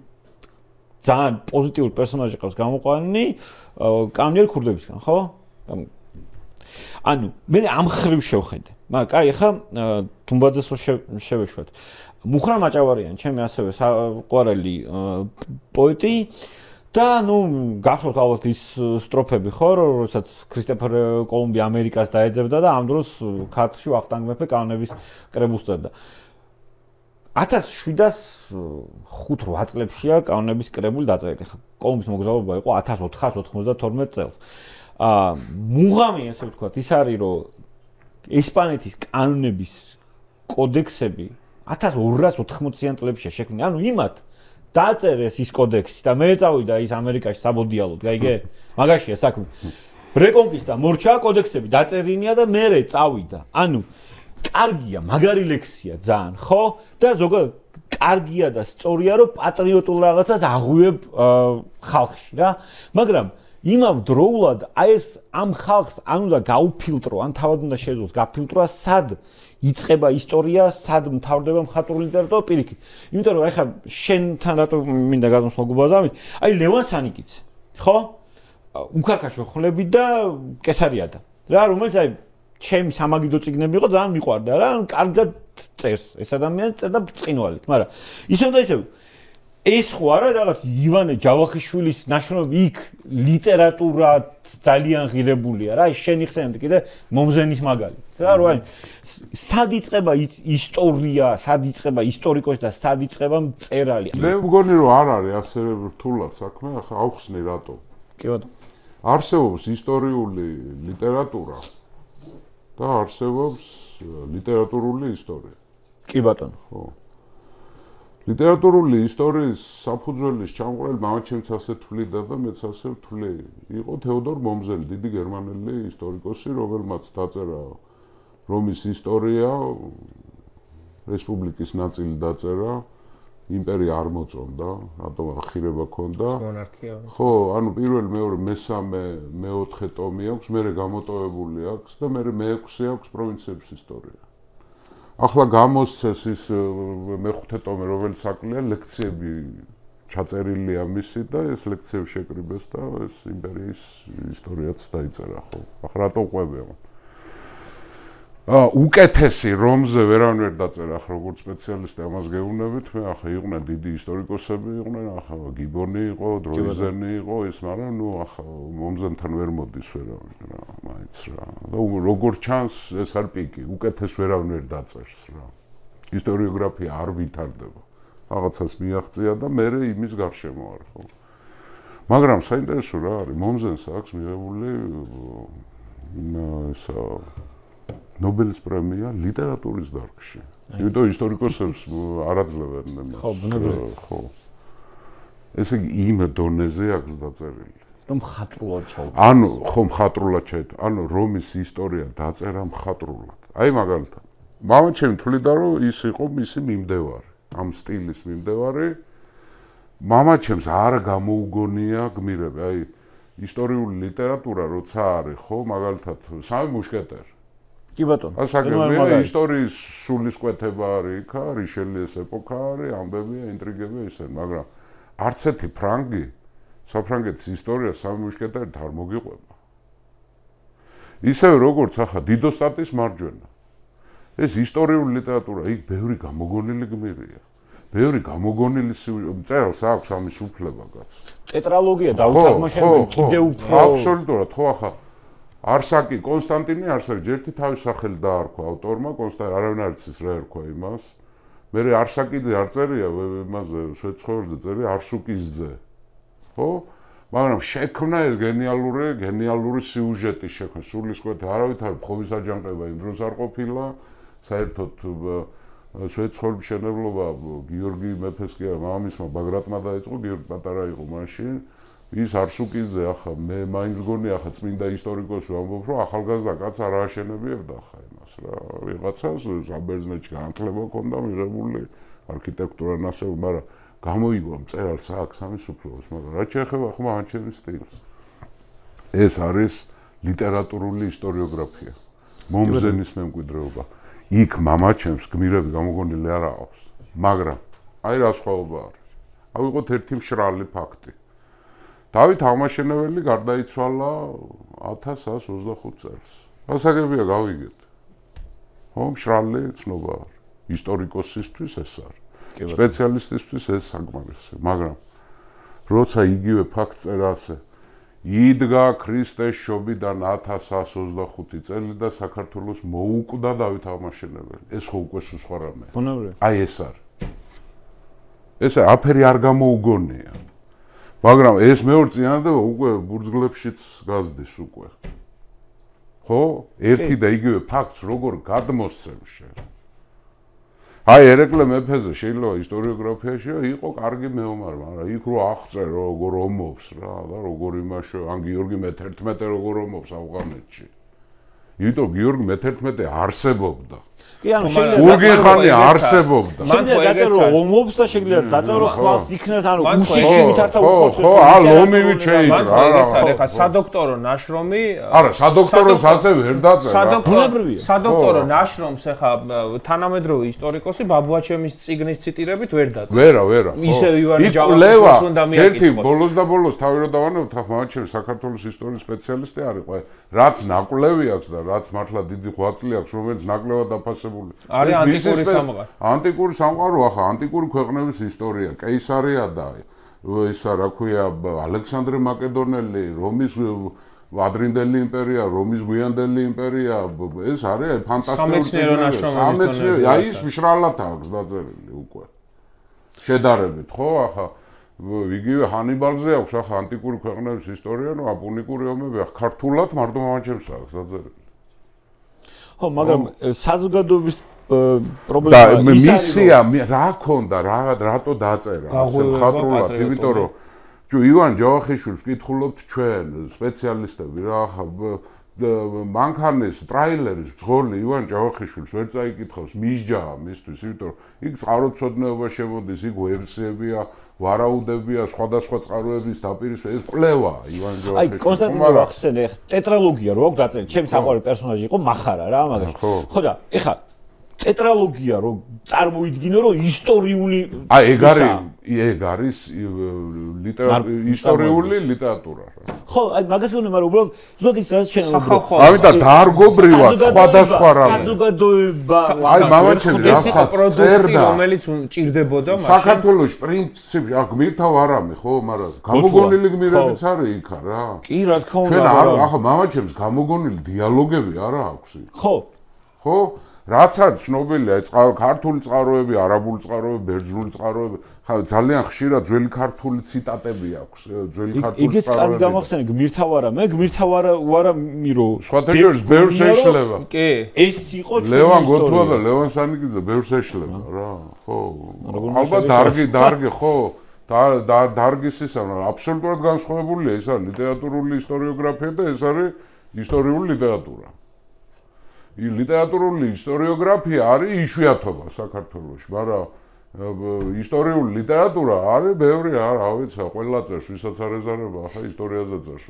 ძალიან პოზიტიური პერსონაჟი ყავს გამოყვანილი კანონიერ ქურდებისგან, ხო? ანუ მე ამ ხრივ შევხედე. მაგრამ კაი, ახლა დუმბაძეს შევეშვათ. მუხრან მაჭავარიანი, ჩემი ასევე საყვარელი პოეტი და ნუ გახსოვთ ალბათ ის სტროფები ხო, როდესაც ქრისტოფერ კოლუმბი ამერიკას დაეძებდა და ამ დროს ქართლში ვახტანგ მეფე კანონების კრებულს წერდა. 1705-8 წლებშია კანონების კრებული დაწერილი. კოლუმბის მოგზაურობა იყო 1492 წელს. მუღამი ასე ვთქვათ, ის არის რომ ესპანეთის კანონების კოდექსები 1280-იან წლებშია შექმნილი. ანუ იმათ დაწერეს ის კოდექსი და მე წავიდა ის ამერიკაში საბოდიალოდ, გაიგე? მაგაშია საქმე. რეკონკისტა მორჩა კოდექსები დაწერინია და მე წავიდა. ანუ კარგია, მაგარი ლექსია ძალიან, ხო? და ზოგადად კარგია და სწორია რომ პატრიოტულ რაღაცას აღვიებ ხალხში რა. მაგრამ იმავდროულად აი ეს ამ ხალხს ან უნდა გაუფილტრო, ან თავად უნდა შეძლოს გაფილტროა სად იწყება ისტორია, სად მთავრდება მხატვრული ლიტერატურა პირიქით. იმიტომ რომ ახლა შენთან რატო მინდა გადმოსვლა გუბაზავით, აი ლევან სანიკიც, ხო? უქარქაშო ხლები და კესარიადა. რა, რომელიც აი ჩემი სამაგიდო წიგნები იყო, ძალიან მიყვარდა რა, კარგად წერს. ეს ადამიანი წერდა ბრწყინვალით, მაგრამ ისევ და ისევ ეს ხო არა რაღაც ივანე ჯავახიშვილის ნაშრომები იქ ლიტერატურა ძალიან ღირებულია რა შენ იხსენებდი კიდე მომზენის მაგალითს რა რო სად იწყება ისტორია სად იწყება ისტორიკოსი და სად იწყება მწერალი მე მგონი რომ არ არის ასე რთულად საქმე ახლა ავხსნი რატო კი ბატონო არსებობს ისტორიული ლიტერატურა და არსებობს ლიტერატურული ისტორია კი ბატონო ხო ლიტერატურული ისტორიის საფუძველის ჩამყრელი მამაჩემს ასე თვლიდა და მეც ასე ვთვლი. იყო თეოდორ მომზენი, დიდი გერმანელი ისტორიკოსი, რომელმაც დაწერა რომის ისტორია, რესპუბლიკის ნაწილი დაწერა, იმპერია არ მოწონდა, რატომ ახირება ჰქონდა. მონარქია. ხო, ანუ პირველი, მეორე, მესამე, მეოთხე ტომი აქვს, მერე გამოტოვებული აქვს და მერე მეექვსე აქვს პროვინციების ისტორია. ახლა გამოსცეს ის მეხუთე ტომი, რომელიც აკლია ლექციები ჩაწერილია მისი და ეს ლექციები შეკრიბეს და ეს იმპერიის ისტორიაც დაიწერა, ხო. ახლა რატო ყვებია? უკეთესი რომზე ვერავინ ვერ დაწერა, ახლა როგორც სპეციალისტი ამას გეუბნებით, მე ახლა იყვნენ დიდი ისტორიკოსები, იყვნენ ახლა გიბონი იყო, დროიზენი იყო, ეს, მაგრამ ნუ ახლა მომზენთან ვერ მოდის ვერავინ რა, მაინც რა. და როგორ ჩანს, ეს არ პიკი, უკეთეს ვერავინ ვერ დაწერს რა. ისტორიოგრაფია არ ვითარდება. რაღაცას მიაღწია და მე იმის გარშემო არ ხო. მაგრამ საინტერესო რა არის, მომზენს აქვს მიღებული ესა ნობელის პრემია ლიტერატურის დარგში. იმიტომ ისტორიკოსებს არ აძლევენ იმას. ხო, ბუნებრივია. ხო. ესე იგი იმ დონეზე აქვს დაწერილი. რომ მხატვრულად ჩაუდგა. ანუ ხო მხატვრულად ჩაიდგა. ანუ რომის ისტორია დაწერა მხატვრულად. აი მაგალითად. მამაჩემი თვლიდა რომ ის იყო მისი მიმდევარი, ამ სტილის მიმდევარი. მამაჩემს არ გამოუგონია გმირები. აი ისტორიული ლიტერატურა როცა არის, ხო, მაგალითად, სამი მუშკეტერი კი ბატონო. ასაგებია ისტორიის სულისკვეთება არის იქ, რიშელიეს ეპოქა არის, ამბებია, ინტრიგებია ისე, მაგრამ არც ერთი ფრანგი საფრანგეთის ისტორია სამი მუშკეტერით არ მოგიყვება. ისევე როგორც ახლა დიდოსტატის მარჯვენა. ეს ისტორიული ლიტერატურა, იქ ბევრი გამოგონილი გმირია. ბევრი გამოგონილი მწერალს აქვს ამის უფლება კაც. ტეტრალოგია დაუთაღმაშენებელი კიდე უფრო აბსოლუტურად ხო ახლა არსაკი კონსტანტინე არსაკი ერთი თავის სახელი დაარქვა ავტორმა კონსტანტინე არავინ არ იცის რა ერქვა იმას მე არსაკიძე არ წერია იმაზე შეცხოველზე წერია არსუკისძე ხო მაგრამ შექმნა ეს გენიალური სიუჟეტი შექმნა სულისკვეთი არავითარ ხობის აჯანყება იმ დროს არ ყოფილა საერთოდ შეცხოველი მშენებლობა გიორგი მეფეს კი არა მამამისმა ბაგრატმა დაიწყო გიორგი პატარა იყო მაშინ ის არსუკიძე ახლა მე მაინც მგონი ახლა წმინდა ისტორიკოსი ვამბობ რომ ახალგაზრდა კაც არ ააშენებიებდა ახლა იმას რა ვიღაცას საბერძნეთში განათლება ჰქონდა მიღებული არქიტექტურა ნასევი მაგრამ გამოიგო მწერალს აქვს ამის უფლებას მაგრამ რაც შეეხება ხომ ანჩელის სტილს ეს არის ლიტერატურული ისტორიოგრაფია მომზენის მემკვიდრეობა იქ მამაჩემს გმირები გამოგონილი არ აქვს მაგრამ აი რა სხვაობა არის ავიღოთ ერთი მშრალი ფაქტი დავით აღმაშენებელი გარდაიცვალა 1125 წელს. ასაგებია გავიგეთ. ხო, მშრალი ცნობა არის. ისტორიკოსისთვის ეს არის. სპეციალისტისთვის ეს საკმარისი, მაგრამ როცა იგივე ფაქტს წერა ასე იდგა ქრისტეს შობიდან 1125 წელი და საქართველოს მოუკვდა დავით აღმაშენებელი. ეს ხო უკვე სხვა რამე. აი ეს არის. ეს აფერი არ გამოუგონია. მაგრამ ეს მეორე წინადადება უკვე ბურძგლებშიც გაზდის უკვე. ხო? ერთი და იგივე ფაქტს როგორ გადმოსცემ შენ. აი ერეკლე მეფეზე შეიძლება ისტორიოგრაფიაში იყო კარგი მეომარი, მაგრამ იქ რო აღწერო როგორ ომობს რა და როგორ იმაშო ან გიორგი მე-11 როგორ ომობს ავღანეთში. იმიტომ გიორგი მე-11 არსებობდა. კი ანუ შეიძლება ურგენხანი არსებობდა. შეიძლება დაწერო ომობს და შეიძლება დაწერო ხვალს იქნებ ანუ უშიში ვითარცა უხოცეს. ხო, ლომივი შეიჭრა. არა, ხა სადოქტორო ნაშრომი არა, სადოქტოროს ასე ვერ დაწერა. ბუნებრივია. სადოქტორო ნაშრომს ხა თანამედროვე ისტორიკოსი ბაბუაჩემის წიგნის ციტირებით ვერ დაწერს. ვერა. ისე ივანე ჯავახიშვილს უნდა მიაკითხოს. ერთი ბოლოს და ბოლოს თავი რო დავანებთ, ხა მამაჩემი საქართველოს ისტორიის სპეციალისტი არ იყო. რაც ნაკვლევი აქვს და რაც მართლა დიდი ღვაწლი აქვს, რომელიც ნაკლებად დაფასებული. არის ანტიკური სამყარო. ანტიკური სამყარო, ახლა ანტიკური ქვეყნების ისტორია, კეისარია და ისა რა ქვია, ალექსანდრე მაკედონელი, რომის ადრინდელი იმპერია, რომის გვიანდელი იმპერია, ეს არის ფანტასტიკური სამეცნიერო, აი ის მშრალად აქვს დაწერილი უკვე. შედარებით, ხო, ახლა იგივე ჰანიბალზე აქვს ახლა ანტიკური ქვეყნების ისტორია, ნუ აპუნიკური ომები ახლა ქართულად მარტო მამაჩემს აქვს დაწერილი. ხო, მაგრამ საზოგადოების პრობლემა ის მისია რა ქონდა, რატო დაწერა ასე მხატვრულად, იმიტომ რომ ივან ჯავახიშვილს ვკითხულობთ ჩვენ სპეციალისტები რა ახლა მანქანის ტრაილერის ბრძოლი ივან ჯავახიშვილს ვერ წაიკითხავს მისჯაა მისთვის, იმიტომ რომ იქ წყაროწოდნეობა შემოდის, იქ ვერსიებია, ვარაუდებია, სხვადასხვა წყაროების დაპირისპირება, ეს კვლევა ივან ჯავახიშვილს. აი, კონსტანტინე ახსენე, ტეტრალოგია რო აქვს დაწერილი, ჩემს საყვარელი პერსონაჟი იყო მახარა რა, მაგას. ხო და ეხა ტეტრალოგია რო წარმოიდგინო, რომ ისტორიული აი ეგ არის ისტორიული ლიტერატურა რა. ხო, აი მაგას გონე, მაგრამ უბრალოდ ზოგადად ის რაც სახალხო. ამიტომ დარგობრივად სხვადასხვა რამე. საზოგადოება აი მამაჩემ რასაც წერდა, რომელიც ჭირდებოდა მაშინ. საქართველოს პრინციპი, აქ გმირთავ არამე, ხო, მაგრამ გამოგონილი გმირებიც არის იქა რა. კი, რა თქმა უნდა. ჩვენ ახლა მამაჩემს გამოგონილი დიალოგები არა აქვს. ხო. ხო? რაც არის ცნობილია, ქართული წყაროები, არაბული წყაროები, ბერძნული წყაროები, ძალიან ხშირად ძველი ქართული ციტატები აქვს, ძველი ქართული წყაროები. იგიც კარგი გამახსენე, გმირთავარა, მე გმირთავარა უარამირო. სხვათა შორის ბევრს ეშლება. კი. ეს იყო ლევან გოთუა და ლევან სანიკიძე ბევრს ეშლება რა, ხო. ალბათ დარგი, ხო. დარგის ისა, აბსოლუტურად განსხვავებულია, ეს არის ლიტერატურული ისტორიოგრაფია და ეს არის ისტორიული ლიტერატურა. ლიტერატურული ისტორიოგრაფია არის იშვიათობა საქართველოში, მაგრამ ისტორიული ლიტერატურა არის ბევრი, რა ვიცი, ყველა წერს, ვისაც არ ეზარება, ახლა ისტორიაზე წერს,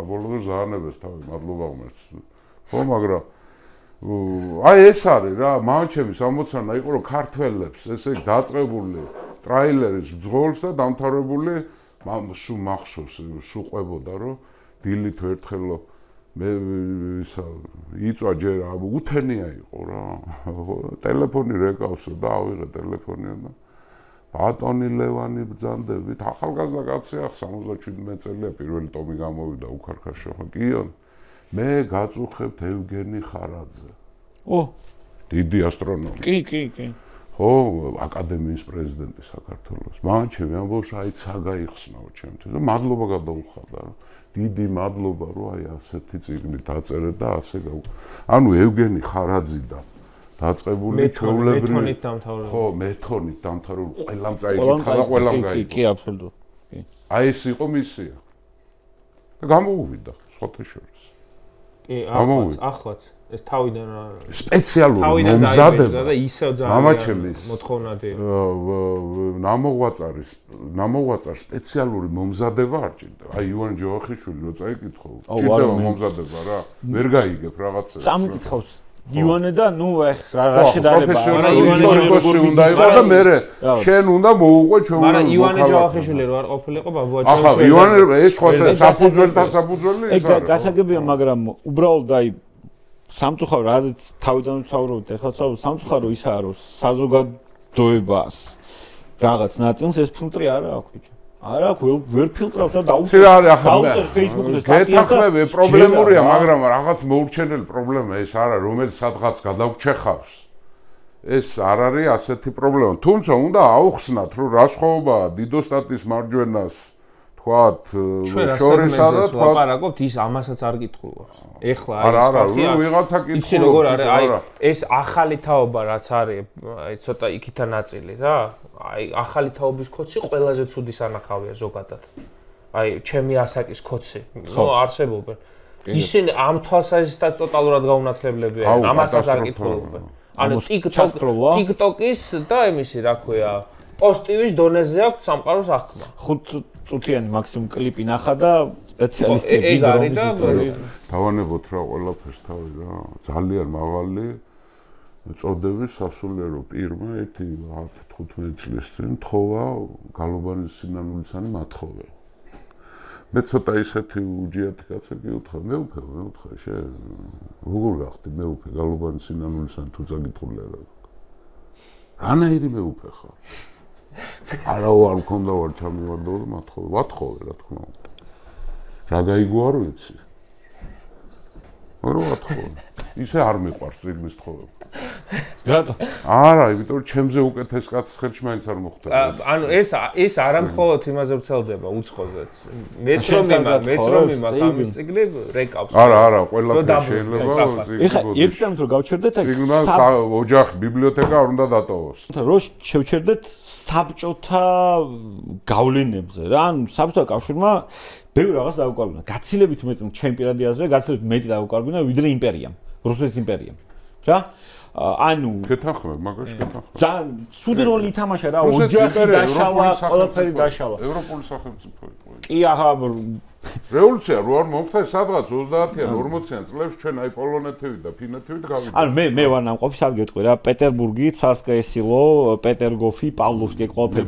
აბოლოდო ზაანებს თავი, მადლობა ღმერთს. ხო, მაგრამ აი ეს არის რა, მამაჩემის ამოცანა იყო, რომ ქართველებს ესე დაწყებული ტრაილერის ბრძოლს და დამთავრებული სულ მახსოვს, სულ ყვებოდა, რომ დილით ერთხელო მე ისა იწვა ჯერ უთენია იყო რა ტელეფონი რეკავსო და ავიღე ტელეფონი და ბატონი ლევანი ბრძანდებით ახალგაზრდა კაცი ახ 77 წელია პირველი ტომი გამოვიდა უხარხაშო კიო მე გაწუხებთ ევგენი ხარაძე დიდი ასტრონომი კი ხო აკადემიის პრეზიდენტი საქართველოს მან ჩემი ამბობს აი ცა გაიხსნაო ჩემთვის და მადლობა გადაუხადა რა დიდი მადლობა რომ აი ასეთი წიგნი დაწერე და ასე ანუ ევგენი ხარაძიდან დაწყებული ჩვეულებრივი ხო მეთონით დამთავრებული ყველამ წაიკითხა და ყველამ გაიგო კი აბსოლუტურად კი აი ეს იყო მისია და გამოუვიდა სხვათა შორის კი ახლაც ეს თავიდან სპეციალური მომზადება და ისევ ძალიან მოთხოვნადი ნამოღვაწარ სპეციალური მომზადება არ ჭირდება აი ივან ჯავახიშვილი რო წაიკითხო ჭირდება მომზადება რა ვერ გაიგებ რაღაცას წამიკითხავს ივანე და ნუ რა შედარება პროფესიონალი უნდა იყო და მე შენ უნდა მოუყვე ჩვენ მაგრამ ივანე ჯავახიშვილი რო არ ყოფილიყო ბაბუაჩემი ახლა ივანე ეს ხო საფუძველთა საფუძველი ეს არის გასაგებია მაგრამ უბრალოდ აი სამწუხარო რაზეც თავიდან ვცხოვრობთ ეხლა სამწუხარო ისაა რომ საზოგადოებას რაღაც ნაწილს ეს ფილტრი არა აქვს ბიჭო არა აქვს ვერ ფილტრავს და დაუწერ Facebook-ზე სტატიას და პრობლემურია მაგრამ რაღაც მოურჩენელი პრობლემა ეს არა რომელიც სადღაც გადაგჩეხავს ეს არ არის ასეთი პრობლემა თუმცა უნდა აუხსნათ რომ რა სხვაობაა დიდოსტატის მარჯვენას თქვათ შორისა და თქვათ ლაპარაკობთ ის ამასაც არ კითხულობს ეხლა არის ხალხი ვიღაცა კითხულობს იცი როგორ არის აი ეს ახალი თაობა რაც არის აი ცოტა იქითა ნაწილი რა აი ახალი თაობის კოცი ყველაზე ცუდი სანახავია ზოგადად აი ჩემი ასაკის კოცი ნუ არსებობენ ისინი ამ თვალსაზრისითაც ტოტალურად გაუნათლებლებია ამასაც არ კითხულობენ ანუ TikTok-ის და ემისი რა ქვია პოსტივის დონეზე აქვს სამყაროს აღქმა 5 წუთიანი მაქსიმუმ კლიპი ნახა და სპეციალისტები რომის ისტორიის დავანებოთ რა ყველაფერს თავი რა ძალიან მაღალი წოდების სასულიერო პირმა 15 წლის წინ თხოვა გალობანის სინანულისანი მათხოვე მე ცოტა ისეთი უჯიათი კაცი გიუთხარ, მეუფე, შენ როგორ გახდი მეუფე, გალობანი სინანულისან თუ წაგიტყულია რა. რანაირი მეუფე ხარ? არავა არ მქონდა ვარ ჩამივარდა და ვათხოვე რა თქმა უნდა. რა გაიგო არ ვიცი. რა ვათხოვე? ისე არ მიყვარს ზიგმის თხოვება. რატო? არა, იმიტომ რომ ჩემზე უკეთეს კაცს ხელში მაინც არ მოხვდება. ანუ ეს არა მხოლოდ იმაზე ვრცელდება უცხოზეც. მეტრომი მაგ ამის წიგნი რეკავს. არა, ყველაფერი შეიძლება წიგნი. ეხლა ერთ წამით რომ გავჩერდეთ აი ოჯახი, ბიბლიოთეკა არ უნდა დატოვოს. რო შევჩერდეთ საბჭოთა გავლენებზე რა, ანუ საბჭოთა კავშირმა ბევრი რაღაც დაუკარგუნა. გაცილებით მეტი ჩემი პირადი აზრია, გაცილებით მეტი დაუკარგუნა ვიდრე იმპერიამ, რუსეთის იმპერიამ. რა? ანუ გეთანხმებ, მაგაში გეთანხმებ. ძალიან ცუდი როლი ითამაშა რა, ოჯახი დაშალა, ყველაფერი დაშალა. ევროპული სახელმწიფო იყო. კი, ახლა რევოლუცია რო არ მომხდა სადღაც 30-იან 40-იან წლებში ჩვენ აი პოლონეთივით და ფინეთივით გავიდეთ. ანუ მე ვარ ნამყოფი, სად გეტყვი რა, პეტერბურგი, ცარსკაია სილო, პეტერგოფი, პავლოვსკი ყველაფერი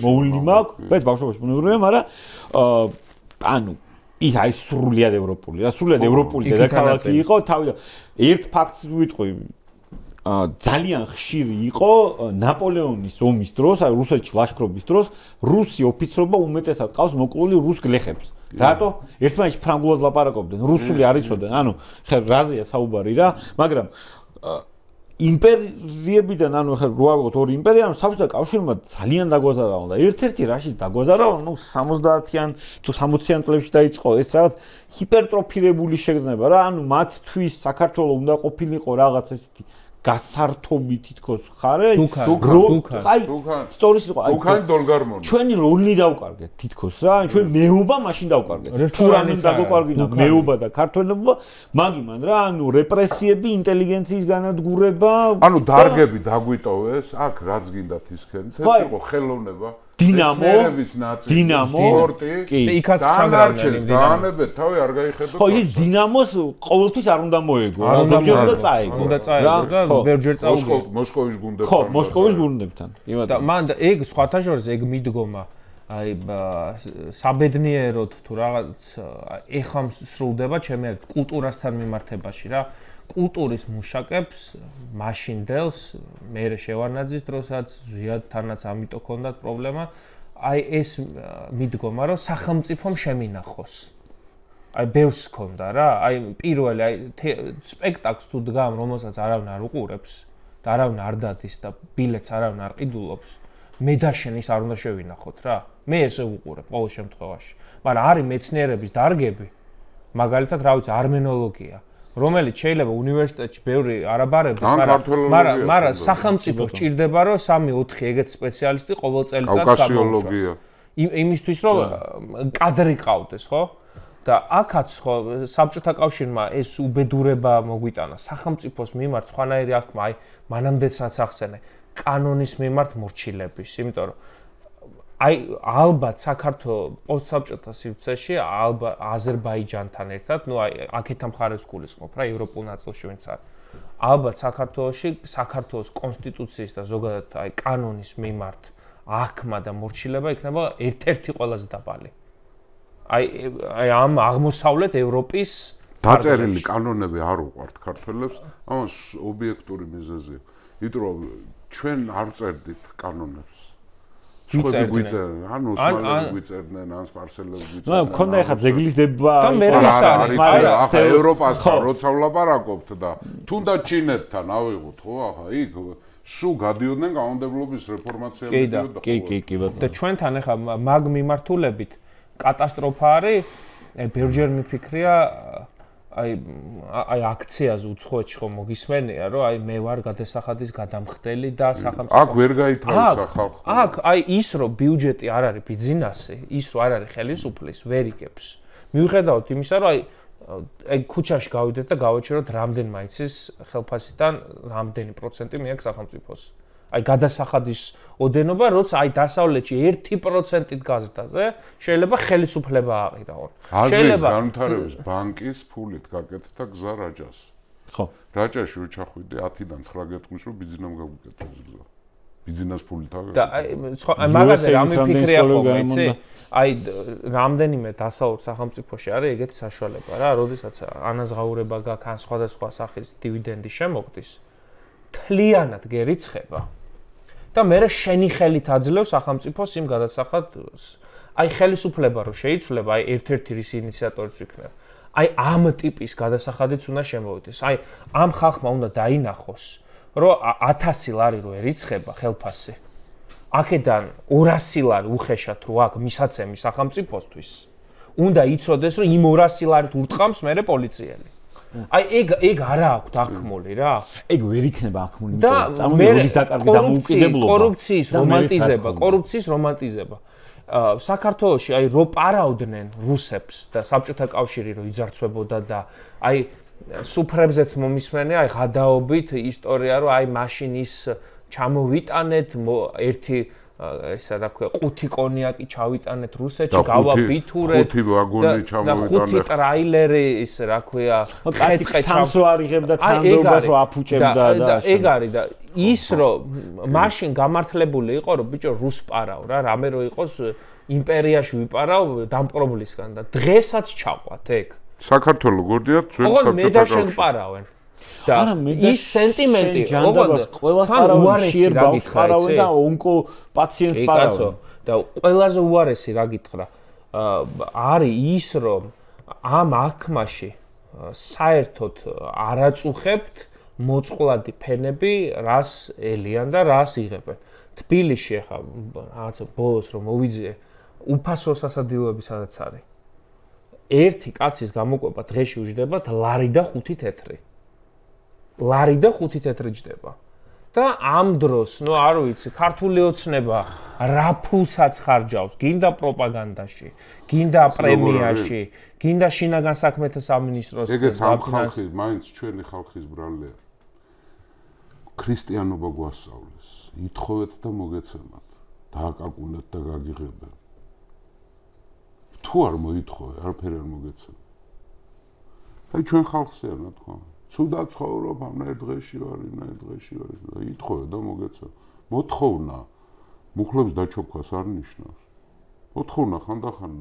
მოვლი მაქვს. ბეც ბავშვობაში ბუნებრივია, მაგრამ ანუ ის აი სრულიად ევროპული, რა სრულიად ევროპული დედაქალაქი იყო, თავი ერთ ფაქტს ვიტყვი ძალიან ხშირი იყო ნაპოლეონის ომის დროს, აი რუსეთში ლაშქრობის დროს, რუსი ოფიცრობა უმეტესად ყავს მოკლული რუს გლეხებს. რატო? ერთმანეთში ფრანგულად ლაპარაკობდნენ, რუსული არ იცოდნენ. ანუ ხა რაზეა საუბარი რა, მაგრამ იმპერიებიდან, ანუ ხა რო ავიღოთ ორი იმპერია, ანუ საბჭოთა კავშირმა ძალიან დაგვაზარალა და ერთ-ერთი რაშიც დაგვაზარალა, ნუ 70-იან თუ 60-იან წლებში დაიწყო ეს რაღაც ჰიპერტროფირებული შეგრძნება რა, ანუ მათთვის საქართველოს უნდა ყოფილიყო რაღაც ესეთი გასართობი თითქოს ხარე აი სტორიის იყო აი უკან დოლგარმონი ჩვენი როლი დავკარგეთ თითქოს რა ჩვენ მეუბა მაშინ დავკარგეთ თუ რამე დაგვაკარგინა მეუბა და ქართველობა მაგიმან რა ანუ რეპრესიები ინტელიგენციის განადგურება ანუ დარგები დაგვიტოვეს აქ რაც გინდათ ისქენით ეს იყო ხელოვნება დინამო სპორტი კი იქაც ჩაგარჩენს დაანებეთ თავი არ გაიხედოთ ხო ის დინამოს ყოველთვის არ უნდა მოეგო ზოგჯერ უნდა წაეგო და ბევრჯერ წაუგო მოსკოვის გუნდებთან ხო მოსკოვის გუნდებთან კი და მან ეგ სხვათა შორის ეგ მიდგომა აი საბედნიეროდ თუ რაღაც ეხამ სრულდება ჩემი აზრით კულტურასთან მიმართებაში რა კულტურის მუშაკებს მაშინდელს მე შევარნაძის დროსაც ზიადთანაც ამიტომ ჰქონდათ პრობლემა აი ეს მიდგომა რომ სახელმწიფომ შემინახოს აი ბევრს ჰქონდა რა აი პირველი აი სპექტაკლს თუ დგამ რომელსაც არავინ არ უყურებს და არავინ არ დადის და ბილეთს არავინ არ ყიდულობს მე და შენ ის არ უნდა შევინახოთ რა მე ესე ვუყურებ ყოველ შემთხვევაში მაგრამ არის მეცნიერების დარგები მაგალითად რა ვიცი არმენოლოგია რომელიც შეიძლება უნივერსიტეტში ბევრი არაბარებდეს, მაგრამ სახელმწიფო სჭირდება რომ 3-4 ეგეთ სპეციალისტი ყოველ წელიწადს გამოვიდეს. იმისთვის რომ კადრი ყავდეს, ხო? და აქაც ხო საბჭოთა კავშირმა ეს უბედურება მოგვიტანა სახელმწიფოს მიმართ სხვანაირი აქმა, აი მანამდეცაც ახსენე, კანონის მიმართ მორჩილების, იმიტომ რომ აი ალბათ საქართველოს პოსტსაბჭოთა სივრცეში ალბათ აზერბაიჯანთან ერთად, ნუ აი აქეთ მხარეს გულისხმობ რა ევროპულ ნაწილში ვინც არის. ალბათ საქართველოში საქართველოს კონსტიტუციის და ზოგადად აი კანონის მიმართ აქმა და მორჩილება იქნება ერთ-ერთი ყველაზე დაბალი. აი ამ აღმოსავლეთ ევროპის დაწერილი კანონები არ უყვართ ქართველებს, ამას ობიექტური მიზეზია. იმიტომ რომ ჩვენ არ წერდით კანონებს. გვიწერდნენ, ანუ სმალები გვიწერდნენ, ან სპარსელები გვიწერდნენ. ნუ მქონდა ახლა ძეგლის დება, ახლა ევროპასთან როცა ვლაპარაკობთ და თუნდაც ჩინეთთან ავიღოთ, ხო, ახლა იქ სულ გადიოდნენ კანონმდებლობის რეფორმაციამდე და კი და ჩვენთან ახლა მაგ მიმართულებით კატასტროფა არის, ბევრჯერ მიფიქრია აი აქციაზე უცხოეთში ხო მოგისმენია რომ აი მე ვარ გადასახადის გადამხდელი და სახელმწიფო აქ ვერ გაითავისა ხალხი აქ აი ის რომ ბიუჯეტი არ არის ბიზნესი ის რომ არ არის ხელისუფლის ვერ იგებს მიუხედავად იმისა რომ აი ქუჩაში გავიდეთ და გავაჩეროთ რამდენ მაინც ის ხელფასიდან რამდენი პროცენტი მიაქვს სახელმწიფოს აი გადასახადის ოდენობა როცა აი დასავლეთში 1%-ით გაზრდაზე შეიძლება ხელისუფლება აყირაონ შეიძლება განვითარების ბანკის ფულით გაკეთდა გზა რაჭას ხო რაჭაში რო ჩახვიდე 10-დან 9 გეტყვის რომ ბიზნესამ გაგვიკეთოს გზა ბიზნეს ფულით აგა. და აი მაგაზე რა მიფიქრია ხოლმე, იცი? აი რამდენიმე დასავლურ სახელმწიფოში არის ეგეთი საშუალება რა, როდესაც ანაზღაურება გაქვს ან სხვადასხვა სახის დივიდენდი შემოგდის, თლიანად გერიცხება და მე შენი ხელით აძლევს სახელმწიფოს იმ გადასახადს. აი ხელისუფლება რო შეიცვლება, აი ერთ-ერთი რის ინიციატორიც ვიქნებ. აი ამ ტიპის გადასახადიც უნდა შემოვიდეს. აი ამ ხალხმა უნდა დაინახოს, რომ 1000 ლარი რო ერიცხება ხელფასი. აქედან 200 ლარი უხეშად რო აქ მისაცემი სახელმწიფოსთვის, უნდა იცოდეს, რომ იმ 200 ლარით ურტყამს მერე პოლიციელი. აი ეგ არა აქვს დახმული რა. ეგ ვერ იქნება ახმული, იმიტომ წამოიღების დაკარგი დამოუკიდებლობა. კორუფციის რომანტიზება. საქართველოში აი რო პარავდნენ რუსებს და საბჭოთა კავშირი რო იძარცვებოდა და აი სუფრებზეც მომისმენე აი ღადაობით ისტორია რომ აი მაშინ ის ჩამოვიტანეთ ერთი ესა რა ქვია 5 კონიაკი ჩავიტანეთ რუსეთში გავა ბითურეთ 5 ვაგონი ჩამოვიტანეთ 5 ტრაილერი ის რა ქვია ხეთყე თამს რო არიღებდა თანდობას რო აფუჭებდა და ეგ არის და ის რომ მაშინ გამართლებული იყო რომ ბიჭო რუს პარავ რა რამე რო იყოს იმპერიაში ვიპარავ დამპყრობლისგან და დღესაც ჩაყვათ ეგ საქართველოს გორდიათ ძველი საბჭოთა კავშირი. მე და შენ პარავენ. და ის სენტიმენტი ჯანდაბას ყველას პარავენ, შიერ ბავშვს პარავენ და ონკო პაციენტს პარავენ. და ყველაზე უარესი რა გითხრა, არის ის რომ ამ აქმაში საერთოდ არ აწუხებთ მოწყვლადი ფენები, რას ელიან და რას იღებენ. თბილისში ახლა რაღაცა ბოლოს რომ მოვიძიე უფასო სასადილოები სადაც არის. ერთი კაცის გამოკვება დღეში უჯდებათ ლარი და 5 თეთრი. ლარი და 5 თეთრი ჯდება. და ამ დროს, ნუ არ ვიცი, ქართული ოცნება რა ფულსაც ხარჯავს, გინდა პროპაგანდაში, გინდა პრემიაში, გინდა შინაგან საქმეთა სამინისტროს ეგეც ამ ხალხი, მაინც ჩვენი ხალხის ბრალია. ქრისტიანობა გვასწავლეს, ითხოვეთ და მოგეცემათ, დააკაკუნეთ და გაგიღებენ. თუ არ მოითხოვე, არაფერი არ მოგეცემა. აი ჩვენ ხალხზე არ ნათქვა. ცუდა ცხოვრობ, ამ დღეში ვარ, იმ დღეში ვარ, და ითხოვე და მოგეცემა. მოთხოვნა მუხლებს დაჩოქვას არ ნიშნავს. მოთხოვნა ხანდახან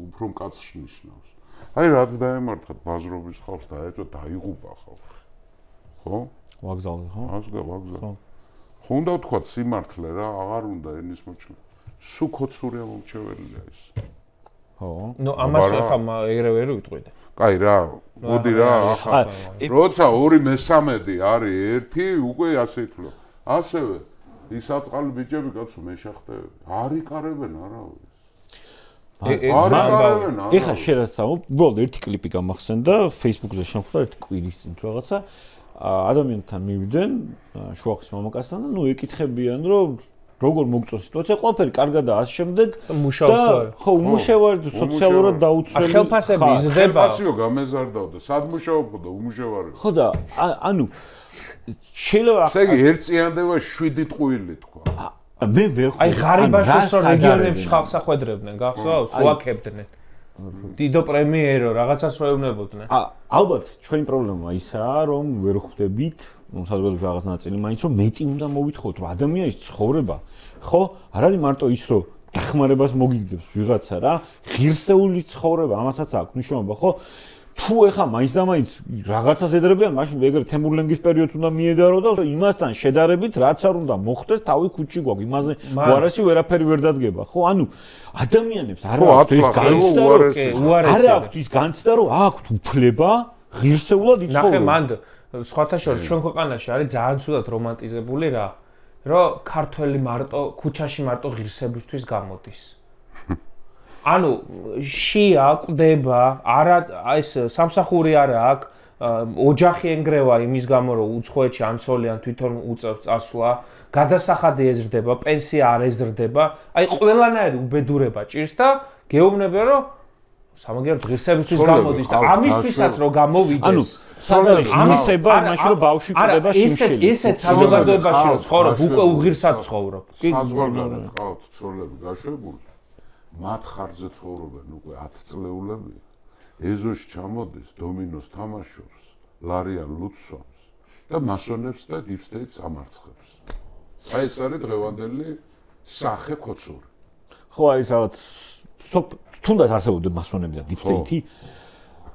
უფრო მკაცრს ნიშნავს. აი რაც დაემართათ ბაზრობის ხალხს და ეწო დაიღუპა ხალხი. ხო? ვაგზალზე, ხო? ასგა ვაგზალზე. ხო უნდა ვთქვა სიმართლე რა, აღარ უნდა ენის მოჩვენა. სუ ქოცურია მომჩეველია ის. ხო. ნუ ამას ახლა ეგრე ვერ ვიტყვიდე. კაი რა, მოდი რა, ახლა როცა 2/3 არის ერთი, უკვე ასე ითქვა. ასევე ის აწყალი ბიჭები კაცო მე შეხტები. არ იკარებენ არავის. ეხა შერაცავ, უბრალოდ ერთი კლიპი გამახსენდა Facebook-ზე შემხვდა ერთი კვირის წინ რაღაცა ადამიანთან მივიდნენ შუახის მამაკაცთან და ნუ ეკითხებიან რომ როგორ მოგწონს სიტუაცია, ყველაფერი კარგადაა ამ შემდეგ და ხო, უმუშევარი და სოციალურად დაუცველი ხელფასები იზრდება. ხელფასიო გამეზარდავდა, სად მუშაობოდა უმუშევარი. ხო და ანუ შეიძლება ესე ერთწიანდება 7 ტყუილი თქვა. მე ვერ აი ღარიბაშვილს რო რეგიონებში ხალხს ახვედრებდნენ, გახსოვს, უაქებდნენ. დიდო პრემიერო რაღაცას რო ეუბნებოდნენ. ალბათ ჩვენი პრობლემა ისაა, რომ ვერ ხვდებით, საზოგადოების რაღაც ნაწილი მაინც რომ მეტი უნდა მოვითხოვოთ, რომ ადამიანის ცხოვრება, ხო, არ არის მარტო ის, რომ დახმარებას მოგიგდებს ვიღაცა რა, ღირსეული ცხოვრება, ამასაც აქვს მნიშვნელობა, ხო? თუ ეხა მაინც და მაინც რაღაცას ედრებიან, მაშინ ეგრე თემურლენგის პერიოდს უნდა მიედარო და იმასთან შედარებით რაც არ უნდა მოხდეს, თავი ქუჩი გვაქვს, იმაზე უარესი ვერაფერი ვერ დადგება, ხო? ანუ ადამიანებს არ აქვს ის განცდა, არ აქვს ის განცდა, რომ აქვთ უფლება ღირსეულად იცხოვრონ. ნახე, მანდ სხვათა შორის ჩვენ ქვეყანაში არის ძალიან ცუდად რომანტიზებული რა, რომ ქართველი მარტო ქუჩაში მარტო ღირსებისთვის გამოდის. ანუ შია ყდება, არა ეს სამსახური არა აქვს, ოჯახი ენგრევა იმის გამო რომ უცხოეთში ანცოლიან თვითონ უწევს წასვლა, გადასახადი ეზრდება, პენსია არ ეზრდება, აი ყველანაირი უბედურება ჭირს და გეუბნებიან რომ სამაგიეროდ ღირსებისთვის გამოდის და ამისთვისაც რომ გამოვიდეს. ანუ სად არის ღირსება იმაში რომ ბავშვი ყდება შიმშილი. ისეთ საზოგადოებაში რომ ცხოვრობ, უკვე უღირსად ცხოვრობ. საზღვარგარეთ ყავთ ცოლები გაშვებული. მათ ხარჯზე ცხოვრობენ უკვე 10 წლეულები. ეზოში ჩამოდის, დომინოს თამაშობს, ლარიან ლუცსონს და მასონებს და დიპსტეიტს ამარცხებს. აი ეს არის დღევანდელი სახე ხოცური. ხო, აი რაღაც თუნდაც არსებობდა მასონები და დიპსტეიტი.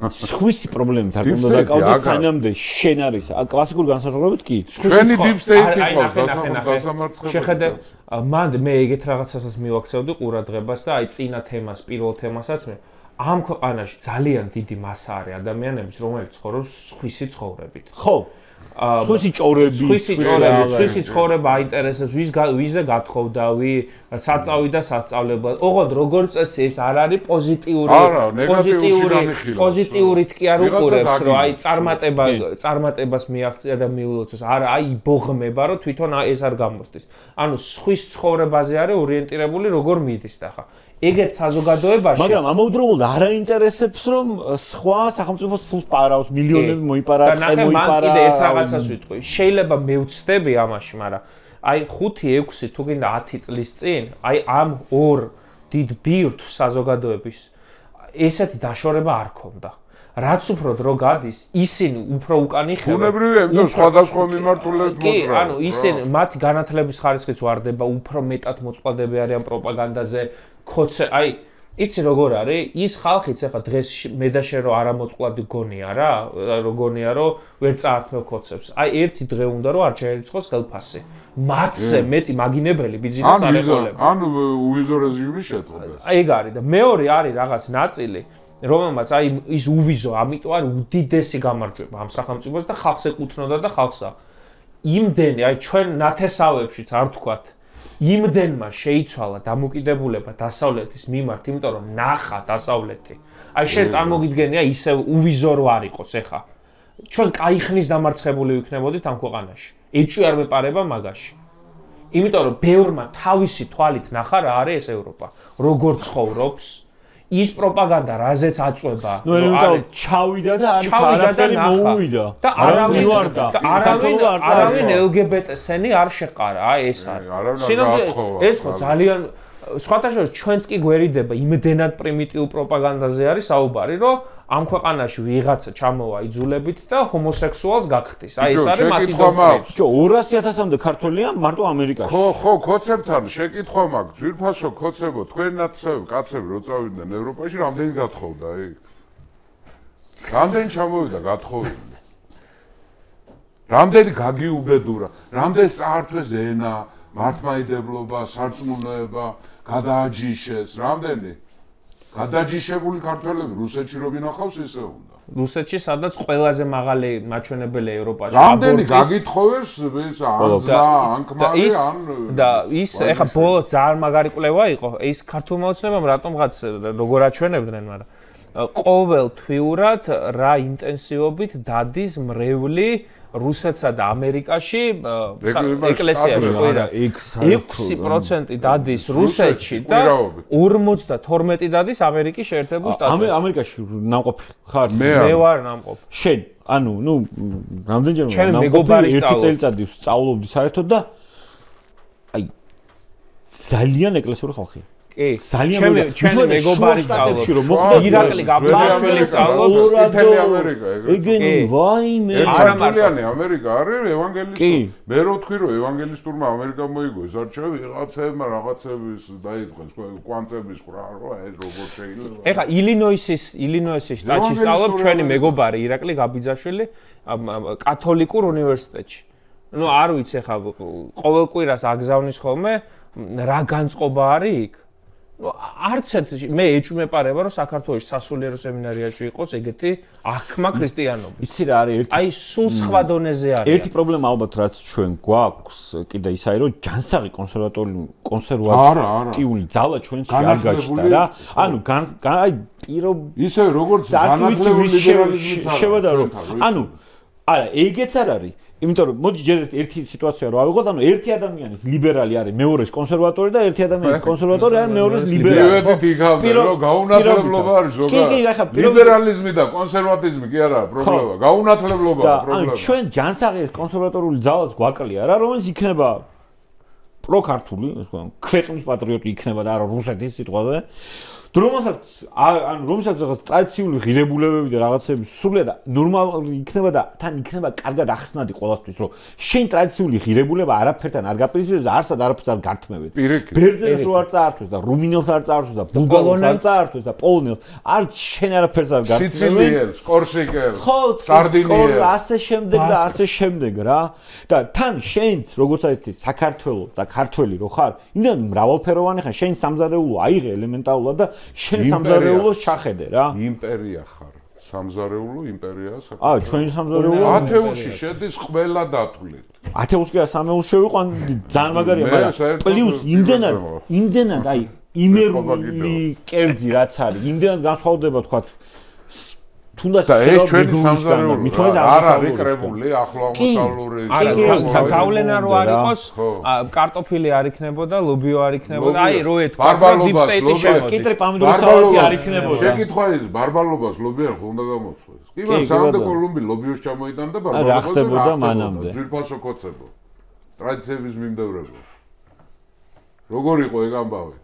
სხვისი პრობლემით არ უნდა დაკავდეს სანამდე შენ არის კლასიკური განსაზღვრებით კი ჩვენი დიპსტეიტი ყავს დასამარცხებელი. შეხედე მანდ მე ეგეთ რაღაცასაც მივაქცევდი ყურადღებას და აი წინა თემას, პირველ თემასაც მე ამ ქვეყანაში ძალიან დიდი მასა არის ადამიანების, რომელიც ცხოვრობს სხვისი ცხოვრებით. ხო. სხვისი ჭორები, სხვისი ცხოვრება აინტერესებს, ვიზე გათხოვდა, საწავიდა სასწავლებლად. ოღონდ როგორც წესი ეს არ არის პოზიტიურით კი არ უყურებს, რომ აი წარმატებას მიაღწია და მიულოცოს. არა, აი იბოღმება, რომ თვითონ ეს არ გამოსდის. ანუ სხვის ცხოვრებაზე არის ორიენტირებული, როგორ მიდის და ხა. ეგეთ საზოგადოებაში მაგრამ ამავდროულად არ აინტერესებს რომ სხვა სახელმწიფოს ფულს პარავს მილიონები მოიპარა წე მოიპარა კიდე ერთ რაღაცას ვიტყვი შეიძლება მე ვცდები ამაში მაგრამ აი 5-6 თუ გინდა 10 წლის წინ აი ამ ორ დიდ ბირთვ საზოგადოების ესეთი დაშორება არ ქონდა რაც უფრო დრო გადის ისინი უფრო უკან იხევენ ბუნებრივია იმიტომ სხვადასხვა მიმართულებით მოძრაობენ კი ანუ ისინი მათი განათლების ხარისხიც ვარდება უფრო მეტად მოწყვლადები არიან პროპაგანდაზე ხოცე აი იცი როგორ არის ის ხალხიც ახლა დღეს მე და შენ რო არა მოწყვლადი გონია რა როგორია რომ ვერ წაართმევ ხოცებს აი ერთი დღე უნდა რომ არ შეერიცხოს ხელფასი მათზე მეტი მაგინებელი ბიზნეს არ ეყოლება ანუ უვიზო რეჟიმი შეწყდეს ეგ არის და მეორე არის რაღაც ნაწილი რომელმაც აი ის უვიზო ამიტომ არის უდიდესი გამარჯვება ამ სახელმწიფოს და ხალხს ეკუთვნოდა და ხალხსა იმდენი აი ჩვენ ნათესავებშიც არ თქვათ იმდენმა შეიცვალა დამოკიდებულება დასავლეთის მიმართ, იმიტომ რომ ნახა დასავლეთი. აი შენ წარმოგიდგენია ისე უვიზო რო არ იყოს ეხა. ჩვენ кайხნის დამარცხებული ვიქნებოდით ამ ქვეყანაში. ეჭვი არ მეპარება მაგაში. იმიტომ რომ ბევრმა თავისი თვალით ნახა რა არის ეს ევროპა. როგორ ცხოვრობს ის პროპაგანდა რაზეც აწვება. ნუ ელემენტარულად ჩავიდა და არაფერი მოუვიდა. და არავინ LGBT-სენი არ შეყარა, აი ეს არის. ეს ხო ძალიან სხვათა შორის ჩვენც კი გვერიდება იმდენად პრიმიტიულ პროპაგანდაზე არის საუბარი, რომ ამ ქვეყანაში ვიღაცა ჩამოვა იძულებით და ჰომოსექსუალს გახდის. აი ეს არის მათი დოქტრინა. 200,000-მდე ქართველია მარტო ამერიკაში. ხო, ხოცებთან შეკითხვა მაქვს. ძვირფასო ხოცებო, თქვენ ნაცნობი კაცები რო წავიდნენ ევროპაში, რამდენი გათხოვდა იქ? რამდენი ჩამოვიდა გათხოვილი? რამდენი გაგიუბედურა? რამდენი წაართვეს ენა, მართლმადიდებლობა, სარწმუნოება, გადააჯიშეს, რამდენი? გადაჯიშებული ქართველები რუსეთში რო ვინახავს ისე უნდა. რუსეთში სადაც ყველაზე მაღალი მაჩვენებელი ევროპაში რამდენი გაგითხოვეს ის ანკმარი ან და ის ეხა ბოლოს ძალიან მაგარი კვლევა იყო ის ქართულმა ოცნებამ რატომღაც როგორ აჩვენებდნენ მაგრამ ყოველთვიურად რა ინტენსივობით დადის მრევლი რუსეთსა და ამერიკაში ეკლესიაში ყირა 6% დადის რუსეთში და 52 დადის ამერიკის შეერთებულ შტატებში. ამერიკაში ნამყოფი ხარ? მე ვარ ნამყოფი. შენ, ანუ, რამდენჯერმე ნამყოფი ერთი წელიწადი სწავლობდი საერთოდ და აი ძალიან ეკლესიური ხალხია. კი, ძალიან ჩემი მეგობარი სწავლობს. ირაკლი გაბლაშვილი სწავლობს წითელი ამერიკა ეგრე. ეგენი ვაიმე. ერთსართულიანი ამერიკა არის ევანგელისტური. მე რო თქვი რომ ევანგელისტურმა ამერიკამ მოიგო ეს არჩევი რაღაცებმა რაღაცების დაიწყეს კვანწების ყრა რა ეს როგორ შეიძლება. ეხა ილინოისის შტატში სწავლობს ჩვენი მეგობარი ირაკლი გაბიძაშვილი კათოლიკურ უნივერსიტეტში. ნუ არ ვიცი ეხა ყოველ კვირას აგზავნის ხოლმე რა განწყობა არის იქ. არც ერთი მე ეჭვი მეპარება რომ საქართველოს სასულიერო სემინარიაში იყოს ეგეთი აღქმა ქრისტიანობის. იცი რა არის ერთი აი სულ სხვა დონეზე არის. ერთი პრობლემა ალბათ რაც ჩვენ გვაქვს კიდე ის არის რომ ჯანსაღი კონსერვატიული ძალა ჩვენში არ გაჩნდა რა. ანუ აი პირო ისე როგორც განათლებული ლიბერალიზმიც შევადარო. ანუ არა ეგეც არ არის. იმიტომ რომ მოდი ჯერ ერთი სიტუაცია რო ავიღოთ, ანუ ერთი ადამიანის ლიბერალი არის, მეორეს კონსერვატორი და ერთი ადამიანის კონსერვატორი არის, მეორეს ლიბერალი. მივედით იქამდე, რომ გაუნათლებლობა არის ზოგადად. ლიბერალიზმი და კონსერვატიზმი კი არა პრობლემა, გაუნათლებლობაა პრობლემა. ანუ ჩვენ ჯანსაღი კონსერვატორული ძალაც გვაკლია რა, რომელიც იქნება პროქართული, ეს ქვია, ქვეყნის პატრიოტი იქნება და არა რუსეთის სიტყვაზე. რომელსაც რაღაც ტრადიციული ღირებულებები და რაღაცები სრულიად ნორმალური იქნება და თან იქნება კარგად ახსნადი ყველასთვის, რომ შენ ტრადიციული ღირებულება არაფერთან არ გაპირისპირებს და არსად არაფერს არ გართმევენ. ბერძენს რო არ წაართვეს და რუმინელს არ წაართვეს და ბულგარელს არ წაართვეს და პოლონელს არც შენ არაფერს არ გართმევენ. სიცილიელს, კორსიკელს, სარდინიელს, ასე შემდეგ და ასე შემდეგ რა. და თან შენც როგორც არის საქართველო და ქართველი რო ხარ, იმდენ მრავალფეროვანი ხარ, შენ სამზარეულო აიღე ელემენტარულად და შენ სამზარეულოს ჩახედე რა. იმპერია ხარ. სამზარეულო იმპერიაა საქართველო. ჩვენი სამზარეულო ათეულში შედის ყველა დათვლით. ათეულს კი სამეულს შევიყვან ძალიან მაგარია, მაგრამ პლუს იმდენად აი იმერული კერძი რაც არის, იმდენად განსხვავდება თქვა თუნდაც ეს ჩვენი სამზარეულო არ არის კრებული ახლო აღმოსავლური გავლენა რო არ იყოს კარტოფილი არ იქნებოდა ლობიო არ იქნებოდა აი რო ეთქვა 딥 სტეიტი შემოდის კიტრი პამიდორი სალატი არ იქნებოდა შეკითხვა ის ბარბალობას ლობიო ხო უნდა გამოწვეს კი მაგრამ სამდე კოლუმბი ლობიოს ჩამოიტან და ბარბალობა რა ხდებოდა მანამდე ძვირფასო კოცებო ტრადიციების მიმდევრებო როგორ იყო ეგ ამბავი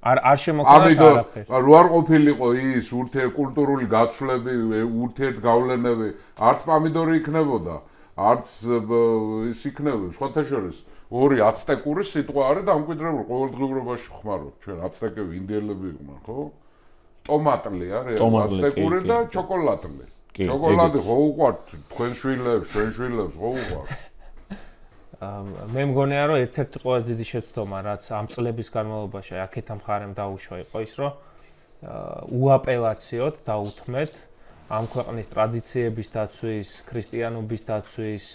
არ შემოქმედა არაფერი. რო არ ყოფილიყო ის კულტურული გაცვლები, ურთიერთგავლენები, არც პამიდორი იქნებოდა, არც ის იქნებოდა, სხვათა შორის ორი აცტეკური სიტყვა არის და ამკვიდრებულ ყოველდღიურობაში ხმარობ. ჩვენ აცტეკები ინდიელები იყვნენ, ხო? ტომატლი არის, აცტეკური და შოკოლადლი. შოკოლადი ხო უყვართ თქვენ შვილებს, ჩვენ შვილებს ხო უყვართ? მე მგონია რომ ერთ-ერთი ყველაზე დიდი შეცდომა რაც ამ წლების განმავლობაში აქეთ ამ ხარემ დაუშვა იყო ის რომ უაპელაციოდ დაუთმეთ ამ ქვეყნის ტრადიციების დაცვის, ქრისტიანობის დაცვის,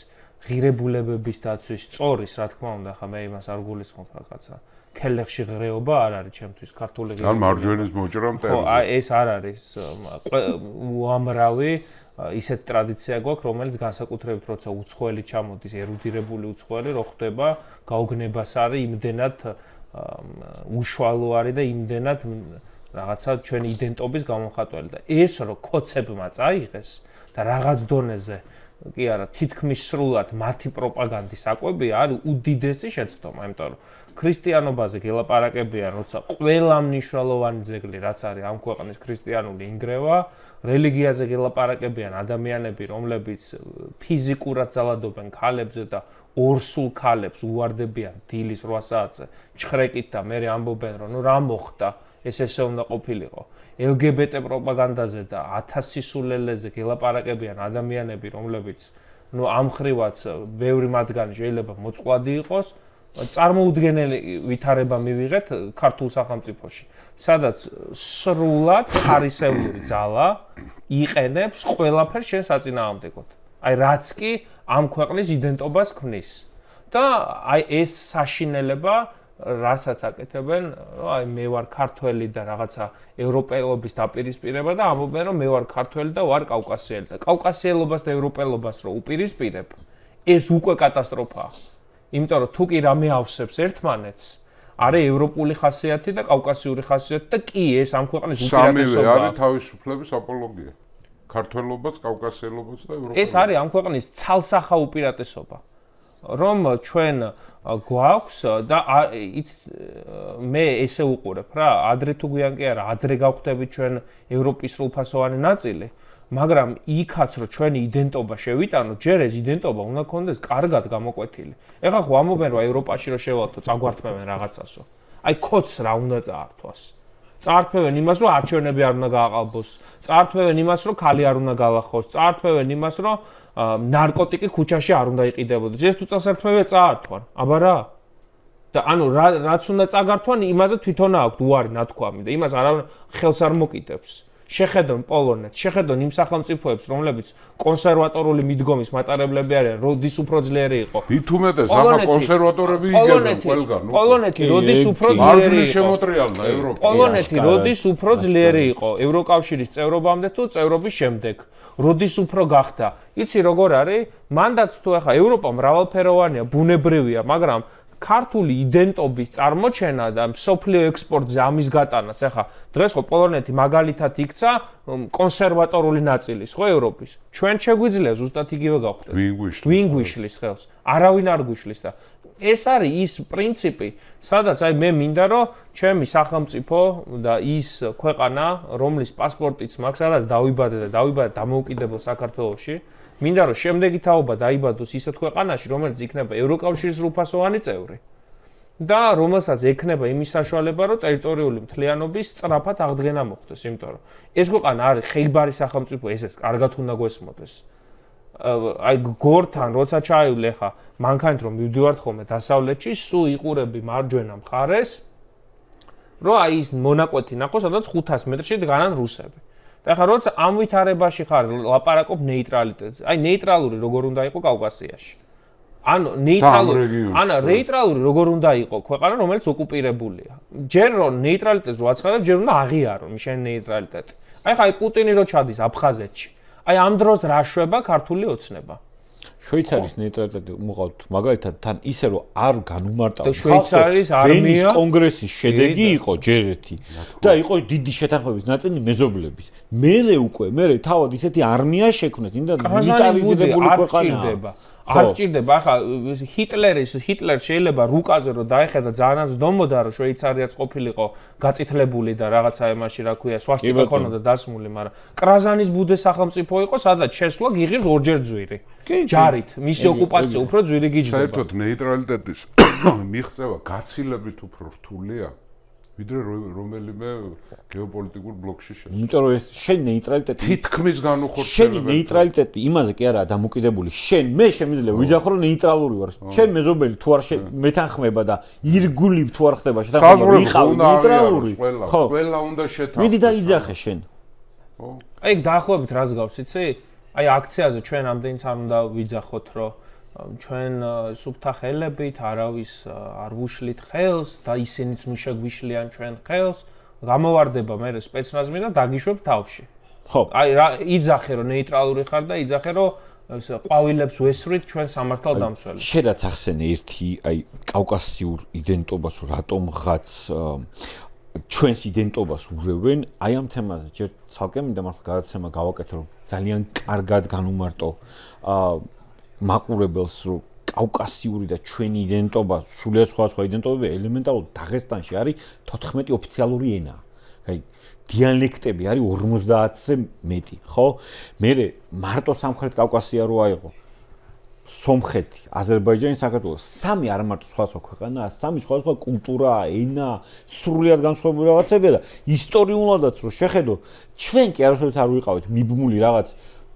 ღირებულებების დაცვის სწორის, რა თქმა უნდა, ხა მე იმას არ გულისხმობ რაღაცა. ქელეხში ღრეობა არ არის ჩემთვის ქართული ღირებულება. ან მარჯვენის მოჭრა მტერზე. ხო, ეს არ არის უამრავი ისეთ ტრადიცია გვაქვს, რომელიც განსაკუთრებით როცა უცხოელი ჩამოდის, ერუდირებული უცხოელი, რო ხდება, გაუგნებას არის იმდენად უშუალო არის და იმდენად რაღაცა ჩვენი იდენტობის გამომხატველი და ეს რო კოცებმა წაიღეს და რაღაც დონეზე კი არა, თითქმის სრულად მათი პროპაგანდის საკვები არის უდიდესი შეცდომა, იმიტომ რომ ქრისტიანობაზე გელაპარაკებიან, როცა ყველა მნიშვნელოვანი ძეგლი, რაც არის ამ ქვეყნის ქრისტიანული ინგრევა, რელიგიაზე გელაპარაკებიან ადამიანები, რომლებიც ფიზიკურად ძალადობენ ქალებზე და ორსულ ქალებს უვარდებიან დილის 8 საათზე, ჩხრეკით და მერე ამბობენ, რომ ნუ რა მოხდა, ესე უნდა ყოფილიყო. LGBT პროპაგანდაზე და 1000 სისულელეზე გელაპარაკებიან ადამიანები, რომლებიც ნუ ამხრივაც ბევრი მათგანი შეიძლება მოწყვლადი იყოს, წარმოუდგენელი ვითარება მივიღეთ ქართულ სახელმწიფოში, სადაც სრულად ხარისეული ძალა იყენებს ყველაფერს შენ საწინააღმდეგოდ. აი რაც კი ამ ქვეყნის იდენტობას ქმნის. და აი ეს საშინელება რასაც აკეთებენ, აი მე ვარ ქართველი და რაღაცა ევროპელობის დაპირისპირება და ამბობენ რომ მე ვარ ქართველი და ვარ კავკასიელი და კავკასიელობას და ევროპელობას რო უპირისპირებ, ეს უკვე კატასტროფაა. იმიტომ რომ თუ კი რამე ავსებს ერთმანეთს, არის ევროპული ხასიათი და კავკასიური ხასიათი და კი ეს ამ ქვეყნის უპირატესობაა. სამივე არის თავისუფლების აპოლოგია. ქართველობაც, კავკასიელობაც და ევროპელობა. ეს არის ამ ქვეყნის ცალსახა უპირატესობა. რომ ჩვენ გვაქვს და მე ესე უყურებ რა, ადრე თუ გვიან კი არა, ადრე გავხდებით ჩვენ ევროპის სრულფასოვანი ნაწილი, მაგრამ იქაც რომ ჩვენი იდენტობა შევიტანოთ, ჯერ ეს იდენტობა უნდა გქონდეს კარგად გამოკვეთილი. ეხლა ხო ამობენ რომ ევროპაში რომ შევალთო, წაგვართმევენ რაღაცასო. აი კოც რა უნდა წაართვას. წაართმევენ იმას, რომ არჩევნები არ უნდა გააყალბოს, წაართმევენ იმას, რომ ქალი არ უნდა გალახოს, წაართმევენ იმას, რომ ნარკოტიკი ქუჩაში არ უნდა იყიდებოდეს. ეს თუ წასართმევია წაართვან. აბა რა? და ანუ რაც უნდა წაგართვან, იმაზე თვითონ აქვს უარი ნათქვამი და იმას არავინ ხელს არ მოკიდებს. შეხედონ პოლონეთს, შეხედონ იმ სახელმწიფოებს, რომლებიც კონსერვატორული მიდგომის მატარებლები არიან, როდის უფრო ძლიერი იყო. ითუმეტეს, ახლა კონსერვატორები იგებენ ყველგან. პოლონეთი როდის უფრო ძლიერი იყო. შემოტრიალდა ევროპა. პოლონეთი როდის უფრო ძლიერი იყო ევროკავშირის წევრობამდე თუ წევრობის შემდეგ. როდის უფრო გახდა. იცი როგორ არის? მანდაც თუ ახლა ევროპა მრავალფეროვანია, ბუნებრივია, მაგრამ ქართული იდენტობის წარმოჩენა და მსოფლიო ექსპორტზე ამის გატანაც. ახლა დღეს ხო პოლონეთი მაგალითად იქცა კონსერვატორული ნაწილის, ხო ევროპის. ჩვენ შეგვიძლია ზუსტად იგივე გავხდეთ. ვინ გვიშლის ხელს? არავინ არ გვიშლის და ეს არის ის პრინციპი, სადაც აი მე მინდა რომ ჩემი სახელმწიფო და ის ქვეყანა, რომლის პასპორტიც მაქვს, სადაც დავიბადე და დავიბადე დამოუკიდებელ საქართველოში, მინდა რომ შემდეგი თაობა დაიბადოს ისეთ ქვეყანაში, რომელიც იქნება ევროკავშირის სრულფასოვანი წევრი. და რომელსაც ექნება იმის საშუალება, რომ ტერიტორიული მთლიანობის სწრაფად აღდგენა მოხდეს, იმიტომ რომ ეს ქვეყანა არის ხეიბარი სახელმწიფო, ესეც კარგად უნდა გვესმოდეს. აი გორთან როცა ჩაივლე ხა მანქანით რომ მივდივართ ხოლმე დასავლეთში, სულ იყურები მარჯვენა მხარეს, რომ აი ის მონაკვეთი ნახო, სადაც 500 მეტრში დგანან რუსები. და ხა როცა ამ ვითარებაში ხარ, ლაპარაკობ ნეიტრალიტეტზე. აი ნეიტრალური როგორ უნდა იყოს კავკასიაში. ანუ ნეიტრალური როგორ უნდა იყოს ქვეყანა, რომელიც ოკუპირებულია. ჯერ რომ ნეიტრალიტეტს რო აცხადებ, ჯერ უნდა აღიარო შენ ნეიტრალიტეტი. აი ხა პუტინი რო ჩადის აფხაზეთში. აი ამ დროს რა შვება ქართული ოცნება. შვეიცარიის ნეიტრალიტეტი მოყავთ მაგალითად თან ისე რომ არ განუმარტავდა შვეიცარიის არმია ვენის კონგრესის შედეგი იყო ჯერ ერთი და იყო დიდი შეთანხმების ნაწილი მეზობლების. მერე თავად ისეთი არმია შექმნეს, იმდა მილიტარიზირებული ქვეყანა. არ ჭირდება ახლა ჰიტლერს შეიძლება რუკაზე რომ დაეხედა ძალიანაც დომოდა რომ შვეიცარიაც ყოფილიყო გაწითლებული და რაღაცა ემაში რა ქვია სვასტიკა ქონოდა დასმული, მაგრამ კრაზანის ბუდე სახელმწიფო იყო, სადაც შესვლა გიღირს ორჯერ ძვირი. ჯარით მისი ოკუპაცია უფრო ძვირი გიჯდება. საერთოდ ნეიტრალიტეტის მიღწევა გაცილებით უფრო რთულია ვიდრე რომელიმე გეოპოლიტიკურ ბლოკში შედის. იმიტომ რომ ეს შენ ნეიტრალიტეტი თითქმის განუხორციელებელი. შენი ნეიტრალიტეტი იმაზე კი არაა დამოკიდებული. მე შემიძლია ვიძახო რომ ნეიტრალური ვარ. შენ მეზობელი თუ არ მეთანხმება და ირგვლივ თუ არ ხდება შეთანხმება ვიყავი ნეიტრალური. ხო, ყველა უნდა შეთანხმოს. მიდი და იძახე შენ. ხო. აი დაახლოებით რას გავს, იცი? აი აქციაზე ჩვენ ამდენიც არ უნდა ვიძახოთ, რომ ჩვენ სუფთა ხელებით არავის არ ვუშლით ხელს და ისინიც ნუ შეგვიშლიან ჩვენ ხელს, გამოვარდება მე სპეცნაზმი და დაგიშვებს თავში. ხო. აი რა იძახე რომ ნეიტრალური ხარ და იძახე რომ ყვავილებს ვესვრით ჩვენ სამართალ დამცველებს. შედაც ახსენე ერთი აი კავკასიურ იდენტობას რატომღაც ჩვენს იდენტობას ურევენ, აი ამ თემაზე ჯერ ცალკე მინდა მართლა გადაცემა გავაკეთო, რომ ძალიან კარგად განუმარტო მაყურებელს, რომ კავკასიური და ჩვენი იდენტობა, სულიად სხვა იდენტობები ელემენტარულად დაღესტანში არის 14 ოფიციალური ენა. აი დიალექტები არის 50-ზე მეტი, ხო? მე მარტო სამხრეთ კავკასია რო აიღო. სომხეთი, აზერბაიჯანი, საქართველო, სამი არ მარტო სხვა ქვეყანაა, სამი სხვა კულტურა, ენა, სრულიად განსხვავებული რაღაცებია და ისტორიულადაც რო შეხედო, ჩვენ კი არასოდეს არ ვიყავით მიბმული რაღაც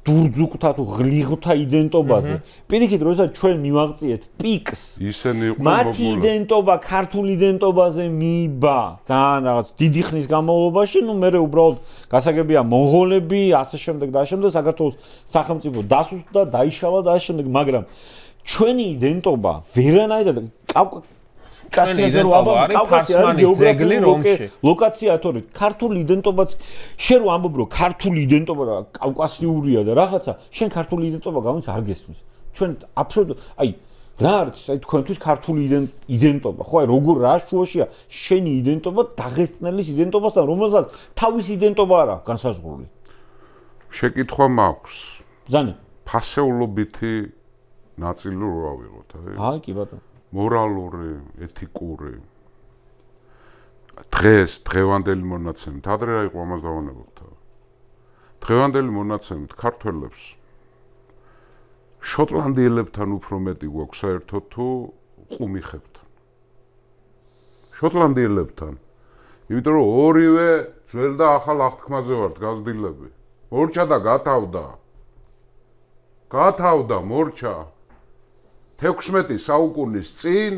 დურძუკთა თუ ღლიღთა იდენტობაზე. პირიქით, როდესაც ჩვენ მივაღწიეთ პიკს, ისინი იყვნენ მათი იდენტობა ქართული იდენტობაზე მიიბა ძალიან რაღაც დიდი ხნის განმავლობაში, ნუ მე უბრალოდ გასაგებია მონღოლები, ასე შემდეგ და ასე შემდეგ საქართველოს სახელმწიფო დასუსტდა, დაიშალა და ასე შემდეგ, მაგრამ ჩვენი იდენტობა ვერანაირად კავკასიაზე რო კავკასია არის გეოგრაფიული ლოკაცია თორე ქართული იდენტობაც შენ რო ამბობ რომ ქართული იდენტობა და კავკასიურია და რაღაცა შენ ქართული იდენტობა გამიც არ გესმის ჩვენ აბსოლუტურად აი რა არის აი თქვენთვის ქართული იდენტობა ხო აი როგორ რა შუაშია შენი იდენტობა დაღესტნელის იდენტობასთან რომელსაც თავის იდენტობა არ აქვს განსაზღვრული შეკითხვა მაქვს ზანი ფასეულობითი ნაწილი რო ავიღოთ აი კი ბატონო მორალური, ეთიკური. დღევანდელი მონაცემით, ადრე რა იყო ამას დავანებოთ. დღევანდელი მონაცემით ქართველებს შოტლანდიელებთან უფრო მეტი გვაქვს საერთოდ თუ ყუმიხებთან. შოტლანდიელებთან. იმიტომ რომ ორივე ძველ და ახალ აღთქმაზე ვართ გაზრდილები. მორჩა და გათავდა. გათავდა მორჩა. 16 საუკუნის წინ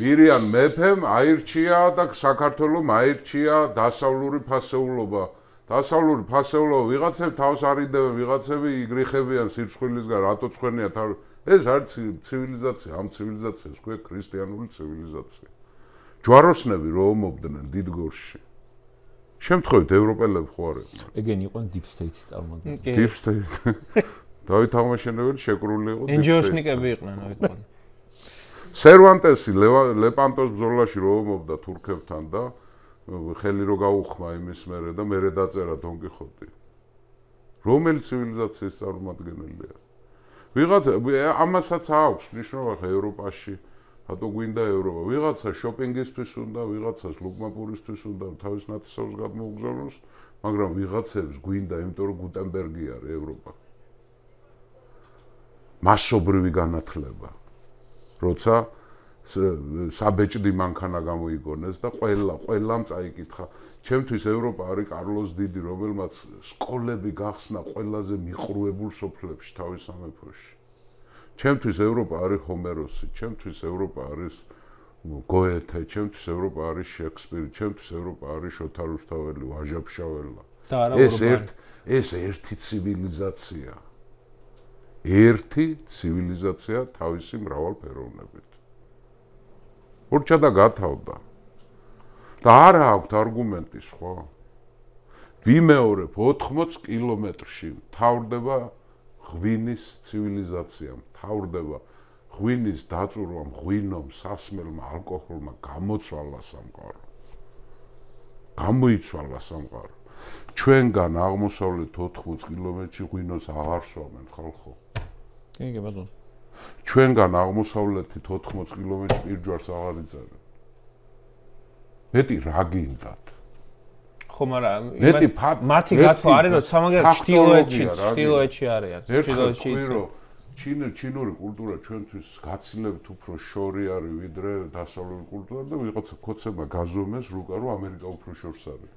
მირიან მეფემ აირჩია და საქართველოს აირჩია დასავლური ფასეულობა. დასავლური ფასეულობა ვიღაცები თავს არიდებენ, ვიღაცები იგრიხებიან სირცხვილისგან, რატო ცხენიათ არ ეს არის ცივილიზაცია, ამ ცივილიზაციას ქვია ქრისტიანული ცივილიზაცია. ჯვაროსნები რომ ომობდნენ დიდგორში. შემთხვევით ევროპელები ხო არიან? ეგენი იყვნენ deep state-ის წარმომადგენლები. Deep state. დავით აღმაშენებელი შეკრული იყო ენჯეოშნიკები იყვნენ აიტყვი. სერვანტესი ლეპანტოს ბრძოლაში რო ომობდა თურქებთან და ხელი რო გაუხმა იმის მერე და მერე დაწერა დონ კიხოტი. რომელი ცივილიზაციის წარმომადგენელია? ვიღაც ამასაც აქვს მნიშვნელობა ევროპაში რატო გვინდა ევროპა? ვიღაცა შოპინგისთვის უნდა, ვიღაცას ლუკმაპურისთვის უნდა თავის ნათესავს გადმოუგზავნოს, მაგრამ ვიღაცებს გვინდა, იმიტომ რომ გუტენბერგი არის ევროპა. მასობრივი განათლება. როცა საბეჭდი მანქანა გამოიგონეს და ყველამ წაიკითხა. ჩემთვის ევროპა არის კარლოს დიდი, რომელმაც სკოლები გახსნა ყველაზე მიყრუებულ სოფლებში თავის სამეფოში. ჩემთვის ევროპა არის ჰომეროსი, ჩემთვის ევროპა არის გოეთე, ჩემთვის ევროპა არის შექსპირი, ჩემთვის ევროპა არის შოთა რუსთაველი, ვაჟა-ფშაველა. ეს ერთი ცივილიზაცია. ერთი ცივილიზაცია თავისი მრავალფეროვნებით. ურჩა და გათავდა. და არა აქვს არგუმენტი სხვა. ვიმეორებ 80 კილომეტრში მთავრდება ღვინის ცივილიზაცია, მთავრდება ღვინის დაწურვამ, ღვინომ, სასმელმა, ალკოჰოლმა გამოიცვალა სამყარო. ჩვენგან აღმოსავლეთ 80 კილომეტრში ღვინოს აღარ სვამენ ხალხო. კი, ბატონო. ჩვენგან აღმოსავლეთით 80 კილომეტრში პირჯვარს აღარ იწერენ. მეტი რა გინდათ? ხო, მაგრამ მათი გათვლა არის, რომ სამაგერად ჩtildeოეთში არიან. ჩtildeოეთში ჩინური კულტურა ჩვენთვის გაცილებთ უფრო შორი არის ვიდრე დასავლური კულტურა და ვიღაცა ქოცება გაზომეს რუკა რომ ამერიკა უფრო შორს არის.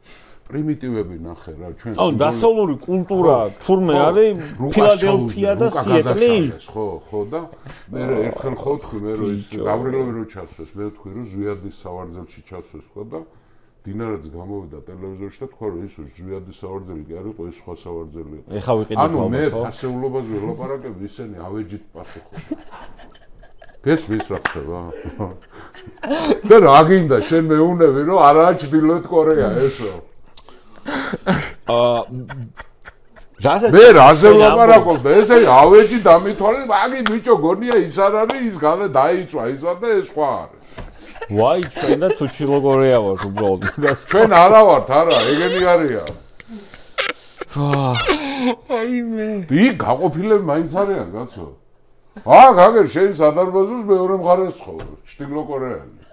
პრიმიტივები ნახე რა ჩვენ დასავლური კულტურა თურმე არის ფილადელფია და სიეტლი. ხო და მე ერთხელ ხო თქვი მე რომ ის გავრილოვი რო ჩასვეს მე ვთქვი რომ ზვიადის სავარძელში ჩასვეს ხო და დინარაც გამოვიდა ტელევიზორში და თქვა რომ ის ზვიადის სავარძელი კი არ იყო ეს სხვა სავარძელი. ეხა ვიყიდე ანუ მე ფასეულობაზე ველაპარაკები ისინი ავეჯით პასუხობ. გესმის რა ხდება? და რა გინდა შენ მეუნები რომ არაა ჩრდილოეთ კორეა ესო? მე რაზე ვლაპარაკობ და ესე ავეჯი დამithვალე მაგი ბიჭო გონია ის არ არის ის გალე დაიწვა ისა და ეს სხვა არის. ვაი ჩვენ და თუ ჩრდილო კორეა ვართ უბრალოდ. ჩვენ არა ვართ არა ეგენი არია. აი მე. იქ გაყოფილები მაინც არიან კაცო. გაგერ შენ სადარბაზოს მეორე მხარეს ცხოვრ ჩრდილო კორეელი.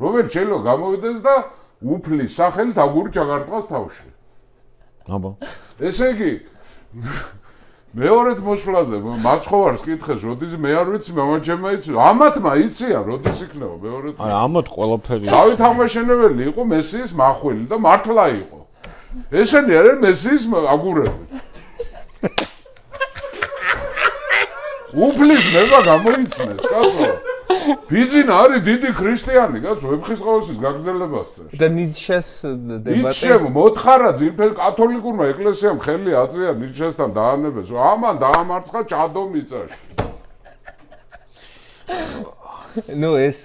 რომელიც შეიძლება გამოვიდეს და უფლის სახელით აგური ჩაგარტყას თავში. აბა. ესე იგი მეორედ მოსვლაზე მაცხოვარს კითხეს, როდის მე არ ვიცი, მამაჩემმა იცი, ამათმა იციან, როდის იქნება მეორედ. აი, ამათ ყველაფერი. დავით აღმაშენებელი იყო მესიის მახვილი და მართლა იყო. ესენი არიან მესიის აგურები. უფლის ნება გამოიცნეს, კაცო. ბიძინა არის დიდი ქრისტიანი, კაცო, ვეფხისტყაოსის გაგრძელებას წერს. და ნიცშეს დებატე. ნიცშემ მოთხარა ძირფელ კათოლიკურმა ეკლესიამ ხელი აწია ნიცშესთან დაანებეს, რომ ამან დაამარცხა ჭადო მიწაში. ნუ ეს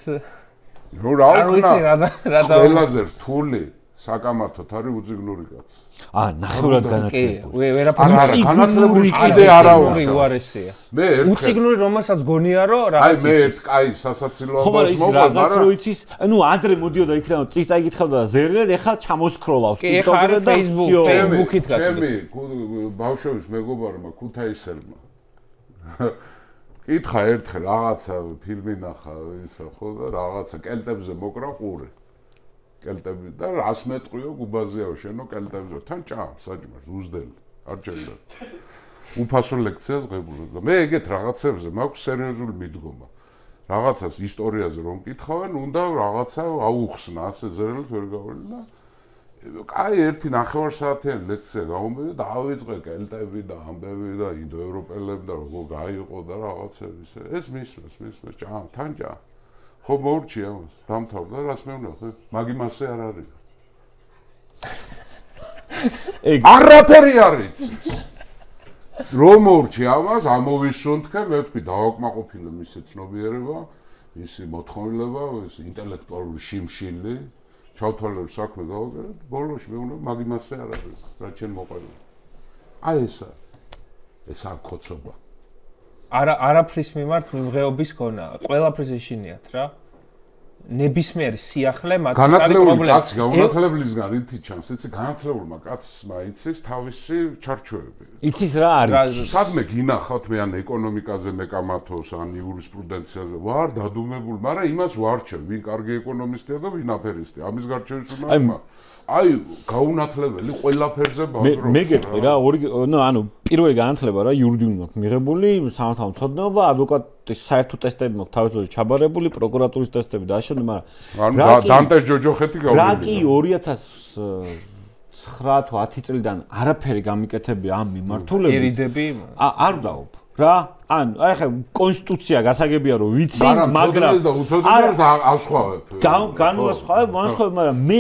ნუ რა ვიცი რა ყველაზე რთული საკამათოდ არის უძიგნური კაცი. ნახევრად განათლებული. ვერაფერი განათლებული კიდე არა უარესია. მე უციგნური რომელსაც გონია რომ აი რაღაც მე კაი სასაცილოა ხო მაგრამ ის რაღაც რო იცის, ანუ ადრე მოდიოდა იქიდან წის წაიკითხავდა და ზერლად ეხლა ჩამოსკროლავს TikTok-ზე და Facebook-ით გაწევს. ჩემი ბავშვების მეგობარმა ქუთაისელმა კითხა ერთხელ რაღაცა ფილმი ნახა ისა ხო და რაღაცა კელტებზე მოკრა ყური. კელტები და 100 მეტრიო გუბაზეაო შენო კელტებზე თან ჭამ საჭმელს უზდელი არ ჭერდა უფასო ლექციას ღებულობ და მე ეგეთ რაღაცებზე მაქვს სერიოზული მიდგომა რაღაცას ისტორიაზე რომ მკითხავენ უნდა რაღაცა აუხსნა ასე ზერელით ვერ გაველი და კაი ერთი ნახევარსაათიანი ლექცია გამომივიდა და ავიწყე კელტები და ამბები და ინდოევროპელები და როგორ გაიყო და რაღაცები ეს მისმეს ჭამ თან ჭამ ხო მოურჩი ამას დამთავრდა რას მეუნახე მაგიმასე არ არის ეგ არაფერი არ იცის რომ მოურჩი ამას ამოვისუნთქე მე ვთქვი დავაკმაყოფილე მისი ცნობიერება მისი მოთხოვნილება ეს ინტელექტუალური შიმშილი ჩავთვალე რომ საქმე გავაკეთე ბოლოში მეუნახე მაგიმასე არ არის რა ჩვენ მოყოლე აი ეს არ ქოცობა არაფრის მიმართ მიმღეობის ქონა ყველაფრის ეშინიათ რა ნებისმიერი სიახლე მათთვის არის პრობლემა. კაცი განათლებლისგან რითი ჩანს, იცი, განათლებულმა კაცმა იცის თავისი ჩარჩოები. იცის რა არის? სადმე გინახავთ მე ან ეკონომიკაზე მეკამათოს, ან იურისპრუდენციაზე ვარ დადუმებული, მაგრამ იმას ვარჩევ, ვინ კარგი ეკონომისტია და ვინ აფერისტია. ამის გარჩევის უნდა აი გაუნათლებელი ყველაფერზე ბაზრობს. მე გეტყვი რა, ანუ პირველი განათლება რა იურიდიული მაქვს მიღებული, სამართალო მცოდნეობა, ადვოკატის საერთო ტესტები მაქვს თავისუფლად ჩაბარებული, პროკურატურის ტესტები და ასე, მაგრამ დანტეს ჯოჯოხეთი გავიგე. რა კი 2009 თუ 10 წლიდან არაფერი გამიკეთებია ამ მიმართულებით. ერიდები არ დავობ. რა? ან აი ხა კონსტიტუცია გასაგებია რომ ვიცი, მაგრამ ასხვავებ. განუასხვავებ, მაგრამ მე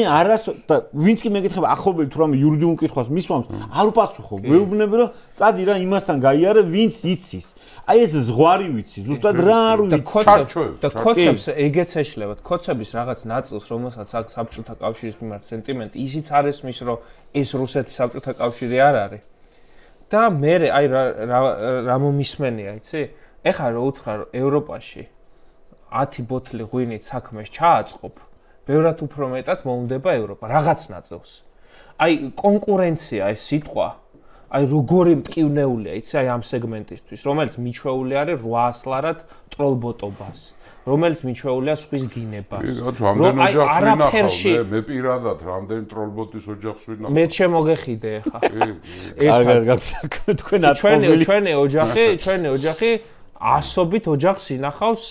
და ვინც კი მეკითხება ახლობელი თუ რამე იურიდიულ კითხვას მისვამს, არ უპასუხობ. მეუბნები რომ წადი რა იმასთან გაიარე, ვინც იცის. აი ეს ზღვარი ვიცი, ზუსტად რა არ ვიცი. და კონცეფტს ეგეც ეშლებათ. კონცეფტის რაღაც ნაწილს, რომელსაც აქ საბჭოთა კავშირის მიმართ სენტიმენტი, ისიც არ ესმის, რომ ეს რუსეთის საბჭოთა კავშირი არ არის. და მე აი რა მომისმენია, იცი? ეხლა რო უთხრა რომ ევროპაში 10 ბოთლი ღვინით საქმეს ჩააწყობ, ბევრად უფრო მეტად მოუნდება ევროპა რაღაც ნაწილს. აი კონკურენცია ეს სიტყვა, აი როგორი მტკივნეულია, იცი, აი ამ სეგმენტისთვის, რომელიც მიჩვეული არის 800 ლარად ტროლბოტობას, რომელიც მიჩვეულია სხვის გინებას. რომ აი არაფერში მე პირადად რამდენი ტროლბოტის ოჯახს ვინახავ. მე შემოგეხიდე ეხლა. კარგად გაგსაქმე თქვენ ატყობილი. ჩვენი ოჯახი ასობით ოჯახს ინახავს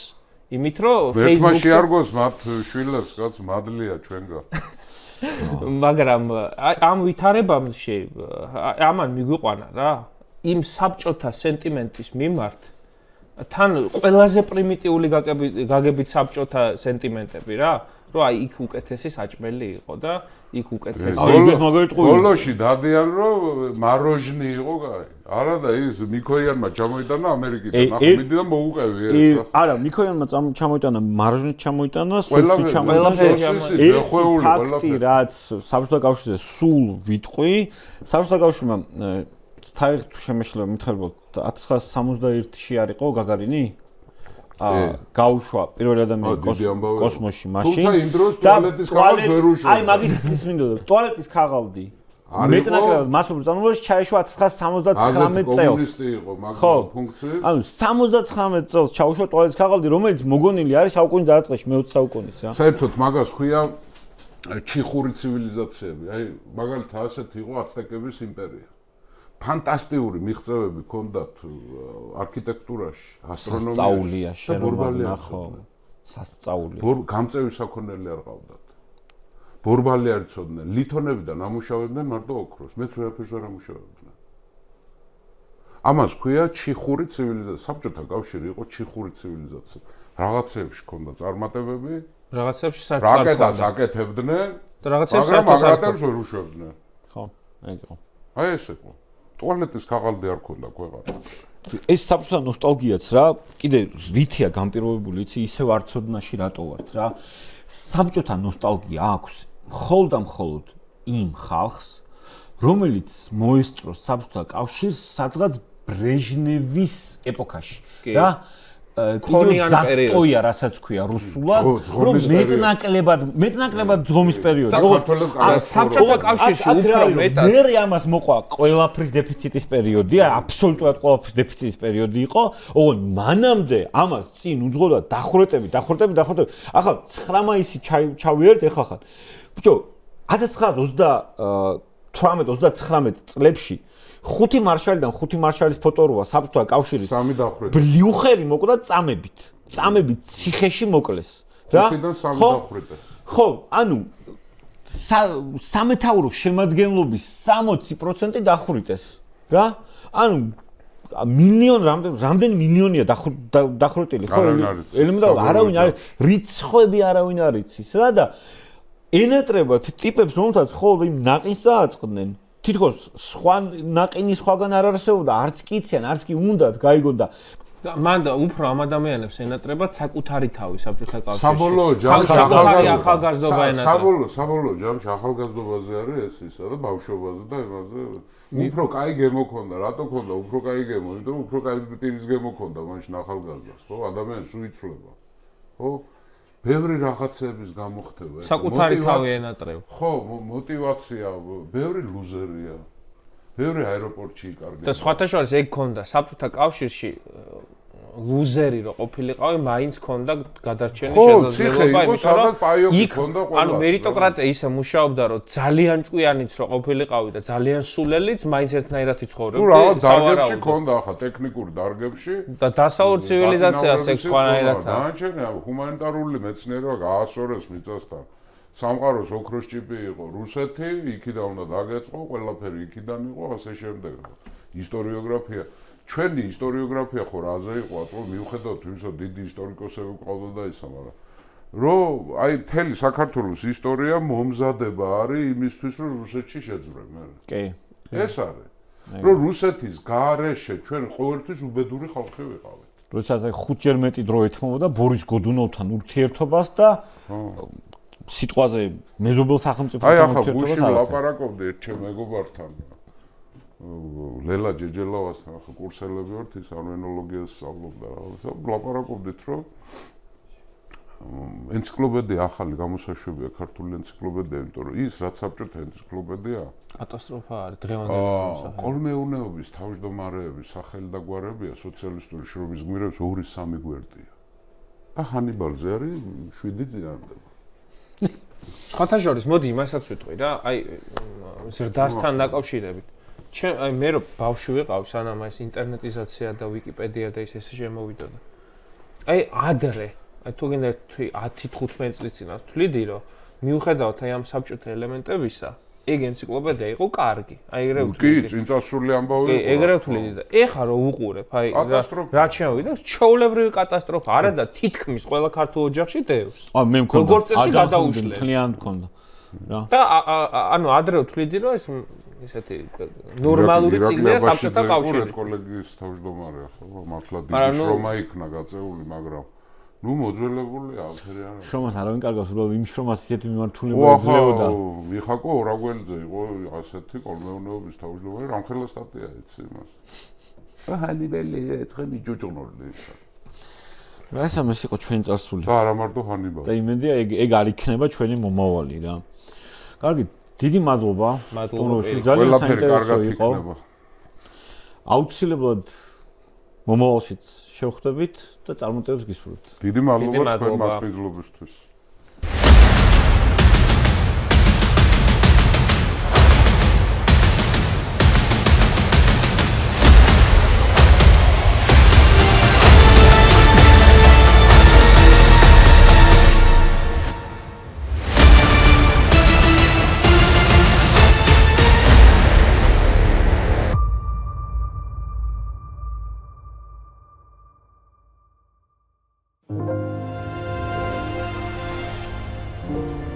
იმით რომ Facebook-ში შეარგოს მათ შვილებს, კაც მადლია ჩვენგან. მაგრამ ამ ვითარებაში ამან მიგვიყვანა რა იმ საბჭოთა სენტიმენტის მიმართ თან ყველაზე პრიმიტიული გაგებით საბჭოთა სენტიმენტები რა რომ აი იქ უკეთესი საჭმელი იყო და იქ უკეთესი ბოლოში დადიან რომ მაროჟნი იყო არა და ის მიქოიანმა ჩამოიტანა ამერიკიდან ახლა მიდი და მოუყევი ეს არა მიქოიანმა ჩამოიტანა მაროჟნით ჩამოიტანა სუსი ჩამოიტანა ფაქტი რაც საბჭოთა კავშირზე სულ ვიტყვი საბჭოთა კავშირმა თაიღ თუ შემეშლება მითხარებოდ 1961-ში არ იყო გაგარინი? გაუშვა პირველი ადამიანი კოსმოსში მაშინ. თუმცა იმ დროს ტუალეტის ქაღალდი ვერ უშვა. აი მაგის ის მინდოდა, ტუალეტის ქაღალდი. მეტნაკლებად მასობრივ წარმოებაში ჩაეშვა 1979 წელს. ხო, ფუნქციის. ანუ 79 წელს ჩაუშვა ტუალეტის ქაღალდი, რომელიც მოგონილი არის საუკუნის დაწყებაში, მე-20 საუკუნის რა. საერთოდ მაგას ხويა ჩიხური ცივილიზაციები. აი მაგალითად ასეთი იყო აცტეკების იმპერია. ფანტასტიკური მიღწევები ჰქონდათ არქიტექტურაში, ასტრონომიაში და ბორბალიანახო. სასწაული. გამწევი საქონელი არ ყავდათ. ბორბალი არ იცოდნენ, ლითონებიდან ამუშავებდნენ მარტო ოქროს, მეც ვერაფერს არ ამუშავებდნენ. ამას ჰქვია ჩიხური ცივილიზაცია. საბჭოთა კავშირი იყო ჩიხური ცივილიზაცია. რაღაცეებში ჰქონდა წარმატებები, რაღაცეებში რაკეტას აკეთებდნენ და რაღაცეებში მაგრატებს ვერ უშვებდნენ. ხო, ეგ იყო. აი ეს იყო. ტუალეტის ქაღალდი არ ქონდა ქვეყანაში. ეს საბჭოთა ნოსტალგიაც რა, კიდე რითია განპირობებული, იცი, ისევ არცოდნაში რატო ვართ რა. საბჭოთა ნოსტალგია აქვს მხოლოდ იმ ხალხს, რომელიც მოესწროს საბჭოთა კავშირს სადღაც ბრეჟნევის ეპოქაში. რა პერიოდი ზასტოია, რასაც ქვია რუსულად, რომ მეტნაკლებად ძღომის პერიოდი. საბჭოთა კავშირში უფრო მეტად. მე ამას მოყვა ყველაფრის დეფიციტის პერიოდი, აბსოლუტურად ყველაფრის დეფიციტის პერიოდი იყო. ოღონდ მანამდე ამას წინ უძღოდა დახვრეტები. ახლა 9 მაისი ჩავიარეთ ეხლა ხან. ბიჭო, 1928-29 წლებში 5 მარშალიდან 5 მარშალის ფოტო როა საბჭოთა კავშირის სამი დახვრეტი. ბლიუხერი მოკვდა წამებით ციხეში მოკლეს. რა? 5-დან 3 დახვრეტე. ხო, ანუ სამეთაურო შემადგენლობის 60% დახვრიტეს. რა? ანუ რამდენი მილიონია დახვრეტილი, ხო? ელემენტარულად არავინ არ რიცხვები არავინ არ იცის. რა და ენატრებათ ტიპებს, რომელთაც ხოლმე იმ ნაყინს წააწყდნენ. თითქოს სხვა ნაყინი სხვაგან არ არსებობდა, არც კი იციან, არც კი უნდათ გაიგონ და მან უფრო ამ ადამიანებს ენატრებათ საკუთარი თავი საბჭოთა კავშირში. საბოლოო ჯამში ახალგაზრდობა ენატრება. საბოლოო ჯამში ახალგაზრდობაზე არის ეს ისა და ბავშვობაზე და იმაზე უფრო კაი გემო ქონდა. რატო ქონდა უფრო კაი გემო? იმიტომ რომ უფრო კაი პირის გემო ქონდა მაშინ ახალგაზრდას, ხო? ადამიანს უიცვლება. ხო? ბევრი რაღაცების გამოხდება. საკუთარი თავი ენატრევ. ხო, мотиваცია, ბევრი ლუზერია. ბევრი აეროპორტში იკარგება. და სხვათა შორის ეგ ქონდა საბჭოთა კავშირში ლუზერი რო ყოფილიყავი, მაინც ქონდა გადარჩენის შესაძლებლობა, იმიტომ რომ იქ ანუ მერიტოკრატია ისე მუშაობდა, რომ ძალიან ჭკვიანიც რო ყოფილიყავი და ძალიან სულელიც, მაინც ერთნაირად იცხოვრებდი. ნუ რაღაც დარგებში ქონდა ახლა ტექნიკურ დარგებში და დასავლურ ცივილიზაციას ეგ სხვანაირად. დაანჩენია ჰუმანიტარული მეცნიერება გაასწორეს მიწასთან. სამყაროს ოქროს ჭიპი იყო რუსეთი, იქიდან უნდა დაგეწყო, ყველაფერი იქიდან იყო, ასე შემდეგ. ისტორიოგრაფია ჩვენი ისტორიოგრაფია ხო რაზე იყო, ატო მიუხედავად იმისა, დიდი ისტორიკოსები ყავდა და ისა, მაგრამ რომ აი მთელი საქართველოს ისტორია მომზადება არის იმისთვის, რომ რუსეთში შეძვრემ. კი. ეს არის. რომ რუსეთის გარეშე ჩვენ ყოველთვის უბედური ხალხი ვიყავით. რუსეთზე 5-ჯერ მეტი დრო ეთმობოდა ბორის გოდუნოვთან ურთიერთობას და სიტყვაზე მეზობელ სახელმწიფოთან ურთიერთობას. აი ახლა ურთიერთობას გუშინ ლაპარაკობდი ერთ ჩემ მეგობართან. ლელა ჯეჯელავასთან ახლა კურსელები ვართ, ის არმენოლოგიას სწავლობდა რაღაცა. ლაპარაკობდით, რომ ენციკლოპედია ახალი გამოსაშვებია ქართული ენციკლოპედია, იმიტომ რომ ის რაც საბჭოთა ენციკლოპედია კატასტროფა არის დღევანდელი მოსახლეობის. კოლმეუნეობის თავმჯდომარეების სახელი და გვარებია სოციალისტური შრომის გმირებს 2-3 გვერდია. და ჰანიბალზე არის 7 წინადადება. სხვათა შორის მოდი იმასაც ვიტყვი რა, აი ზრდასთან დაკავშირებით. აი მე რო ბავშვი ვიყავ, სანამ ეს ინტერნეტიზაცია და ვიკიპედია და ეს შემოვიდოდა. აი ადრე, აი თუ გინდა 10-15 წლის წინას ვთვლიდი, რომ მიუხედავად აი ამ საბჭოთა ელემენტებისა, ეგ ენციკლოპედია იყო კარგი. აი ეგრე ვთვლიდი. კი, წინწასული ამბავი იყო. კი, ეგრე ვთვლიდი და ეხა რო უყურებ, აი რა შემოვიდა, ჩაოლებრივი კატასტროფა, არა და თითქმის ყველა ქართულ ოჯახში დევს. მე მქონდა. როგორც წესი გადაუშლე. მთლიანად მქონდა. რა. და ანუ ადრე ვთვლიდი, რომ ეს ისეთი ნორმალური წიგნია საბჭოთა კავშირში. კოლეგიის თავმჯდომარე ახლა მართლა დიდი შრომა იქნა გაწეული, მაგრამ ნუ მოძველებულია აფერი არა. შრომას არავინ კარგავს, უბრალოდ იმ შრომას ისეთი მიმართულება ეძლებოდა. მიხაკო ორაგველიძე იყო ასეთი კოლმეუნეობის თავმჯდომარე, რამხელა სტატია იცი იმას. ჰანიბალი ეცხენი ჯუჯუნორდი ისა. რა ეს ამას იყო ჩვენ წარსული. და არა მარტო ჰანიბალი. და იმედია ეგ არ იქნება ჩვენი მომავალი რა. კარგი, დიდი მადლობა. ძალიან საინტერესო იყო. აუცილებლად მომავალშიც შევხვდებით და წარმატებებს გისურვებთ. დიდი მადლობა თქვენ მასპინძლობისთვის. Thank you.